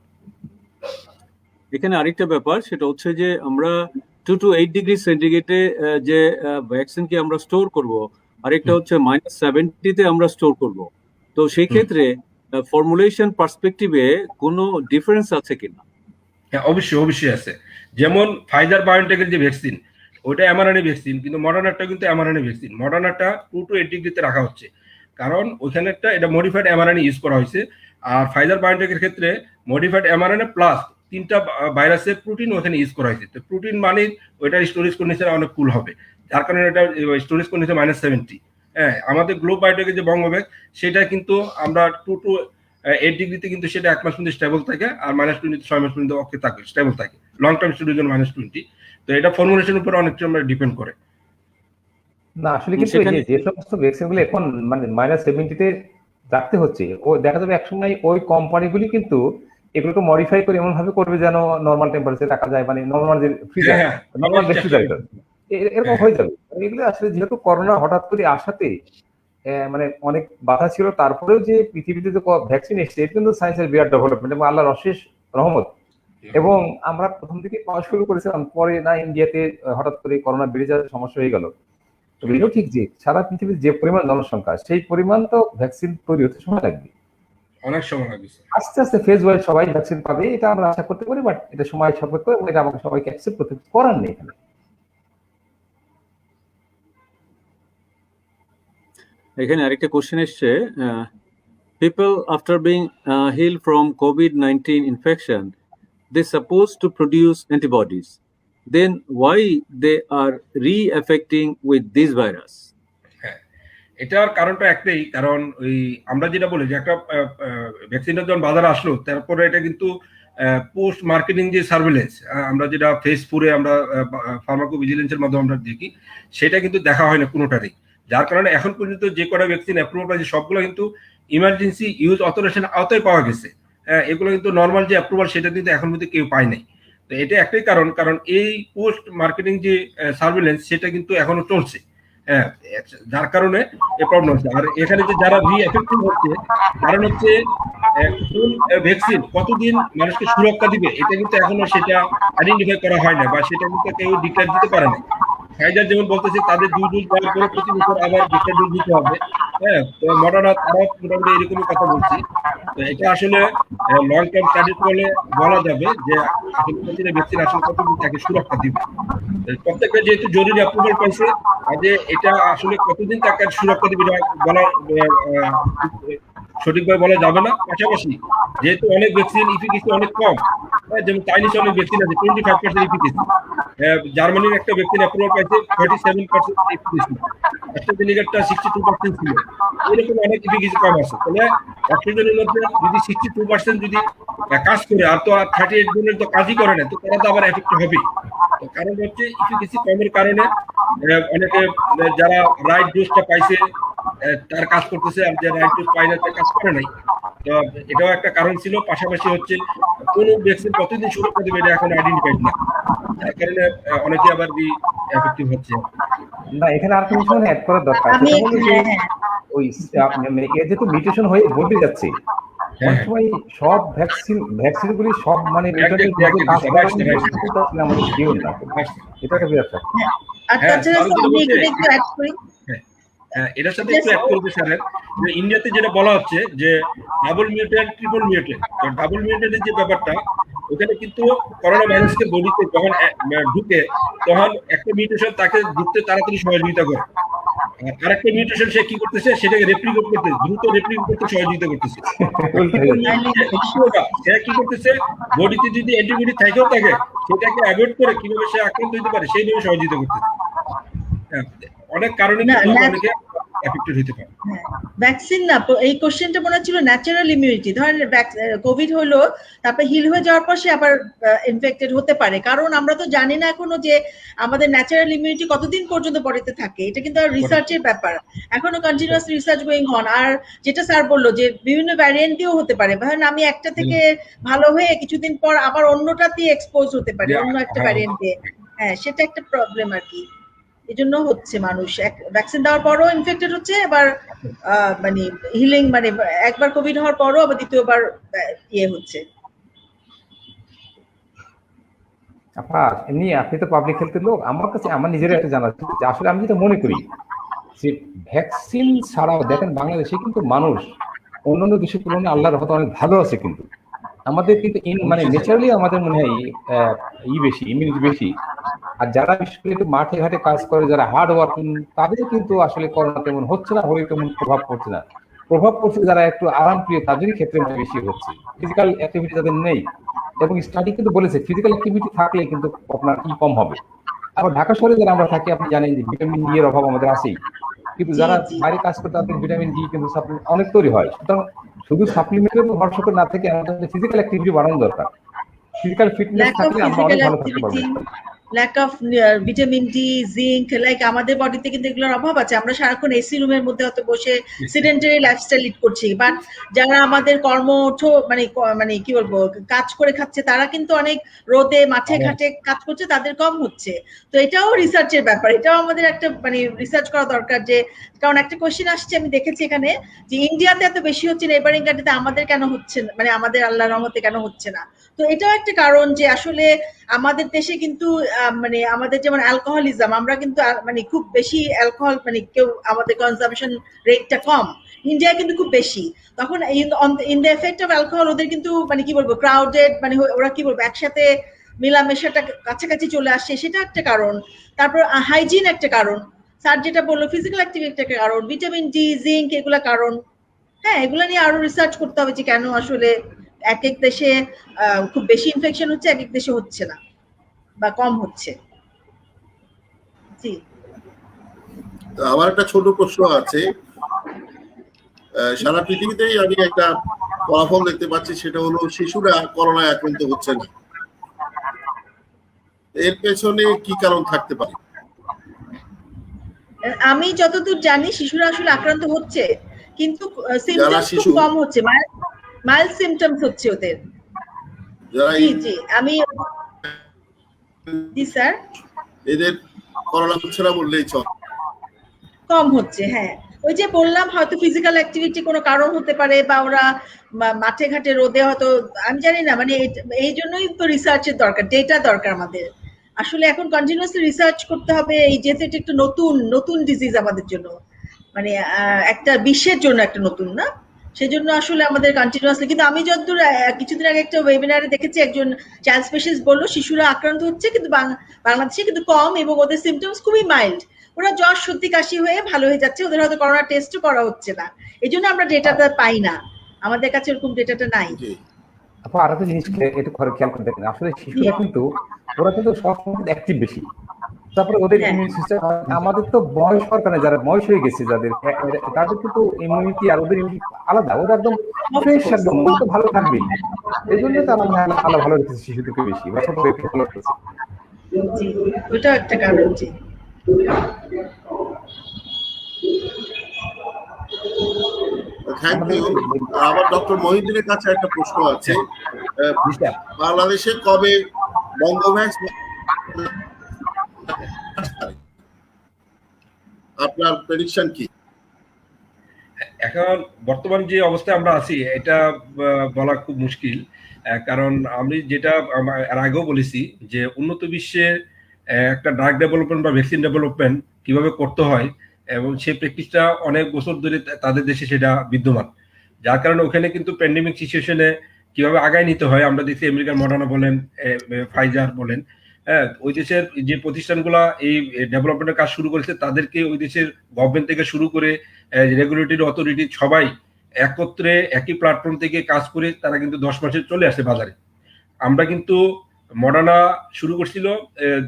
এখানে আরেকটা ব্যাপার, সেটা হচ্ছে যে আমরা 2 to 8 ডিগ্রি সেন্টিগ্রেডে যে ভ্যাকসিনকে আমরা স্টোর করব, আরেকটা হচ্ছে -70-তে আমরা স্টোর করব। তো সেই ক্ষেত্রে ফর্মুলেশন পার্সপেক্টিভে কোনো ডিফারেন্স আছে কিনা? হ্যাঁ, অবশ্যই আছে। যেমন ফাইজার বায়োনটেকের যে ভ্যাকসিন, ওটা এমআরএনএ ভ্যাকসিন, কিন্তু মডার্নাটা কিন্তু এমআরএনএ ভ্যাকসিন। মডার্নাটা 2 to 8 ডিগ্রিতে রাখা হচ্ছে, কারণ ওইখানে একটা এটা মডিফাইড এমআরএনএ ইউজ করা হয়েছে। আর ফাইজার বায়োনটেকের ক্ষেত্রে মডিফাইড এমআরএনএ প্লাস 3টা ভাইরাসের প্রোটিন ওখানে ইউজ করা হয়েছে। তো প্রোটিন মানে ওইটার স্টোরেজ কন্ডিশন অনেক কুল হবে, যার কারণে এটা স্টোরেজ কন্ডিশন -70। হ্যাঁ, আমাদের গ্লোব বায়োটেকের যে বঙ্গবেগ, সেটা কিন্তু আমরা 2 to 8 ডিগ্রিতে কিন্তু সেটা 1 মাস পর্যন্ত স্টেবল থাকে, আর -20 6 মাস পর্যন্ত ওকে থাকে, স্টেবল থাকে। লং টার্ম স্টোরেজের জন্য -20। তো এটা ফর্মুলেশনের উপর অনেকটা ডিপেন্ড করে। না আসলে কিন্তু যে সমস্ত ভ্যাকসিন গুলো এখন মানে -70-তে রাখতে হচ্ছে, ও দেখা যাবে একসময় ওই কোম্পানিগুলি কিন্তু এগুলোকে মডিফাই করে এমন ভাবে করবে যেন নরমাল টেম্পারেচার রাখা যায়, মানে নরমাল যে ফ্রিজার, নরমাল রেফ্রিজারেটর এরকম হয়ে যাবে। এগুলো আসলে যেহেতু করোনা হঠাৎ করে আসাতে মানে অনেক বাধা ছিল, তারপরেও যে পৃথিবীতে যে ভ্যাকসিন এসছে, এটা কিন্তু সায়েন্সের বিরাট ডেভেলপমেন্ট এবং আল্লাহর অশেষ রহমত। এবং আমরা প্রথম থেকে পাওয়া শুরু করেছিলাম, পরে না ইন্ডিয়াতে হঠাৎ করে করোনা বেড়ে যাওয়ার সমস্যা হয়ে গেল। তো এটাও ঠিক যে সারা পৃথিবীর যে পরিমাণ জনসংখ্যা, সেই পরিমাণ তো ভ্যাকসিন তৈরি হতে সময় লাগবে। অনেক সময় লাগবে স্যার। আস্তে আস্তে ফেজ ওয়াইজ সবাই ভ্যাকসিন পাবে, এটা আমরা আশা করতে পারি, বাট এটা সময় সাপেক্ষ এবং এটা আমাকে সবাইকে অ্যাকসেপ্ট করতে করার নেই এখানে। এখানে আরেকটা কোশ্চেন এসছে, people after being healed from COVID-19 infection, they supposed to produce antibodies. Then why they are re-affecting with this virus? হ্যাঁ, এটার কারণটা একটাই, কারণ ওই আমরা যেটা বলি যে একটা ভ্যাকসিনটা যখন বাজারে আসলো তারপরে এটা কিন্তু পোস্ট মার্কেটিং যে সার্ভেলেন্স আমরা যেটা ফেস 4-এ আমরা ফার্মাকোভিজিলেন্সের মাধ্যমে আমরা দেখি, সেটা কিন্তু দেখা হয় না কোনোটারই। যার কারণে এখন পর্যন্ত যে কটা ভ্যাকসিন অ্যাপ্রুভাল পাইছে সবগুলো কিন্তু ইমার্জেন্সি ইউজ অথরাইজেশন আওতায় পাওয়া গেছে। এগুলো কিন্তু নর্মাল যে অ্যাপ্রুভাল সেটা কিন্তু এখন পর্যন্ত কেউ পায় নাই। তো এটা একটাই কারণ এই পোস্ট মার্কেটিং যে সার্ভেলেন্স সেটা কিন্তু এখনো চলছে। হ্যাঁ, যার কারণে এই প্রবলেম হচ্ছে। আর এখানে যে যারা রি-এফেক্টিভ হচ্ছে, কারণ হচ্ছে কোন ভ্যাকসিন কতদিন মানুষকে সুরক্ষা দিবে এটা কিন্তু এখনো সেটা আইডেন্টিফাই করা হয় না, বা সেটা কিন্তু কেউ ডিক্লেয়ার দিতে পারে না। ফাইজার যেমন বলতেছে তাদের 2 ডোজ দেওয়ার পরে প্রতি বছর আবার বুস্টার ডোজ দিতে হবে। হ্যাঁ, তো মডার্না তারাও মোটামুটি এরকমই কথা বলছি। তো এটা আসলে লং টার্ম স্টাডি করলে বলা যাবে যে আসলে প্রতিটা ভ্যাকসিন আসলে কতদিন তাকে সুরক্ষা দিবে। প্রত্যেকটা যেহেতু জরুরি অ্যাপ্রুভাল পাইছে, কাজে এটা আসলে কতদিন তাকে সুরক্ষা দিবে বলা সঠিকভাবে বলা যাবে না। পাশাপাশি যেহেতু অনেক ভ্যাকসিন ইফিকেসি অনেক কম, যেমন চাইনিজ অনেক ভ্যাকসিন আছে 25% ইফিকেসি, জার্মানির একটা ভ্যাকসিন অ্যাপ্রুভাল পাইছে 47% ইফিকেসি, অ্যাস্ট্রাজেনেকারটা 62% ছিল, এরকম অনেক ইফিকেসি কম আছে। তাহলে 100 জনের মধ্যে যদি 62% যদি কাজ করে আর তো 38 জনের তো কাজই করে না, তো তারা তো আবার এফেক্ট হবে। তো কারণ হচ্ছে ইফিকেসি কমের কারণে অনেকে যারা রাইট ডোজটা পাইছে তার কাজ করতেছে, আর যারা রাইট ডোজ পায় না তার কাজ করে নাই। তো এটাও একটা কারণ ছিল। পাশাপাশি হচ্ছে কোন ভ্যাকসিন কতদিন সুরক্ষা দেবে এটা এখন আইডেন্টিফাইড না, যার কারণে অনেকে আবার এফেক্টিভ হচ্ছে। না, এখানে আর কিছু অ্যাড করার দরকার, আমি সেটা হলো যে ওই এর যেহেতু মিউটেশন হয়ে বদলে যাচ্ছে, অনেক সময় সব ভ্যাকসিনগুলি সব মানে মিউটেন্টের ভাবে কাজ করে না, আমাদের শিওর না, এটা একটা বিরাট ব্যাপার। আর তাছাড়া আমি এখানে একটু অ্যাড করি, এটার সাথে একটু অ্যাড করতে স্যার, যে ইন্ডিয়াতে যেটা বলা হচ্ছে যে ডাবল মিউটেন্ট ট্রিপল মিউটেন্ট, তো ডাবল মিউটেন্টের যে ব্যাপারটা ওখানে কিন্তু করোনা ভাইরাসকে বডিতে যখন ঢুকে তখন একটা মিউটেশন তাকে ঢুকতে তাড়াতাড়ি সহযোগিতা করে, আর একটা মিউটেশন সে কি করতেছে সেটাকে রেপ্লিকেট করতে দ্রুত রেপ্লিকেট করতে সহযোগিতা করতেছে। সে কি করতেছে বডিতে যদি অ্যান্টিবডি থাকেও থাকে সেটাকে অ্যাভয়েড করে কিভাবে সে আক্রান্ত হতে পারে সেইভাবে সহযোগিতা করতেছে। অনেক কারণে অনেকে এফেক্টেড হতে পারে। ভ্যাকসিন না, এই কোশ্চেনটা মনে হচ্ছিল ন্যাচারাল ইমিউনিটি। ধরেন কোভিড হলো, তারপর হিল হয়ে যাওয়ার পর সে আবার ইনফেক্টেড হতে পারে, কারণ আমরা তো জানি না এখনো যে আমাদের ন্যাচারাল ইমিউনিটি কতদিন পর্যন্ত বডিতে থাকে। এটা কিন্তু রিসার্চের ব্যাপার, এখনো কন্টিনিউয়াস রিসার্চ গোয়িং অন। আর যেটা স্যার বললো যে বিভিন্ন ভ্যারিয়েন্ট দিয়েও হতে পারে, ধরেন আমি একটা থেকে ভালো হয়ে কিছুদিন পর আবার অন্যটাতে এক্সপোজ হতে পারে, অন্য একটা ভ্যারিয়েন্ট দিয়ে। হ্যাঁ, সেটা একটা প্রবলেম আর কি। এজন্য হচ্ছে মানুষ ভ্যাকসিন দেওয়ার পরও ইনফেক্টেড হচ্ছে, এবার মানে হিলিং মানে একবার কোভিড হওয়ার পরও আবার দ্বিতীয়বার হচ্ছে। এমনি আপনি তো পাবলিক হেলথের লোক, আমার কাছে আমার নিজের একটা জানা আছে যে আসলে আমি যেটা মনে করি যে ভ্যাকসিন ছাড়াও দেখেন বাংলাদেশে কিন্তু মানুষ অন্যান্য দেশের তুলনায় আল্লাহর রহমতে অনেক ভালো আছে, কিন্তু আমাদের কিন্তু মানে ন্যাচারালি আমাদের মনে হয় বেশি ইমিউনিটি বেশি। আর যারা বিশেষ করে একটু মাঠে ঘাটে কাজ করে, যারা হার্ড ওয়ার্কিং, তাদের কিন্তু আসলে করোনা তেমন হচ্ছে না, হলে তেমন প্রভাব পড়ছে না। প্রভাব পড়ছে যারা একটু আরামপ্রিয় তাদেরই ক্ষেত্রে বেশি হচ্ছে, ফিজিক্যাল অ্যাক্টিভিটি যাদের নেই। এবং স্টাডি কিন্তু বলেছে ফিজিক্যাল অ্যাক্টিভিটি থাকলে কিন্তু আপনার কম হবে। আবার ঢাকা শহরে যারা আমরা থাকি, আপনি জানেন যে ভিটামিন ডি এর অভাব আমাদের আছেই, কিন্তু যারা বাইরে কাজ করে তাদের ভিটামিন ডি কিন্তু অনেক তৈরি হয়। সুতরাং শুধু সাপ্লিমেন্টের উপর ভরসা করে না থেকে আমাদের ফিজিক্যাল অ্যাক্টিভিটি বাড়ানো দরকার। ফিজিক্যাল ফিটনেস থাকলে আমরা অনেক ভালো থাকতে পারবো। Lack of vitamin D, zinc, like আমাদের বডিতে কিন্তু এগুলোর অভাব আছে। আমরা সারাক্ষণ এসি রুমের মধ্যে হয়তো বসে সিডেন্টারি লাইফস্টাইল লিড করছি, বাট যারা আমাদের মানে কি বলবো কাজ করে খাচ্ছে, তারা কিন্তু অনেক রোদে মাঠে ঘাটে কাজ করছে, তাদের কম হচ্ছে। তো এটাও রিসার্চের ব্যাপার, এটাও আমাদের একটা মানে রিসার্চ করা দরকার। যে কারণ একটা কোশ্চেন আসছে, আমি দেখেছি এখানে যে ইন্ডিয়াতে এত বেশি হচ্ছে, নেবারিং কান্ট্রিতে আমাদের কেন হচ্ছে না, মানে আমাদের আল্লাহর রহমতে কেন হচ্ছে না। তো এটাও একটা কারণ যে আসলে আমাদের দেশে কিন্তু মানে আমাদের যেমন অ্যালকোহলিজম, আমরা কিন্তু মানে খুব বেশি অ্যালকোহল মানে কেউ আমাদের কনজাম্পশন রেটটা কম, ইন্ডিয়া কিন্তু খুব বেশি। তখন in the effect of alcohol ওদের কিন্তু মানে কি বলবো ক্রাউডেড, মানে ওরা কি বলবো একসাথে মেলামেশাটা কাছাকাছি চলে আসছে, সেটা একটা কারণ। তারপর হাইজিন একটা কারণ, স্যার যেটা বললো ফিজিক্যাল অ্যাক্টিভিটি একটা কারণ, ভিটামিন ডি, জিঙ্ক এগুলা কারণ। হ্যাঁ, এগুলা নিয়ে আরো রিসার্চ করতে হবে যে কেন আসলে এক এক দেশে খুব বেশি ইনফেকশন হচ্ছে, এক এক দেশে হচ্ছে না বা কম হচ্ছে। জি, তো আমার একটা ছোট প্রশ্ন আছে। সারা পৃথিবীতেই আমি একটা ফলাফল দেখতে পাচ্ছি, সেটা হলো শিশুরা করোনায় আক্রান্ত হচ্ছে না। এর পেছনে কি কারণ থাকতে পারে? আমি যতদূর জানি শিশুরা আসলে আক্রান্ত হচ্ছে, কিন্তু সিমটমস খুব শিশু- কম হচ্ছে, মাইল্ড সিমটমস হচ্ছে ওদের। যারা জি জি, আমি জি স্যার এদের করোনা হচ্ছে না বললেই চল। কম হচ্ছে। হ্যাঁ, ওই যে বললাম হয়তো ফিজিক্যাল অ্যাক্টিভিটি কোনো কারণ হতে পারে, বা ওরা মাঠে ঘাটে রোদে হয়তো, আমি জানি না, মানে এই জন্যই তো রিসার্চের দরকার, ডেটা দরকার আমাদের। আসলে এখন কন্টিনিউয়াসলি রিসার্চ করতে হবে, এই যেহেতু এটা একটু নতুন ডিজিজ আমাদের জন্য, মানে একটা বিশ্বের জন্য একটা নতুন না, সেজন্য আসলে আমাদের কন্টিনিউয়াসলি। কিন্তু আমি যতদূর কিছুদিন আগে একটা ওয়েবিনারে দেখেছি, একজন চাইল্ড স্পেশালিস্ট বললো শিশুরা আক্রান্ত হচ্ছে কিন্তু বাংলাদেশে কিন্তু কম, এবং ওদের সিমটমস খুবই মাইল্ড। ওরা জ্বর সর্দি কাশি হয়ে ভালো হয়ে যাচ্ছে, ওদের হয়তো করোনা টেস্টও করা হচ্ছে না, এই জন্য আমরা ডেটাটা পাই না, আমাদের কাছে এরকম ডেটাটা নাই। আপু আর একটা জিনিস একটু খেয়াল করে দেখেন, আসলে শিশুরা কিন্তু ওরা কিন্তু সবসময় অ্যাক্টিভ বেশি, তারপরে ওদের ইমিউন সিস্টেম, আমাদের তো বয়স হওয়ার কারণে যারা বয়স হয়ে গেছে যাদের, তাদের কিন্তু ইমিউনিটি আর ওদের ইমিউনিটি আলাদা, ওরা একদম ফ্রেশ, একদম তো ভালো থাকবেই। এই জন্য তারা আলাদা ভালো রেখেছে শিশুদেরকে বেশি, বা ছোট ভালো রেখেছে। জি, ওটাও একটা কারণ। জি, থ্যাংক ইউ। আবার ডক্টর মহিউদ্দিনের কাছে একটা প্রশ্ন আছে। বাংলাদেশে কবে বঙ্গভ্যাক্স আপনার প্রেডিকশন কি? এখন বর্তমান যে অবস্থায় আমরা আছি এটা বলা খুব মুশকিল, কারণ আমি যেটা এর আগেও বলেছি যে উন্নত বিশ্বে একটা ড্রাগ ডেভেলপমেন্ট বা ভ্যাকসিন ডেভেলপমেন্ট কিভাবে করতে হয়, এবং সেই প্র্যাকটিসটা অনেক বছর ধরে তাদের দেশে সেটা বিদ্যমান, যার কারণে ওখানে কিন্তু প্যান্ডেমিক সিচুয়েশনে কিভাবে আগায় নিতে হয় আমরা দেখছি। আমেরিকার মডার্না বলেন, ফাইজার বলেন, হ্যাঁ, ওই দেশের যে প্রতিষ্ঠানগুলা এই ডেভেলপমেন্টের কাজ শুরু করেছে তাদেরকে ওই দেশের গভর্নমেন্ট থেকে শুরু করে রেগুলেটরি অথরিটি সবাই একত্রে একই প্ল্যাটফর্ম থেকে কাজ করে তারা কিন্তু 10 মাসে চলে আসে বাজারে। আমরা কিন্তু মডার্না শুরু করছিল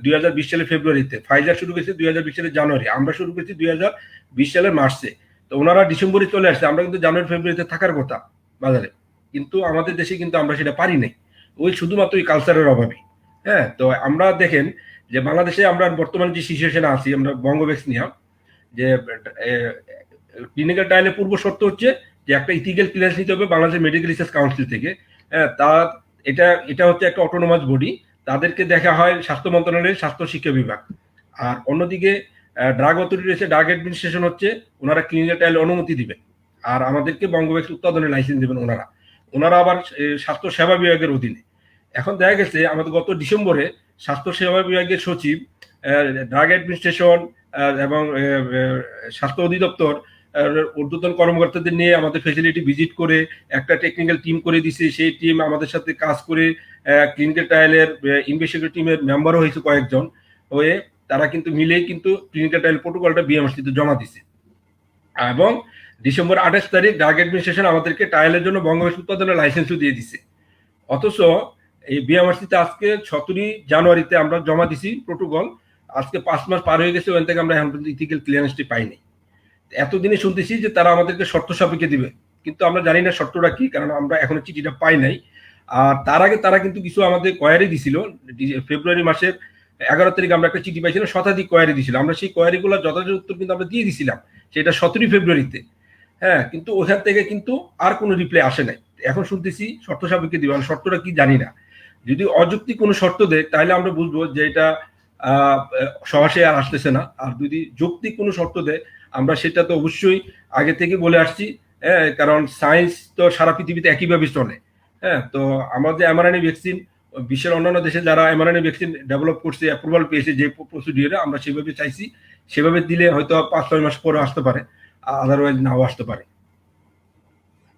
2020 সালের ফেব্রুয়ারিতে, ফাইজার শুরু করেছে 2020 সালের জানুয়ারি, আমরা শুরু করেছি 2020 সালের মার্চে। তো ওনারা ডিসেম্বরে চলে আসছে, আমরা কিন্তু জানুয়ারি ফেব্রুয়ারিতে থাকার কথা বাজারে, কিন্তু আমাদের দেশে কিন্তু আমরা সেটা পারি নাই, ওই শুধুমাত্র ওই কালচারের অভাবে। হ্যাঁ, তো আমরা দেখেন যে বাংলাদেশে আমরা বর্তমানে যে সিচুয়েশনে আছি, আমরা বঙ্গভ্যাক্স নিয়ে যে ক্লিনিক্যাল ট্রায়ালের পূর্ব শর্ত হচ্ছে যে একটা ইথিক্যাল ক্লিয়ারেন্স নিতে হবে বাংলাদেশ মেডিকেল রিসার্চ কাউন্সিল থেকে। হ্যাঁ, তার এটা হচ্ছে একটা অটোনোমাস বডি, তাদেরকে দেখা হয় স্বাস্থ্য মন্ত্রণালয়ের স্বাস্থ্য শিক্ষা বিভাগ। আর অন্যদিকে ড্রাগ অথরিটি রয়েছে, ড্রাগ অ্যাডমিনিস্ট্রেশন হচ্ছে, ওনারা ক্লিনিক্যাল ট্রায়াল অনুমতি দিবেন, আর আমাদেরকে বঙ্গভ্যাক্স উৎপাদনের লাইসেন্স দিবেন ওনারা আবার স্বাস্থ্য সেবা বিভাগের অধীনে। এখন দেখা গেছে আমাদের গত ডিসেম্বরে স্বাস্থ্য সেবা বিভাগের সচিব, ড্রাগ অ্যাডমিনিস্ট্রেশন এবং স্বাস্থ্য অধিদপ্তর ঊর্ধ্বতন কর্মকর্তাদের নিয়ে আমাদের ফ্যাসিলিটি ভিজিট করে একটা টেকনিক্যাল টিম করে দিছে। সেই টিম আমাদের সাথে কাজ করে ক্লিনিক্যাল ট্রায়ালের ইনভেস্টিগেটর টিমের মেম্বারও হয়েছে কয়েকজন, হয়ে তারা কিন্তু মিলেই কিন্তু ক্লিনিক্যাল ট্রায়াল প্রোটোকলটা বিএমআরসিতে জমা দিছে। এবং ডিসেম্বর 28 তারিখ ড্রাগ অ্যাডমিনিস্ট্রেশন আমাদেরকে ট্রায়ালের জন্য বঙ্গভ্যাক্স উৎপাদনের লাইসেন্সও দিয়ে দিছে। অথচ এই বিএমআরসিতে আজকে 17 জানুয়ারিতে আমরা জমা দিছি প্রোটোকল, আজকে 5 মাস পার হয়ে গেছে, ওখান থেকে আমরা এখন পর্যন্ত ইথিক্যাল ক্লিয়ারেন্সটি পাইনি। এতদিনে শুনতেছি যে তারা আমাদেরকে শর্ত সাপেক্ষে দিবে, কিন্তু আমরা জানি না শর্তটা কি, কারণ আমরা এখনো চিঠিটা পাই নাই। আর তার আগে তারা কিন্তু কিছু আমাদের কোয়ারি দিছিল, ফেব্রুয়ারি মাসের 11 তারিখ আমরা একটা চিঠি পাইছিলাম, শতাধিক কোয়ারি দিছিল, আমরা সেই কোয়ারিগুলো যথাযথ উত্তর কিন্তু আমরা দিয়ে দিছিলাম, সেটা 17 ফেব্রুয়ারিতে। হ্যাঁ, কিন্তু ওখান থেকে কিন্তু আর কোনো রিপ্লাই আসে নাই। এখন শুনতেছি শর্ত সাপেক্ষে দিবে, শর্তটা কি জানি না। যদি অযৌক্তিক কোনো শর্ত দেয় তাহলে আমরা বুঝবো যে এটা সহসে আর আসতেছে না, আর যদি যৌক্তিক কোনো শর্ত দেয় আমরা সেটা তো অবশ্যই আগে থেকে বলে আসছি। হ্যাঁ, কারণ সায়েন্স তো সারা পৃথিবীতে একইভাবে চলে। হ্যাঁ, তো আমাদের এমআরএনএ ভ্যাকসিন বিশ্বের অন্যান্য দেশে যারা এমআরএনএ ভ্যাকসিন ডেভেলপ করছে, অ্যাপ্রুভাল পেয়েছে যে প্রসিডিউরে, আমরা সেভাবে চাইছি, সেভাবে দিলে হয়তো 5-6 মাস পরে আসতে পারে, আদারওয়াইজ নাও আসতে পারে।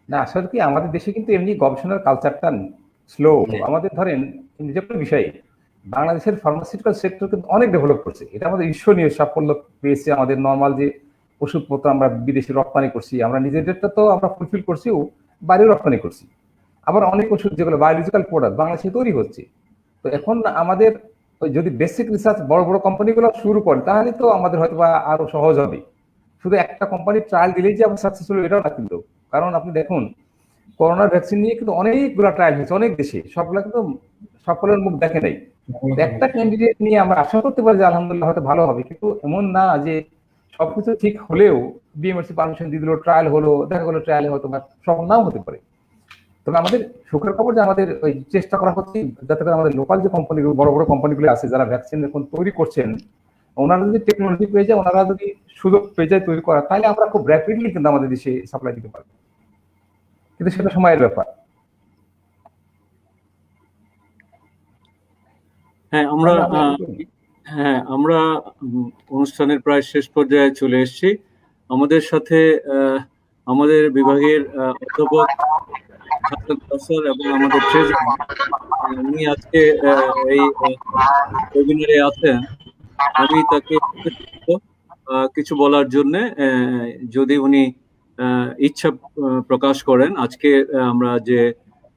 না আসলে কি আমাদের দেশে কিন্তু এমনি গবেষণার কালচারটা স্লো। আমাদের ধরেন যে কোনো বিষয়ে বাংলাদেশের ফার্মাসিউটিক্যাল সেক্টর কিন্তু অনেক ডেভেলপ করছে, এটা আমাদের ঈশ্বরীয় সাফল্য পেয়েছে। আমাদের নর্মাল যে ওষুধপত্র আমরা বিদেশে রপ্তানি করছি, আমরা নিজেদেরটা তো আমরা ফুলফিল করছি, বাইরেও রপ্তানি করছি। আবার অনেক ওষুধ যেগুলো বায়োলজিক্যাল প্রোডাক্ট বাংলাদেশে তৈরি হচ্ছে। তো এখন আমাদের যদি বেসিক রিসার্চ বড় বড় কোম্পানিগুলো শুরু করে তাহলে তো আমাদের হয়তো বা আরো সহজ হবে। শুধু একটা কোম্পানি ট্রায়াল দিলেই যে আবার সাকসেসফুল এটাও না কিন্তু। কারণ আপনি দেখুন করোনা ভ্যাকসিন নিয়ে কিন্তু অনেকগুলো ট্রায়াল হয়েছে অনেক দেশে, সবগুলো কিন্তু সকলের মুখ দেখে নাই। একটা ক্যান্ডিডেট নিয়ে আমরা আশা করতে পারি যে আলহামদুলিল্লাহ হয়তো ভালো হবে, কিন্তু এমন না যে সবকিছু ঠিক হলেও বিএমআরসি পারমিশন দিয়ে দিল, ট্রায়াল হলো, দেখা গেলো ট্রায়ালে হয়তো সব নাও হতে পারে। তবে আমাদের সুখের খবর যে আমাদের ওই চেষ্টা করা হচ্ছে যাতে করে আমাদের লোকাল যে কোম্পানিগুলো বড় বড় কোম্পানিগুলো আছে যারা ভ্যাকসিন এখন তৈরি করছেন, ওনারা যদি টেকনোলজি পেয়ে যায়, ওনারা যদি সুযোগ পেয়ে যায় তৈরি করা, তাহলে আমরা খুব র্যাপিডলি কিন্তু আমাদের দেশে সাপ্লাই দিতে পারবো, কিন্তু সেটা সময়ের ব্যাপার। আমরা অনুষ্ঠানের প্রায় শেষ পর্যায়ে চলে এসেছি। আমাদের সাথে আমাদের বিভাগের অধ্যাপক এবং আমাদের ট্রেজারার উনি আজকে এই ওয়েবিনারে আছেন। আমি তাকে কিছু বলার জন্য, যদি উনি ইচ্ছা প্রকাশ করেন আজকে আমরা যে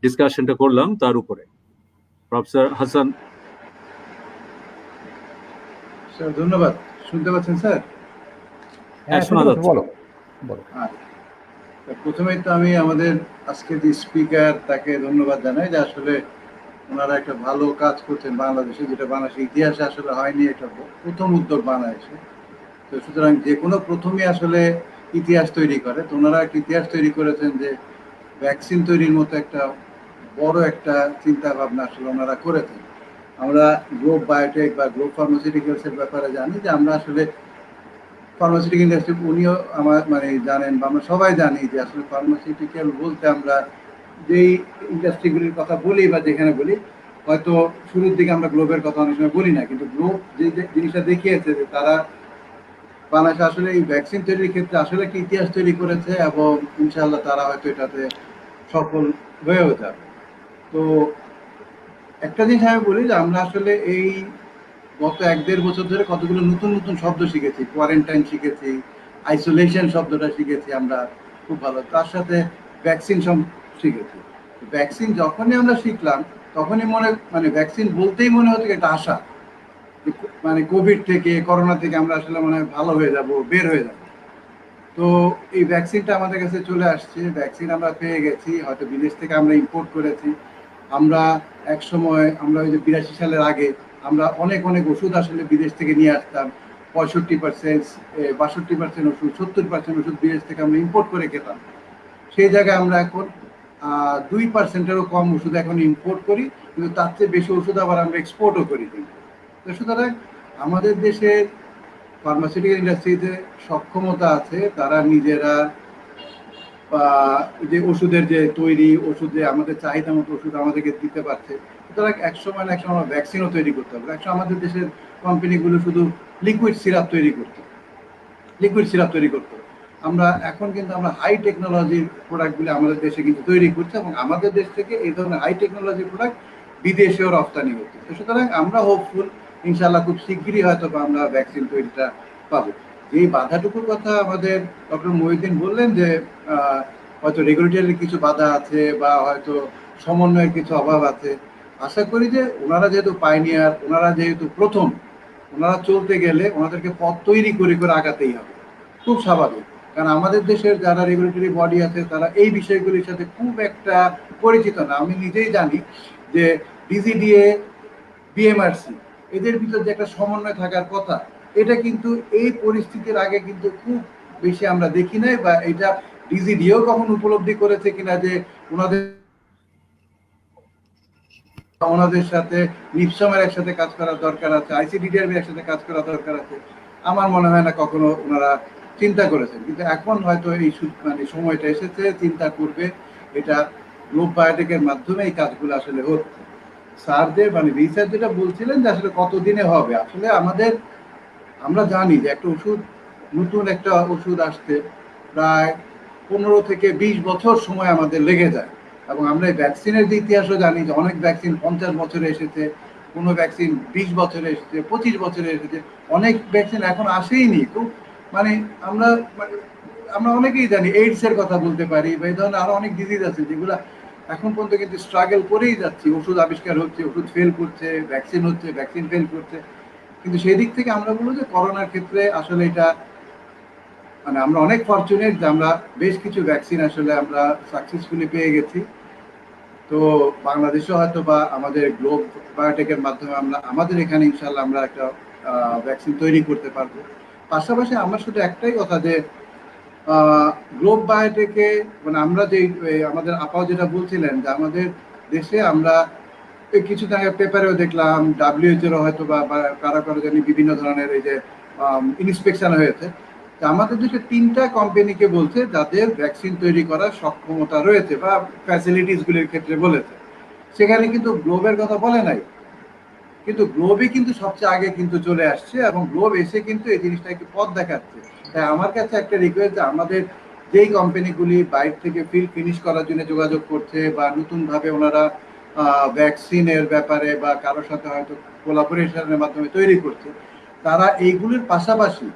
ডিসকাশনটা করলাম তার উপরে। প্রফেসর হাসান। স্যার ধন্যবাদ। শুনতে পাচ্ছেন স্যার? হ্যাঁ শোনা যাচ্ছে, বলো। প্রথমেই তো আমি আমাদের আজকে যে স্পিকার তাকে ধন্যবাদ জানাই যে আসলে ওনারা একটা ভালো কাজ করছেন বাংলাদেশে, যেটা বাংলাদেশের ইতিহাসে আসলে হয়নি, এটা প্রথম উদ্যোগ বাংলাদেশে। তো সুতরাং যে কোনো প্রথমে আসলে ইতিহাস তৈরি করে, তো ওনারা একটা ইতিহাস তৈরি করেছেন যে ভ্যাকসিন তৈরির মতো একটা বড় একটা চিন্তা ভাবনা আসলে ওনারা করেছেন। আমরা গ্লোব বায়োটেক বা গ্লোব ফার্মাসিউটিক্যালসের ব্যাপারে জানি যে আমরা আসলে ফার্মাসিউটিক্যাল ইন্ডাস্ট্রি, উনিও আমার মানে জানেন বা আমরা সবাই জানি যে আসলে ফার্মাসিউটিক্যাল বলতে আমরা যেই ইন্ডাস্ট্রিগুলির কথা বলি বা যেখানে বলি, হয়তো শুরুর দিকে আমরা গ্লোবের কথা অনেক সময় বলি না, কিন্তু গ্লোব যে জিনিসটা দেখিয়েছে যে তারা বাংলাদেশে আসলে এই ভ্যাকসিন তৈরির ক্ষেত্রে আসলে কি ইতিহাস তৈরি করেছে, এবং ইনশাআল্লাহ তারা হয়তো এটাতে সফল হয়েও যাবে। তো একটা জিনিস আমি বলি যে আমরা আসলে এই গত 1-1.5 বছর ধরে কতগুলো নতুন নতুন শব্দ শিখেছি। কোয়ারেন্টাইন শিখেছি, আইসোলেশন শব্দটা শিখেছি আমরা খুব ভালো, তার সাথে ভ্যাকসিন শিখেছি। ভ্যাকসিন যখনই আমরা শিখলাম তখনই মানে ভ্যাকসিন বলতেই মনে হতো একটা আশা, মানে কোভিড থেকে, করোনা থেকে আমরা আসলে মনে হয় ভালো হয়ে যাব, বের হয়ে যাব। তো এই ভ্যাকসিনটা আমাদের কাছে চলে আসছে, ভ্যাকসিন আমরা পেয়ে গেছি, হয়তো বিদেশ থেকে আমরা ইম্পোর্ট করেছি। আমরা এক সময় আমরা ওই যে 82 সালের আগে আমরা অনেক অনেক ওষুধ আসলে বিদেশ থেকে নিয়ে আসতাম, 65%, 62% ওষুধ, 70% ওষুধ বিদেশ থেকে আমরা ইম্পোর্ট করে খেতাম। সেই জায়গায় আমরা এখন 2%-এরও কম ওষুধ এখন ইম্পোর্ট করি, কিন্তু তার চেয়ে বেশি ওষুধ আবার আমরা এক্সপোর্টও করি। তো সুতরাং আমাদের দেশের ফার্মাসিউটিক্যাল ইন্ডাস্ট্রিতে সক্ষমতা আছে, তারা নিজেরা যে ওষুধের যে তৈরি, ওষুধে আমাদের চাহিদা মতো ওষুধ আমাদেরকে দিতে পারছে। সুতরাং একসময় না একসময় আমরা ভ্যাকসিনও তৈরি করতে হবে। একসময় আমাদের দেশের কোম্পানিগুলো শুধু লিকুইড সিরাপ তৈরি করতো। আমরা এখন কিন্তু আমরা হাই টেকনোলজির প্রোডাক্টগুলি আমাদের দেশে কিন্তু তৈরি করছে, এবং আমাদের দেশ থেকে এই ধরনের হাই টেকনোলজি প্রোডাক্ট বিদেশেও রপ্তানি হচ্ছে। সুতরাং আমরা হোপফুল, ইনশাআল্লাহ খুব শিগগিরই হয়তো আমরা ভ্যাকসিন তৈরিটা পাবো। যেই বাধাটুকুর কথা আমাদের ডক্টর মহিউদ্দিন বললেন যে হয়তো রেগুলেটরি কিছু বাধা আছে বা হয়তো সমন্বয়ের কিছু অভাব আছে, আশা করি যে ওনারা যেহেতু পাইনিয়ার, ওনারা যেহেতু প্রথম, ওনারা চলতে গেলে ওনাদেরকে পথ তৈরি করে করে আগাতেই হবে, খুব স্বাভাবিক। কারণ আমাদের দেশের যারা রেগুলেটরি বডি আছে তারা এই বিষয়গুলির সাথে খুব একটা পরিচিত না। আমি নিজেই জানি যে ডিজিডিএ, বিএমআরসি, এদের ভিতর যে একটা সমন্বয় থাকার কথা, এটা কিন্তু এই পরিস্থিতির আগে কিন্তু খুব বেশি আমরা দেখি নাই, বা এটা ডিজিডিও কখন উপলব্ধি করেছে কিনা যে ওনাদের সাথে নিপসমের একসাথে কাজ করার দরকার আছে, আইসিডিডিআর একসাথে কাজ করা দরকার আছে, আমার মনে হয় না কখনো ওনারা চিন্তা করেছেন। কিন্তু এখন হয়তো এই মানে সময়টা এসেছে, চিন্তা করবে। এটা গ্লোব বায়োটেকের মাধ্যমে এই কাজগুলো আসলে হচ্ছে। স্যারদের মানে রিসার্চ যেটা বলছিলেন যে আসলে কতদিনে হবে, আসলে আমরা জানি যে একটা ওষুধ, নতুন একটা ওষুধ আসতে প্রায় 15 থেকে 20 বছর সময় আমাদের লেগে যায়। এবং আমরা এই ভ্যাকসিনের যে ইতিহাসও জানি যে অনেক ভ্যাকসিন 50 বছরে এসেছে, কোনো ভ্যাকসিন 20 বছরে এসেছে, 25 বছরে এসেছে, অনেক ভ্যাকসিন এখন আসেইনি। তো মানে আমরা অনেকেই জানি এইডস এর কথা বলতে পারি, বা এই ধরনের আরো অনেক ডিজিজ আছে যেগুলো এখন পর্যন্ত কিন্তু স্ট্রাগল করেই যাচ্ছি। ওষুধ আবিষ্কার হচ্ছে, ওষুধ ফেল করছে, ভ্যাকসিন হচ্ছে, ভ্যাকসিন ফেল করছে। কিন্তু সেই দিক থেকে আমরা বলবো যে করোনার ক্ষেত্রে আসলে এটা মানে আমরা অনেক ফরচুনেট যে আমরা বেশ কিছু ভ্যাকসিন আসলে আমরা সাকসেসফুলি পেয়ে গেছি। তো বাংলাদেশে হয়তো বা আমাদের গ্লোব বায়োটেকের মাধ্যমে আমরা আমাদের এখানে ইনশাল্লাহ আমরা একটা ভ্যাকসিন তৈরি করতে পারবো। পাশাপাশি আমরা শুধু একটাই কথা যে গ্লোব বায়োটেকে মানে আমরা যে আমাদের আপাও যেটা বলছিলেন যে আমাদের দেশে আমরা কিছুদিন আগে পেপারেও দেখলাম WHO হয়তো বা কারো জানি বিভিন্ন ধরনের এই যে ইন্সপেকশন হয়েছে। আমাদের দেশে 3টা কোম্পানিকে বলছে যাদের ভ্যাকসিন তৈরি করার সক্ষমতা রয়েছে বা ফ্যাসিলিটিস গুলির ক্ষেত্রে বলেছে। সেখানে কিন্তু গ্লোবের কথা বলে নাই, কিন্তু গ্লোবই কিন্তু সবচেয়ে আগে কিন্তু চলে আসছে এবং গ্লোব এসে কিন্তু এই জিনিসটা একটু পথ দেখাচ্ছে। তাই আমার কাছে একটা রিকোয়েস্ট যে আমাদের যেই কোম্পানিগুলি বাইরে থেকে ফিনিশ করার জন্য যোগাযোগ করছে বা নতুনভাবে ওনারা ভ্যাকসিনের ব্যাপারে বা কারোর সাথে হয়তো কোলাবোরেশনের মাধ্যমে তৈরি করছে, তারা এইগুলির পাশাপাশি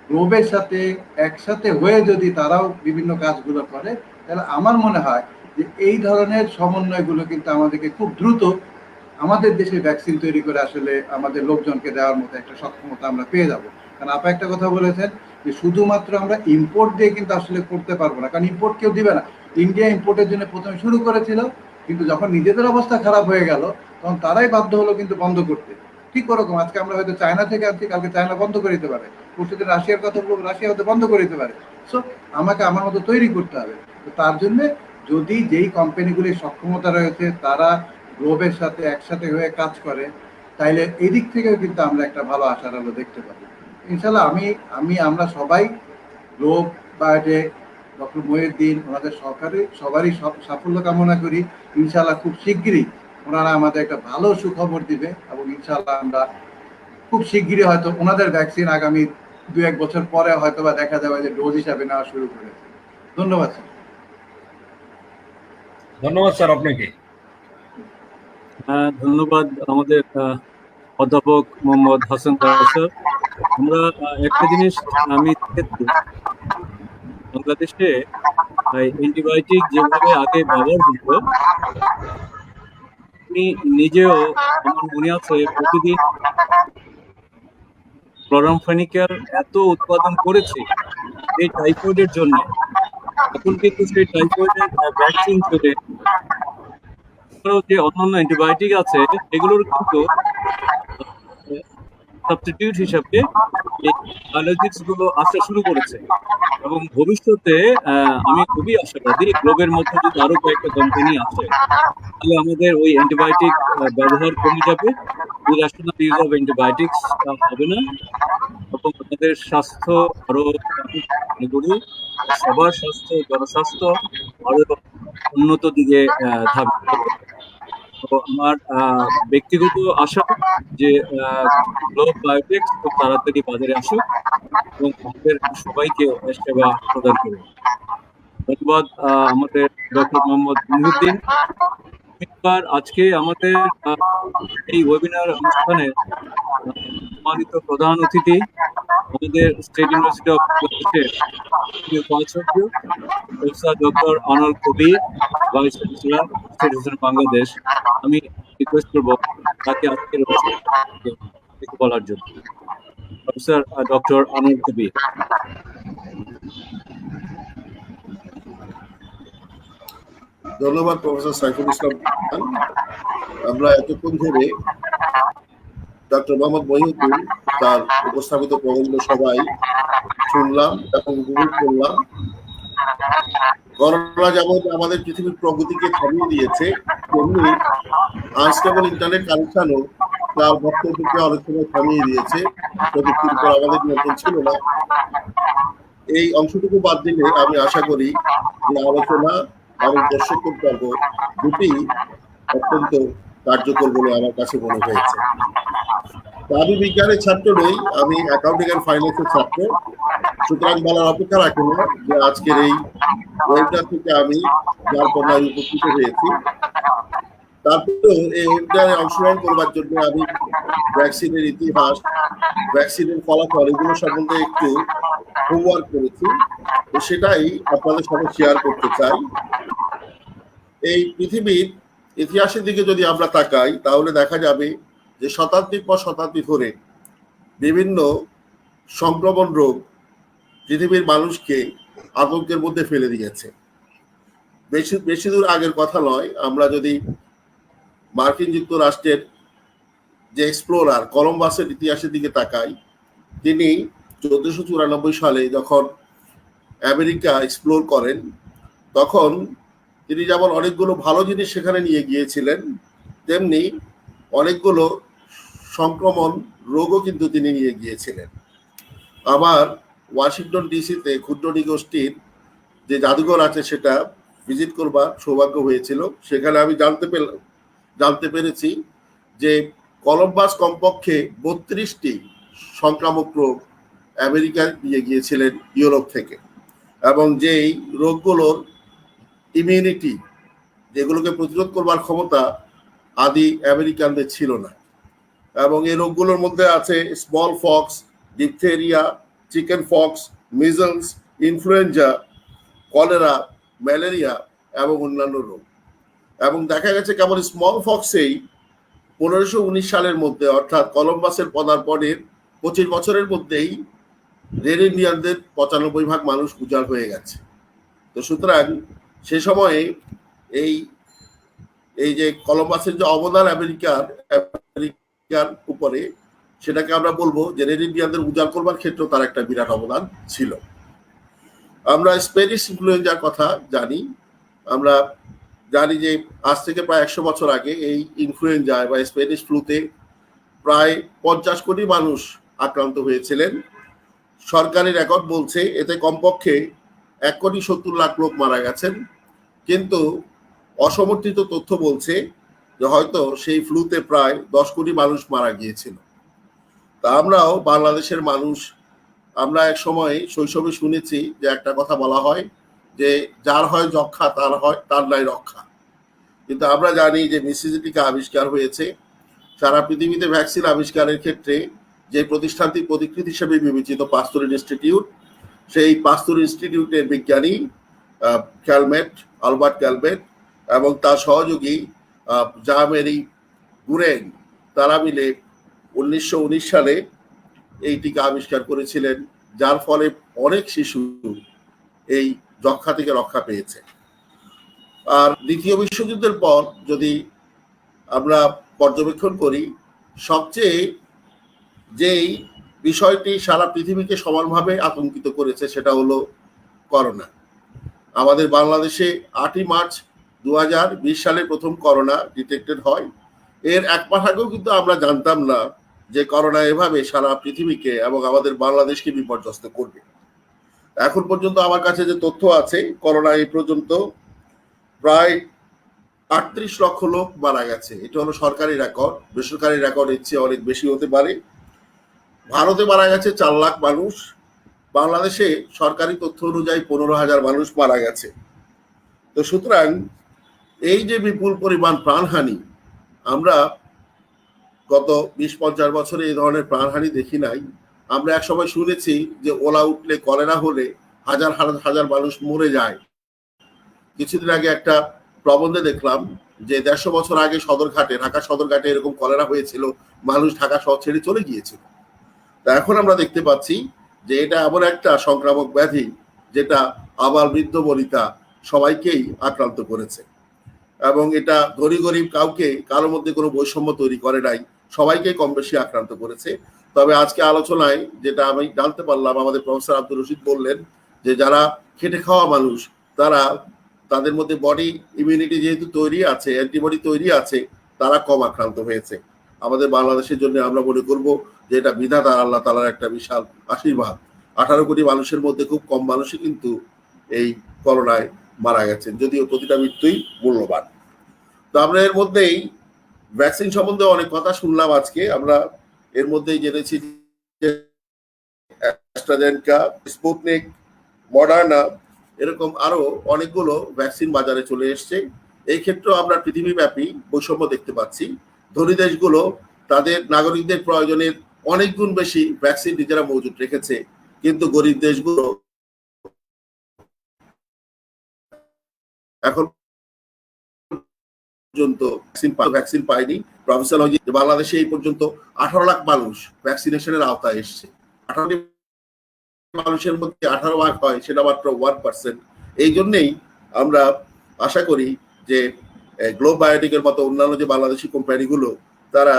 গ্লোবের সাথে একসাথে হয়ে যদি তারাও বিভিন্ন কাজগুলো করে, তাহলে আমার মনে হয় যে এই ধরনের সমন্বয়গুলো কিন্তু আমাদেরকে খুব দ্রুত আমাদের দেশে ভ্যাকসিন তৈরি করে আসলে আমাদের লোকজনকে দেওয়ার মতো একটা সক্ষমতা আমরা পেয়ে যাব। কারণ আপনি একটা কথা বলেছেন যে শুধুমাত্র আমরা ইম্পোর্ট দিয়ে কিন্তু আসলে করতে পারবো না, কারণ ইম্পোর্ট কেউ দিবে না। ইন্ডিয়া ইম্পোর্টের জন্য প্রথমে শুরু করেছিল, কিন্তু যখন নিজেদের অবস্থা খারাপ হয়ে গেল তখন তারাই বাধ্য হলো কিন্তু বন্ধ করতে। ঠিক ওরকম আজকে আমরা হয়তো চায়না থেকে আনছি, কালকে চায়না বন্ধ করে দিতে পারে, পরশুদিন রাশিয়ার কথা বলবো, রাশিয়া হয়তো বন্ধ করে দিতে পারে। সো আমাকে আমার মতো তৈরি করতে হবে। তো তার জন্য যদি যেই কোম্পানিগুলির সক্ষমতা রয়েছে তারা গ্লোবের সাথে একসাথে হয়ে কাজ করে, তাইলে এদিক থেকেও কিন্তু আমরা একটা ভালো আশার আলো দেখতে পাবো ইনশাল্লাহ। আমরা সবাই গ্লোব বায়োটেক, ডক্টর মহিউদ্দিন, ওনাদের সবারই সাফল্য কামনা করি। ইনশাল্লাহ খুব শিগগিরই ওনারা আমাদের একটা ভালো সুখবর দিবে এবং ইনশাল্লাহ আমরা খুব শিগগিরই হয়তো ওনাদের ভ্যাকসিন আগামী 2-1 বছর পরে হয়তো বা দেখা যাবে যে ডোজ হিসাবে নেওয়া শুরু করেছে। ধন্যবাদ স্যার। ধন্যবাদ স্যার আপনাকে। ধন্যবাদ আমাদের অধ্যাপক মোহাম্মদ হাসান স্যার। আমরা একটা জিনিস আমি বাংলাদেশে অ্যান্টিবায়োটিক যেভাবে আগে ব্যবহার হতো, আমি নিজেও আমার মনে আছে প্রতিদিন ক্লোরামফেনিক্যাল এত উৎপাদন করেছে এই টাইফয়েডের জন্য। এখন কিন্তু সেই টাইফয়েডের ভ্যাকসিন চলে, যে অন্যান্য অ্যান্টিবায়োটিক আছে এগুলোর কিন্তু সাবস্টিটিউট হিসাবে এই বায়োলজিক্স গুলো আসা শুরু করেছে এবং ভবিষ্যতে আমি খুবই আশাবাদী গ্লোবের মধ্যে যদি আরো কয়েকটা কোম্পানি আসে তাহলে আমাদের ওই অ্যান্টিবায়োটিক ব্যবহার কমে যাবে, ইরাশনাল ইউজ অফ অ্যান্টিবায়োটিক্স হবে না এবং আমাদের স্বাস্থ্য আরো সবার স্বাস্থ্য, জনস্বাস্থ্য আরো উন্নত দিকে থাকবে। তো আমার ব্যক্তিগত আশা যে গ্লোব বায়োটেক খুব তাড়াতাড়ি বাজারে আসুক এবং আমাদের সবাইকে সেবা প্রদান করবে। ধন্যবাদ আমাদের ডক্টর মোহাম্মদ মহিউদ্দিন। আজকে আমাদের এই ওয়েবিনার অনুষ্ঠানের সম্মানিত প্রধান অতিথি আমাদের স্টেট ইউনিভার্সিটি অফ বাংলাদেশের উপাচার্য professor doctor Anwar Kabir, vice chancellor State University Bangladesh. আমি রিকোয়েস্ট করব তাকে আজকের কিছু বলার জন্য। Professor doctor Anwar Kabir. ধন্যবাদ প্রফেসর সাইফুল ইসলাম। আমরা এতক্ষণ ধরে ডক্টর মোহাম্মদ মহিউদ্দিন তার উপস্থাপিত প্রবন্ধ সবাই শুনলাম এবং উপভোগ করলাম। করোনা যেমন আমাদের পৃথিবীর প্রগতিকে থামিয়ে দিয়েছে, তেমনি আনস্টেবল ইন্টারনেট কানেকশনও তার বক্তব্যকে অনেক সময় থামিয়ে দিয়েছে। প্রযুক্তির উপর আমাদের নিয়ন্ত্রণ ছিল না। এই অংশটুকু বাদ দিলে আমি আশা করি যে আলোচনা এবং দর্শকের পর্ব দুটি অত্যন্ত কার্যকর বলে আমার কাছে মনে হয়েছে। আমি বিজ্ঞানের ছাত্র নই, আমি অ্যাকাউন্টিং এন্ড ফাইন্যান্সের ছাত্র। সুতরাং বলার অপেক্ষা রাখে না যে আজকের এই ওয়েবটার থেকে আমি যার পণ্যায় উপকৃত হয়েছি। তারপরেও এই ওয়েবটারে অংশগ্রহণ করবার জন্য আমি ভ্যাকসিনের ইতিহাস, ভ্যাকসিনের ফলাফল এগুলো সম্বন্ধে একটু হোমওয়ার্ক করেছি, তো সেটাই আপনাদের সাথে শেয়ার করতে চাই। এই পৃথিবীর ইতিহাসের দিকে যদি আমরা তাকাই তাহলে দেখা যাবে যে শতাব্দীর পর শতাব্দী ধরে বিভিন্ন সংক্রমণ রোগ পৃথিবীর মানুষকে আতঙ্কের মধ্যে ফেলে দিয়েছে। বেশি দূর আগের কথা নয়, আমরা যদি মার্কিন যুক্তরাষ্ট্রের যে এক্সপ্লোরার কলম্বাসের ইতিহাসের দিকে তাকাই, তিনি 1494 সালে যখন আমেরিকা এক্সপ্লোর করেন তখন তিনি যেমন অনেকগুলো ভালো জিনিস সেখানে নিয়ে গিয়েছিলেন, তেমনি অনেকগুলো সংক্রমণ রোগও কিন্তু তিনি নিয়ে গিয়েছিলেন। আবার ওয়াশিংটন ডিসিতে ক্ষুদ্র নৃগোষ্ঠীর যে জাদুঘর আছে সেটা ভিজিট করবার সৌভাগ্য হয়েছিল। সেখানে আমি জানতে পেরেছি যে কলম্বাস কমপক্ষে 32টি সংক্রামক রোগ আমেরিকা নিয়ে গিয়েছিলেন ইউরোপ থেকে, এবং যেই রোগগুলোর ইমিউনিটি, যেগুলোকে প্রতিরোধ করবার ক্ষমতা আদি আমেরিকানদের ছিল না। এবং এই রোগগুলোর মধ্যে আছে small Fox, diphtheria, chicken Fox, measles, influenza, cholera, malaria এবং অন্যান্য রোগ। এবং দেখা গেছে কেবল স্মল ফক্সেই 1519 সালের মধ্যে, অর্থাৎ কলম্বাসের পদার্পণের 25 বছরের মধ্যেই রেড ইন্ডিয়ানদের 95% মানুষ উজাড় হয়ে গেছে। তো সুতরাং সে সময়ে এই যে কলম্বাসের যে অবদান আমেরিকার উপরে, সেটাকে আমরা বলবো যে রেড ইন্ডিয়ানদের উজাড় করবার ক্ষেত্রে তার একটা বিরাট অবদান ছিল। আমরা স্প্যানিশ ইনফ্লুয়েঞ্জার কথা জানি। আমরা জানি যে আজ থেকে প্রায় 100 বছর আগে এই ইনফ্লুয়েঞ্জা বা স্প্যানিশ ফ্লুতে প্রায় 50 কোটি মানুষ আক্রান্ত হয়েছিলেন। সরকারি রেকর্ড বলছে এতে কমপক্ষে 1,70,00,000 লোক মারা গেছেন, কিন্তু অসমর্থিত তথ্য বলছে যে হয়তো সেই ফ্লুতে প্রায় 10 কোটি মানুষ মারা গিয়েছিল। তা আমরাও বাংলাদেশের মানুষ, আমরা এক সময় শৈশবে শুনেছি যে একটা কথা বলা হয় যে যার হয় যক্ষা তার নাই রক্ষা। কিন্তু আমরা জানি যে মিসিসিপিতে আবিষ্কার হয়েছে। সারা পৃথিবীতে ভ্যাকসিন আবিষ্কারের ক্ষেত্রে যে প্রতিষ্ঠানটি পথিকৃৎ হিসেবে বিবেচিত পাস্তুর ইনস্টিটিউট, সেই পাস্তুর ইনস্টিটিউটের বিজ্ঞানী আলবার্ট ক্যালমেট এবং তার সহযোগী জামেরি গুরেন, তারা মিলে 1919 সালে এই টিকা আবিষ্কার করেছিলেন, যার ফলে অনেক শিশু এই যক্ষা থেকে রক্ষা পেয়েছে। আর দ্বিতীয় বিশ্বযুদ্ধের পর যদি আমরা পর্যবেক্ষণ করি, সবচেয়ে যেই বিষয়টি সারা পৃথিবীকে সমানভাবে আতঙ্কিত করেছে সেটা হলো করোনা। আমাদের বাংলাদেশে 8ই মার্চ 2020 সালে প্রথম করোনা ডিটেক্টেড হয়। এর 1 মাস আগেও কিন্তু আমরা জানতাম না যে করোনা এভাবে সারা পৃথিবীকে এবং আমাদের বাংলাদেশকে বিপর্যস্ত করবে। এখন পর্যন্ত আমার কাছে যে তথ্য আছে, করোনা এই পর্যন্ত প্রায় 38 লক্ষ লোক মারা গেছে। এটা হলো সরকারি রেকর্ড, বেসরকারি রেকর্ড এর চেয়ে অনেক বেশি হতে পারে। ভারতে মারা গেছে 4 লাখ মানুষ। বাংলাদেশে সরকারি তথ্য অনুযায়ী 15,000 মানুষ মারা গেছে। তো সুতরাং এই যে বিপুল পরিমাণ প্রাণহানি, আমরা গত 20-50 বছরে এই ধরনের প্রাণহানি দেখি নাই। আমরা এক সময় শুনেছি যে ওলা উঠলে, কলেরা হলে হাজার হাজার মানুষ মরে যায়। কিছুদিন আগে একটা প্রবন্ধে দেখলাম যে 150 বছর আগে ঢাকা সদরঘাটে এরকম কলেরা হয়েছিল, মানুষ ঢাকা শহর ছেড়ে চলে গিয়েছিল। তা এখন আমরা দেখতে পাচ্ছি যে এটা এমন একটা সংক্রামক ব্যাধি যেটা আবার বৃদ্ধ বনিতা সবাইকেই আক্রান্ত করেছে, এবং এটা ধনী গরিব কারোর মধ্যে কোনো বৈষম্য তৈরি করে নাই, সবাইকে কম বেশি আক্রান্ত করেছে। তবে আজকে আলোচনায় যেটা আমি জানতে পারলাম, আমাদের প্রফেসর আব্দুর রশিদ বললেন যে যারা খেটে খাওয়া মানুষ, তাদের মধ্যে বডি ইমিউনিটি যেহেতু তৈরি আছে, অ্যান্টিবডি তৈরি আছে, তারা কম আক্রান্ত হয়েছে। আমাদের বাংলাদেশের জন্য আমরা মনে করব যে এটা বিধাতা আল্লাহ তাআলার একটা বিশাল আশীর্বাদ। 18 কোটি মানুষের মধ্যে খুব কম মানুষই কিন্তু এই করোনায় মারা গেছেন, যদিও প্রতিটা মৃত্যুই মূল্যবান। তো আমরা এর মধ্যেই ভ্যাকসিন সম্বন্ধে অনেক কথা শুনলাম আজকে। আমরা এর মধ্যেই জেনেছি যে অ্যাস্ট্রাজেনেকা, স্পুটনিক, মডার্না এরকম আরো অনেকগুলো ভ্যাকসিন বাজারে চলে এসছে। এই ক্ষেত্রেও আমরা পৃথিবীব্যাপী বৈষম্য দেখতে পাচ্ছি। ধনী দেশগুলো তাদের নাগরিকদের প্রয়োজনের অনেক গুণ বেশি ভ্যাকসিন নিজেরা মজুত রেখেছে, কিন্তু গরিব দেশগুলো এখন পর্যন্ত ভ্যাকসিন পায়নি। প্রফেসর বাংলাদেশে এই পর্যন্ত 18 লাখ মানুষ ভ্যাকসিনেশনের আওতায় এসছে। 18 মানুষের মধ্যে 18 ভাগ হয়, সেটা মাত্র 1%। এই জন্যেই আমরা আশা করি যে গ্লোব বায়োটেকের মতো অন্যান্য যে বাংলাদেশি কোম্পানিগুলো তারা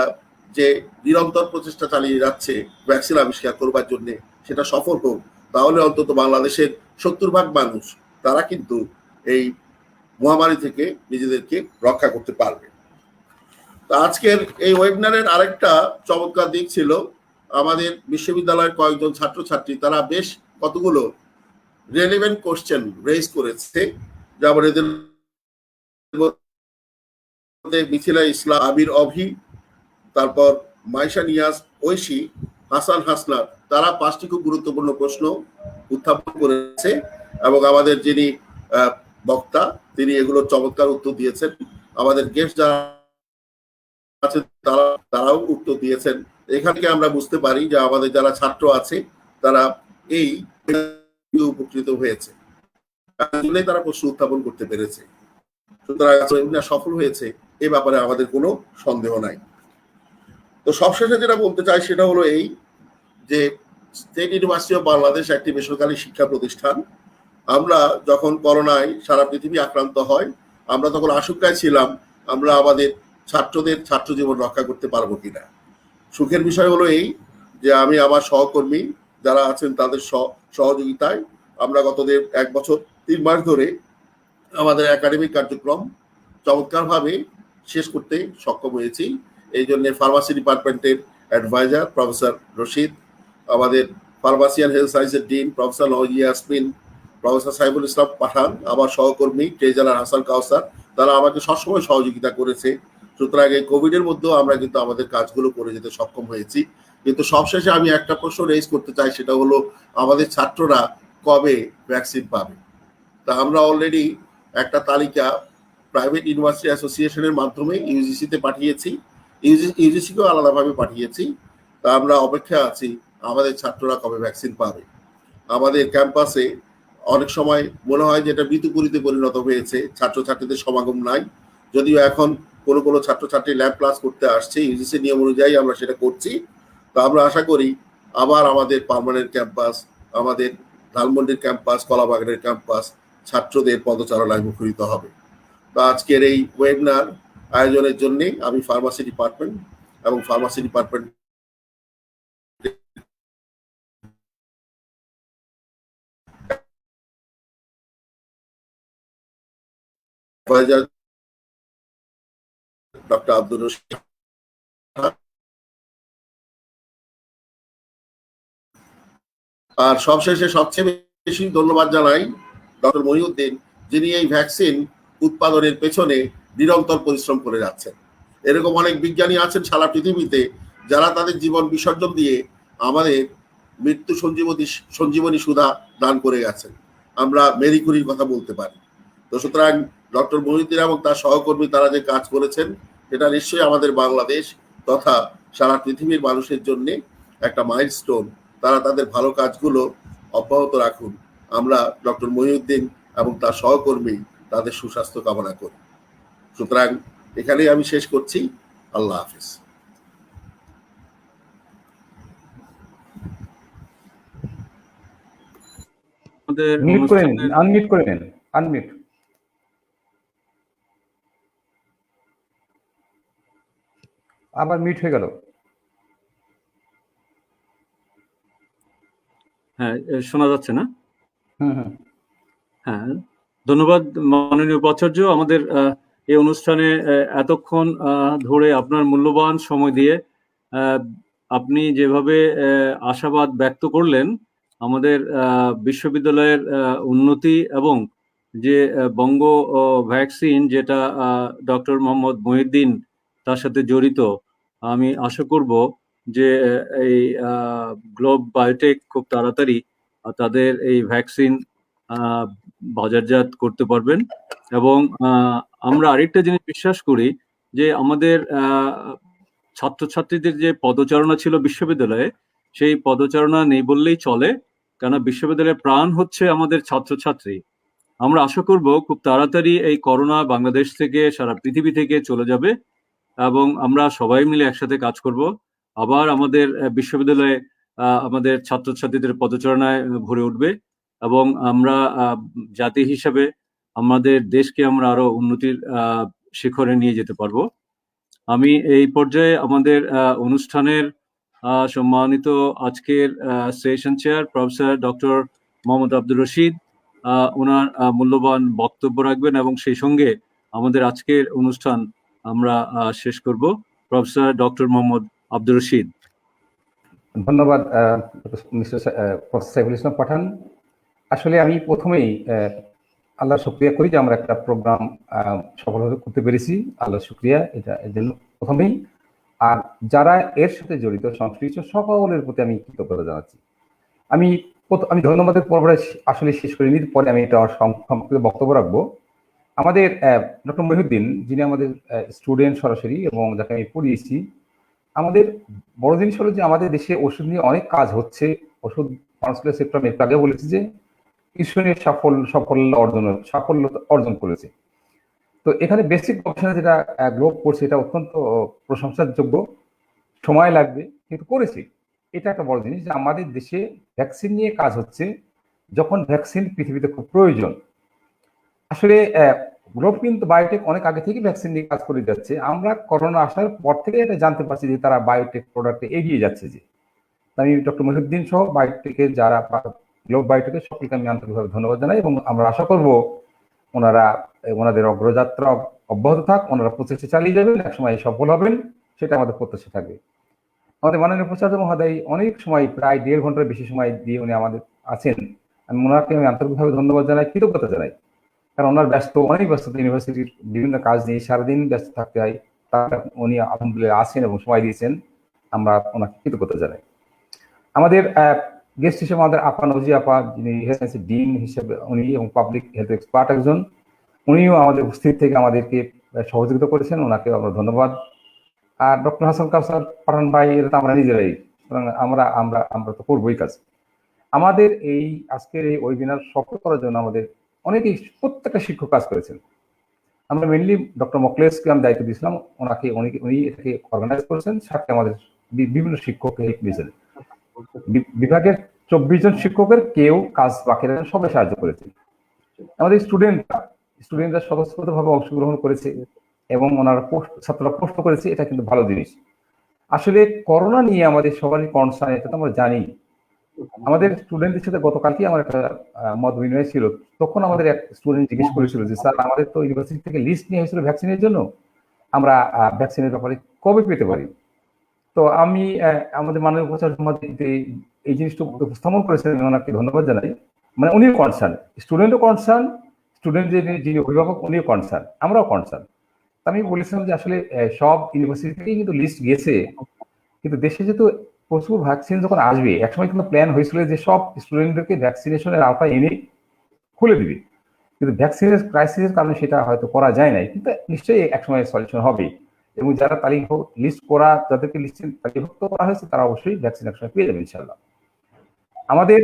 যে নিরন্তর প্রচেষ্টা চালিয়ে যাচ্ছে ভ্যাকসিন আবিষ্কার করবার জন্য, সেটা সফল হোক। তাহলে অন্তত বাংলাদেশের 70 ভাগ মানুষ তারা কিন্তু এই মহামারী থেকে নিজেদেরকে রক্ষা করতে পারবে। তো আজকের এই ওয়েবিনারের আরেকটা চমৎকার দিক ছিল, আমাদের বিশ্ববিদ্যালয়ের কয়েকজন ছাত্রছাত্রী তারা বেশ কতগুলো রেলেভেন্ট কোশ্চেন রেজ করেছে। যেমন এদের মধ্যে মিথিলা ইসলাম, আবির অভি, তারপর মাইশা নিয়াজ, ঐশী, হাসান হাসনাত, তারা 5টি খুব গুরুত্বপূর্ণ প্রশ্ন উত্থাপন করেছে এবং আমাদের যিনি বক্তা তিনি এগুলোর চমৎকার উত্তর দিয়েছেন। আমাদের গেস্ট যারা আছে তারাও উত্তর দিয়েছেন। এখান থেকে আমরা বুঝতে পারি যে আমাদের যারা ছাত্র আছে তারা এই উপকৃত হয়েছে, তারা প্রশ্ন উত্থাপন করতে পেরেছে। সুতরাং সফল হয়েছে এ ব্যাপারে আমাদের কোনো সন্দেহ নাই। তো সবশেষে যেটা বলতে চাই সেটা হলো এই যে স্টেট ইউনিভার্সিটি অফ বাংলাদেশ একটি বেসরকারি শিক্ষা প্রতিষ্ঠান। আমরা যখন করোনায় সারা পৃথিবী আক্রান্ত হয়, আমরা তখন আশঙ্কায় ছিলাম আমরা আমাদের ছাত্রদের ছাত্র জীবন রক্ষা করতে পারবো কিনা। সুখের বিষয় হলো এই যে আমি আমার সহকর্মী যারা আছেন তাদের সহযোগিতায় আমরা গত 1 বছর 3 মাস ধরে আমাদের একাডেমিক কার্যক্রম চমৎকারভাবে শেষ করতে সক্ষম হয়েছি। এই জন্য ফার্মাসি ডিপার্টমেন্টের অ্যাডভাইজার প্রফেসর রশিদ, আমাদের ফার্মাসি অ্যান্ড হেলথ সায়েন্সের dean professor Yasmin, professor Saiful Islam Pathan, আমার সহকর্মী ট্রেজারার হাসান কাউসার, তারা আমাকে সবসময় সহযোগিতা করেছে। সুতরাং এই কোভিডের মধ্যেও আমরা কিন্তু আমাদের কাজগুলো করে যেতে সক্ষম হয়েছি। কিন্তু সবশেষে আমি একটা প্রশ্ন রেজ করতে চাই, সেটা হলো আমাদের ছাত্ররা কবে ভ্যাকসিন পাবে। তা আমরা অলরেডি একটা তালিকা প্রাইভেট ইউনিভার্সিটি অ্যাসোসিয়েশনের মাধ্যমে ইউজিসিতে পাঠিয়েছি, ইউজিসিকেও আলাদাভাবে পাঠিয়েছি। তা আমরা অপেক্ষা আছি আমাদের ছাত্ররা কবে ভ্যাকসিন পাবে। আমাদের ক্যাম্পাসে অনেক সময় মনে হয় যে এটা ঋতুপুরীতে পরিণত হয়েছে, ছাত্রছাত্রীদের সমাগম নাই। যদিও এখন কোনো ছাত্রছাত্রী ল্যাব ক্লাস করতে আসছে, ইউজিসি নিয়ম অনুযায়ী আমরা সেটা করছি। তো আমরা আশা করি আবার আমাদের পার্মানেন্ট ক্যাম্পাস, আমাদের ধানমন্ডির ক্যাম্পাস, কলাবাগানের ক্যাম্পাস ছাত্রদের পদচারণায় মুখরিত হবে। তো আজকের এই ওয়েবিনার আয়োজনের জন্য আমি ফার্মাসি ডিপার্টমেন্ট এবং pharmacy department doctor Abdur Rashid আর সবশেষে সবচেয়ে বেশি ধন্যবাদ জানাই ডক্টর মহিউদ্দিন, যিনি এই ভ্যাকসিন উৎপাদনের পেছনে নিরন্তর পরিশ্রম করে যাচ্ছেন। এরকম অনেক বিজ্ঞানী আছেন সারা পৃথিবীতে যারা তাদের জীবন বিসর্জন দিয়ে আমাদের মৃত্যু সঞ্জীবনী সুধা দান করে গেছেন। আমরা মেরি কুরির কথা বলতে পারি। তো সুতরাং ডক্টর মহিউদ্দিন এবং তার সহকর্মী তারা যে কাজ করেছেন এটা নিশ্চয়ই আমাদের বাংলাদেশ তথা সারা পৃথিবীর মানুষের জন্য একটা মাইলস্টোন। তারা তাদের ভালো কাজগুলো অব্যাহত রাখুন। আমরা ডক্টর মহিউদ্দিন এবং তার সহকর্মী তাদের সুস্বাস্থ্য কামনা করি। সুতরাং এখানেই আমি শেষ করছি। আল্লাহ হাফিজ। আনমিউট করে নেন। আনমিউট। আবার মিউট হয়ে গেল। হ্যাঁ, শোনা যাচ্ছে না? হ্যাঁ, ধন্যবাদ মাননীয় উপাচার্য। আমাদের এই অনুষ্ঠানে এতক্ষণ ধরে আপনার মূল্যবান সময় দিয়ে আপনি যেভাবে আশাবাদ ব্যক্ত করলেন আমাদের বিশ্ববিদ্যালয়ের উন্নতি এবং যে বঙ্গ ভ্যাকসিন যেটা ডক্টর মোহাম্মদ মহিউদ্দিন তার সাথে জড়িত, আমি আশা করব যে এই গ্লোব বায়োটেক খুব তাড়াতাড়ি তাদের এই ভ্যাকসিন বাজারজাত করতে পারবেন। এবং আমরা আরেকটা জিনিস বিশ্বাস করি যে আমাদের ছাত্রছাত্রীদের যে পদচারণা ছিল বিশ্ববিদ্যালয়ে, সেই পদচারণা নেই বললেই চলে, কেন বিশ্ববিদ্যালয়ের প্রাণ হচ্ছে আমাদের ছাত্রছাত্রী। আমরা আশা করব খুব তাড়াতাড়ি এই করোনা বাংলাদেশ থেকে, সারা পৃথিবী থেকে চলে যাবে এবং আমরা সবাই মিলে একসাথে কাজ করব। আবার আমাদের বিশ্ববিদ্যালয়ে আমাদের ছাত্রছাত্রীদের পদচারণায় ভরে উঠবে এবং আমরা জাতি হিসাবে আমাদের দেশকে আমরা আরো উন্নতির শিখরে নিয়ে যেতে পারবো। আমি এই পর্যায়ে আমাদের অনুষ্ঠানের সম্মানিত আজকের session chair professor doctor Mohammad Abdur Rashid ওনার মূল্যবান বক্তব্য রাখবেন এবং সেই সঙ্গে আমাদের আজকের অনুষ্ঠান আমরা শেষ করব। Professor doctor Mohammad Abdur Rashid. ধন্যবাদ মিস্টার সাইফুল ইসলাম পাঠান। আসলে আমি প্রথমেই আল্লাহ শুকরিয়া করি যে আমরা একটা প্রোগ্রাম সফলভাবে করতে পেরেছি। আল্লাহ শুকরিয়া এটা এর জন্য প্রথমেই। আর যারা এর সাথে জড়িত সংশ্লিষ্ট সকলের প্রতি আমি কৃতজ্ঞতা জানাচ্ছি। আমি ধন্যবাদের পর্বটা আসলে শেষ করে নিতে পরে আমি এটা সংক্ষিপ্ত বক্তব্য রাখবো। আমাদের ডক্টর মহিউদ্দিন, যিনি আমাদের স্টুডেন্ট সরাসরি এবং যাকে আমি পড়িয়েছি, আমাদের বড় জিনিস হলো যে আমাদের দেশে ওষুধ নিয়ে অনেক কাজ হচ্ছে। ওষুধ ফার্মাসিউটিক্যাল সেক্টর আমি একটু আগে বলেছি যে কৃষণের সাফল্য অর্জন করেছে। তো এখানে বেসিক গবেষণা যেটা গ্লোব করছে এটা অত্যন্ত প্রশংসার যোগ্য। সময় লাগবে কিন্তু করেছে। এটা একটা বড় জিনিস যে আমাদের দেশে ভ্যাকসিন নিয়ে কাজ হচ্ছে যখন ভ্যাকসিন পৃথিবীতে খুব প্রয়োজন। আসলে গ্লোব কিন্তু বায়োটেক অনেক আগে থেকে ভ্যাকসিন নিয়ে কাজ করে যাচ্ছে। আমরা করোনা আসার পর থেকে এটা জানতে পারছি যে তারা বায়োটেক প্রোডাক্টে এগিয়ে যাচ্ছে। যে আমি ডক্টর মহিউদ্দিন সহ বায়োটেকের যারা গ্লোব বায়োটেকের সকলকে আমি আন্তরিকভাবে ধন্যবাদ জানাই এবং আমরা আশা করব ওনাদের অগ্রযাত্রা অব্যাহত থাক, ওনারা প্রচেষ্টা চালিয়ে যাবেন, একসময় সফল হবেন, সেটা আমাদের প্রত্যাশা থাকবে। আমাদের মাননীয় উপাচার্য মহোদয় অনেক সময়, প্রায় 1.5 ঘন্টার বেশি সময় দিয়ে উনি আমাদের আছেন। আমি ওনাকে আন্তরিকভাবে ধন্যবাদ জানাই, কৃতজ্ঞতা জানাই, কারণ ওনার অনেক ব্যস্ততা, ইউনিভার্সিটির বিভিন্ন কাজ নিয়ে সারাদিন ব্যস্ত থাকতে হয়। তারা উনি আলহামদুলিল্লাহ আছেন এবং সময় দিয়েছেন, আমরা ওনাকে কৃতজ্ঞতা জানাই। আমাদের গেস্ট হিসেবে আমাদের আপা নজি আপা, যিনি হেলথ সায়েন্সের ডিন হিসেবে উনি এবং পাবলিক হেলথ এক্সপার্ট একজন, উনিও আমাদের উপস্থিত থেকে আমাদেরকে সহযোগিতা করেছেন, ওনাকে আমরা ধন্যবাদ। আর ডক্টর হাসান কাউসার পাঠান ভাই, এটা তো আমরা নিজেরাই, আমরা তো করবোই কাজ। আমাদের এই আজকের এই ওয়েবিনার সফল করার জন্য আমাদের অনেকেই, প্রত্যেকটা শিক্ষক কাজ করেছেন। আমরা মেনলি ডক্টর মকলেসকে আমি দায়িত্ব দিয়েছিলাম, উনি এটাকে অর্গানাইজ করেছেন, সাথে আমাদের বিভিন্ন শিক্ষক হেল্প দিয়েছেন। বিভাগের 24 জন শিক্ষকের কেউ কাজ বাকি রাখেন, সবাই সাহায্য করেছে। আমাদের স্টুডেন্টরা স্বতঃস্ফূর্তভাবে অংশগ্রহণ করেছে এবং ওনারা ছাত্ররা প্রশ্ন করেছে, এটা কিন্তু ভালো জিনিস। আসলে করোনা নিয়ে আমাদের সবারই কনসার্ন, এটা তো আমরা জানি। আমাদের স্টুডেন্টদের সাথে গতকালকে আমার একটা মত বিনিময় ছিল, তখন আমাদের এক স্টুডেন্ট জিজ্ঞেস করেছিল যে স্যার, আমাদের তো ইউনিভার্সিটি থেকে লিস্ট নিয়ে হয়েছিল ভ্যাকসিনের জন্য, আমরা ভ্যাকসিনের ব্যাপারে কবে পেতে পারি? তো আমি আমাদের মাননীয় উপাচার্য এই জিনিসটা উপস্থাপন করেছেন, আমি ওনাকে ধন্যবাদ জানাই। মানে উনিও কনসার্ন, স্টুডেন্টও কনসার্ন, স্টুডেন্টদের যিনি অভিভাবক উনিও কনসার্ন, আমরাও কনসার্ন। আমি বলেছিলাম যে আসলে সব ইউনিভার্সিটি থেকেই কিন্তু লিস্ট গেছে, কিন্তু দেশে যেহেতু প্রচুর ভ্যাকসিন যখন আসবে, একসময় কিন্তু প্ল্যান হয়েছিল যে সব স্টুডেন্টদেরকে ভ্যাকসিনেশনের আওতায় এনে খুলে দিবে, কিন্তু ভ্যাকসিনের ক্রাইসিসের কারণে সেটা হয়তো করা যায় নাই, কিন্তু নিশ্চয়ই একসময় সলিউশন হবে। এবং যারা যাদেরকে লিস্টে তালিকাভুক্ত করা হয়েছে তারা অবশ্যই ভ্যাকসিন একসময় পেয়ে যাবে ইনশাল্লাহ। আমাদের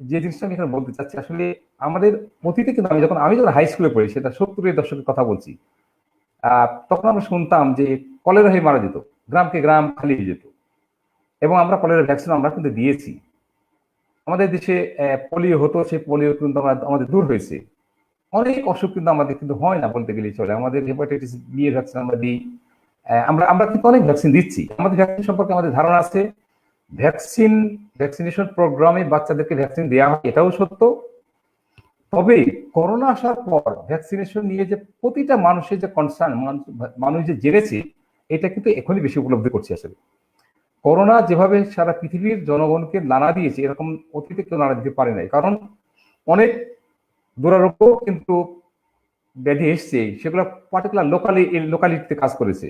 যে জিনিসটা আমি এখানে বলতে চাচ্ছি, আসলে আমাদের অতীতে কিন্তু আমি যখন হাই স্কুলে পড়ি, সেটা 70-এর দশকের কথা বলছি, তখন আমরা শুনতাম যে কলেরা হয়ে মারা যেত, গ্রামকে গ্রাম খালি হয়ে যেত, এবং আমরা কলেরা ভ্যাকসিন আমরা কিন্তু দিয়েছি। আমাদের দেশে পোলিও হতো, সেই পোলিও কিন্তু আমাদের দূর হয়েছে। অনেক অসুখ কিন্তু আমাদের কিন্তু হয় না বলতে গেলেই চলে। আমাদের হেপাটাইটিস বি এর ভ্যাকসিন আমরা দিই, আমরা কিন্তু অনেক ভ্যাকসিন দিচ্ছি। আমাদের ভ্যাকসিন সম্পর্কে আমাদের ধারণা আছে, ভ্যাকসিনেশন প্রোগ্রামে বাচ্চাদেরকে ভ্যাকসিন দেওয়া হয়, এটাও সত্য। তবে করোনা আসার পর ভ্যাকসিনেশন নিয়ে যে প্রতিটা মানুষের যে কনসার্ন, মানুষ যে জেনেছে, এটা কিন্তু এখনই বেশি উপলব্ধি করছে। আসলে করোনা যেভাবে সারা পৃথিবীর জনগণকে নাড়া দিয়েছে, এরকম অতীতে কেউ নাড়া দিতে পারে নাই, কারণ অনেক দুরারোগ্য কিন্তু ব্যাধি এসছে, সেগুলো পার্টিকুলার লোকালিটিতে কাজ করেছে।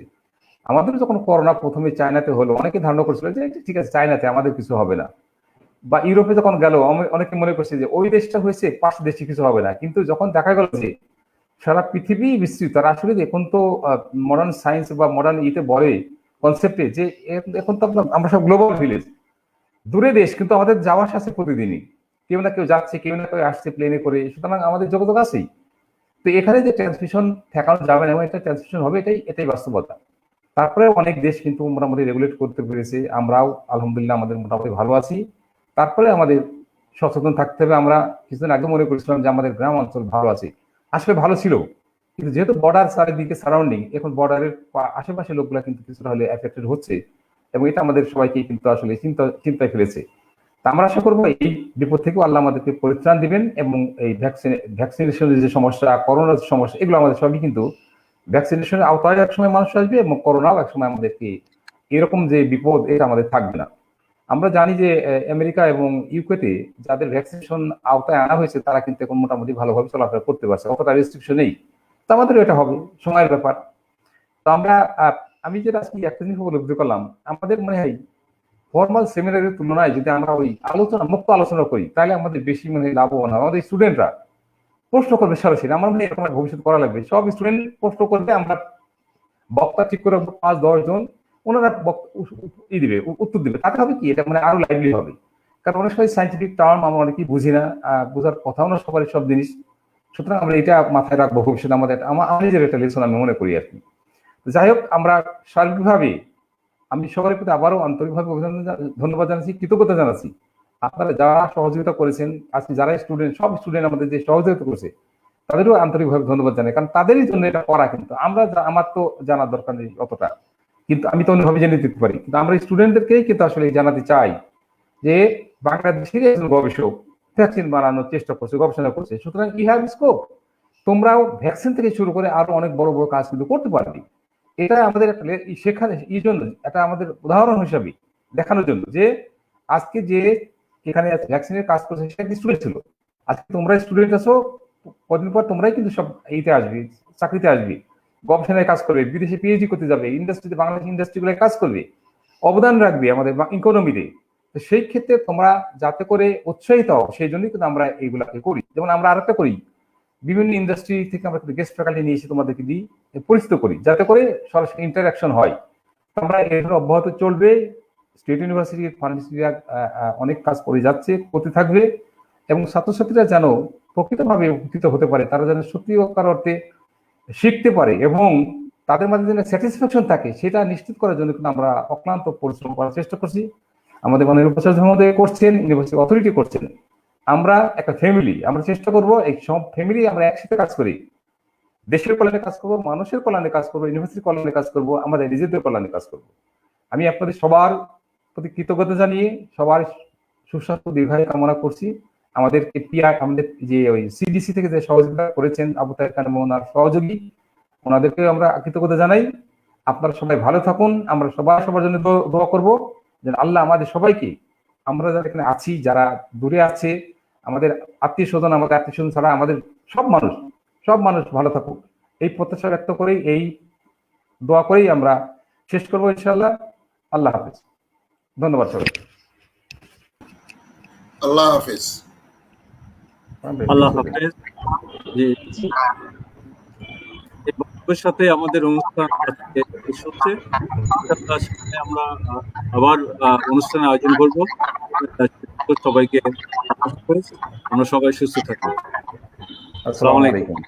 আমাদের যখন করোনা প্রথমে চায়নাতে হলো, অনেকে ধারণা করছিল যে ঠিক আছে চায়নাতে আমাদের কিছু হবে না, বা ইউরোপে যখন গেল অনেকে মনে করছে যে ওই দেশটা হয়েছে পাশে দেশে কিছু হবে না, কিন্তু যখন দেখা গেল যে সারা পৃথিবী বিস্তৃত, আর আসলে এখন তো মডার্ন সায়েন্স বা মডার্ন ইতে বলে কনসেপ্টে যে এখন তো আমরা সব গ্লোবাল ভিলেজ, দূরে দেশ কিন্তু আমাদের যাওয়ার সাথে প্রতিদিনই কেউ না কেউ যাচ্ছে, কেউ না কেউ আসছে প্লেনে করে, সুতরাং আমাদের যোগাযোগ আছেই। তো এখানে যে ট্রান্সমিশন ঠেকানো যাবে না এবং এটা ট্রান্সমিশন হবে, এটাই বাস্তবতা। তারপরে অনেক দেশ কিন্তু মোটামুটি রেগুলেট করতে পেরেছে, আমরাও আলহামদুলিল্লাহ আমাদের মোটামুটি ভালো আছি। তারপরে আমাদের সচেতন থাকতে হবে। আমরা কিছুদিন আগে মনে করেছিলাম যে আমাদের গ্রাম অঞ্চল ভালো আছে, আসলে ভালো ছিল, কিন্তু যেহেতু বর্ডার চারিদিকে সারাউন্ডিং, এখন বর্ডারের আশেপাশে লোকগুলা কিন্তু কিছুটা হলে এফেক্টেড হচ্ছে, এবং এটা আমাদের সবাইকে কিন্তু আসলে চিন্তায় ফেলেছে। তা আমরা আশা করবো এই বিপদ থেকেও আল্লাহ আমাদেরকে পরিত্রাণ দিবেন, এবং এই ভ্যাকসিনেশনের যে সমস্যা, করোনার যে সমস্যা, এগুলো আমাদের সবই কিন্তু ভ্যাকসিনেশনের আওতায় একসময় মানুষ আসবে, এবং করোনাও একসময় আমাদেরকে এরকম যে বিপদ এটা আমাদের থাকবে না। আমরা জানি যে আমেরিকা এবং ইউকেতে যাদের ভ্যাকসিনেশন আওতায় আনা হয়েছে তারা কিন্তু এখন মোটামুটি ভালোভাবে চলাফেরা করতে পারছে, অতটা রেস্ট্রিকশন নেই। তো আমাদেরও এটা হবে, সময়ের ব্যাপার। তো আমি যেটা আজকে একটা জিনিস উপলব্ধি করলাম, আমাদের মনে হয় ফর্মাল সেমিনারের তুলনায় যদি আমরা ওই মুক্ত আলোচনা করি, তাহলে আমাদের বেশি মনে হয় লাভবান হবে। আমাদের স্টুডেন্টরা প্রশ্ন করবে সরাসরি, আমার মনে হয় এরকম ভবিষ্যৎ করা লাগবে, সব স্টুডেন্ট প্রশ্ন করবে, আমরা বক্তা ঠিক করে 5-10 জন, ওনারা দিবে, উত্তর দিবে, তাতে হবে কি এটা মানে আরো লাইভলি হবে। কারণ অনেক সময় সাইন্টিফিক টার্ম আমরা অনেকেই বুঝি না, বোঝার কথাও না সবারই সব জিনিস, সুতরাং আমরা এটা মাথায় রাখবো ভবিষ্যতে। আমার নিজের একটা লেসন আমি মনে করি আর কি। যাই হোক, আমরা সার্বিকভাবে আমি সকলের প্রতি আবারও আন্তরিকভাবে ধন্যবাদ জানাচ্ছি, কৃতজ্ঞতা জানাচ্ছি। আপনারা যারা সহযোগিতা করেছেন, আজকে যারা স্টুডেন্ট, সব স্টুডেন্ট আমাদের যে সহযোগিতা করেছে তাদেরও আন্তরিকভাবে ধন্যবাদ জানাই, কারণ তাদেরই জন্য এটা করা। কিন্তু আমার তো জানার দরকার নেই অতটা, কিন্তু আমি তো অন্যভাবে জেনে দিতে পারি, কিন্তু আমরা স্টুডেন্টদেরকেই কিন্তু আসলে জানাতে চাই যে বাংলাদেশের একজন গবেষক ভ্যাকসিন বানানোর চেষ্টা করছে, গবেষণা করছে, সুতরাং ইউ হ্যাভ স্কোপ, তোমরাও ভ্যাকসিন থেকে শুরু করে আরো অনেক বড় বড় কাজ কিন্তু করতে পারবে। এটা আমাদের সেখানে এই জন্য এটা আমাদের উদাহরণ হিসাবে দেখানোর জন্য যে আজকে যে এখানে ভ্যাকসিনের কাজ করছে সে একটা স্টুডেন্ট ছিল, আজকে তোমরা স্টুডেন্ট আছো, কদিন পর তোমরাই কিন্তু সব এইতে আসবে, চাকরিতে আসবে, গবেষণায় কাজ করবে, বিদেশে পিএইচডি করতে যাবে, ইন্ডাস্ট্রিতে, বাংলাদেশ ইন্ডাস্ট্রিগুলোয় কাজ করবে, অবদান রাখবে আমাদের ইকোনমিতে। তো সেই ক্ষেত্রে তোমরা যাতে করে উৎসাহিত হও, সেই জন্যই কিন্তু আমরা এইগুলাকে করি। যেমন আমরা আরেকটা করি, বিভিন্ন ইন্ডাস্ট্রি থেকে আমরা কিন্তু গেস্ট ফ্যাকাল্টি নিয়ে এসে তোমাদেরকে দিই, পরিচিত করি, যাতে করে সরাসরি ইন্টারাকশন হয়। আমরা এভাবে অব্যাহত চলবে। স্টেট ইউনিভার্সিটির ফার্মেসি বিভাগ অনেক কাজ করে যাচ্ছে, করতে থাকবে, এবং ছাত্রছাত্রীরা যেন প্রকৃতভাবে উপকৃত হতে পারে, তারা যেন সত্যিকার অর্থে শিখতে পারে এবং তাদের মাঝে যেন স্যাটিসফ্যাকশন থাকে, সেটা নিশ্চিত করার জন্য কিন্তু আমরা অক্লান্ত পরিশ্রম করার চেষ্টা করছি। আমাদের মাননীয় উপাচার্য মহোদয় করছেন, ইউনিভার্সিটি অথরিটি করছেন, আমরা একটা ফ্যামিলি, আমরা চেষ্টা করবো এই সব ফ্যামিলি আমরা একসাথে কাজ করি, দেশের কল্যাণে কাজ করবো, মানুষের কল্যাণে কাজ করবো, ইউনিভার্সিটির কল্যাণে কাজ করবো, আমাদের নিজেদের কল্যাণে কাজ করবো। আমি আপনাদের সবার প্রতি কৃতজ্ঞতা জানিয়ে সবার সুস্বাস্থ্য দীর্ঘায়ু কামনা করছি। আমাদেরকে আমাদের যে ওই সিডিসি থেকে যে সহযোগিতা করেছেন আবু তাহের খান এবং ওনার সহযোগী, ওনাদেরকে আমরা কৃতজ্ঞতা জানাই। আপনারা সবাই ভালো থাকুন, আমরা সবার জন্য দোয়া করবো যেন আল্লাহ আমাদের সবাইকে, আমরা যারা এখানে আছি, যারা দূরে আছে, আমাদের আত্মীয় স্বজন, আমাদের আত্মীয় স্বজন ছাড়া আমাদের সব মানুষ ভালো থাকুক, এই প্রত্যাশা ব্যক্ত করেই, এই দোয়া করেই আমরা শেষ করবো ইনশাআল্লাহ। আল্লাহ হাফেজ, ধন্যবাদ সবাই। আল্লাহ হাফেজ। আল্লাহ হাফেজ। এই বক্তব্যের সাথে আমাদের অনুষ্ঠান শেষ হচ্ছে। আমরা আবার অনুষ্ঠানের আয়োজন করবো। সবাইকে আমরা সবাই সুস্থ থাকবো। আসসালামু আলাইকুম।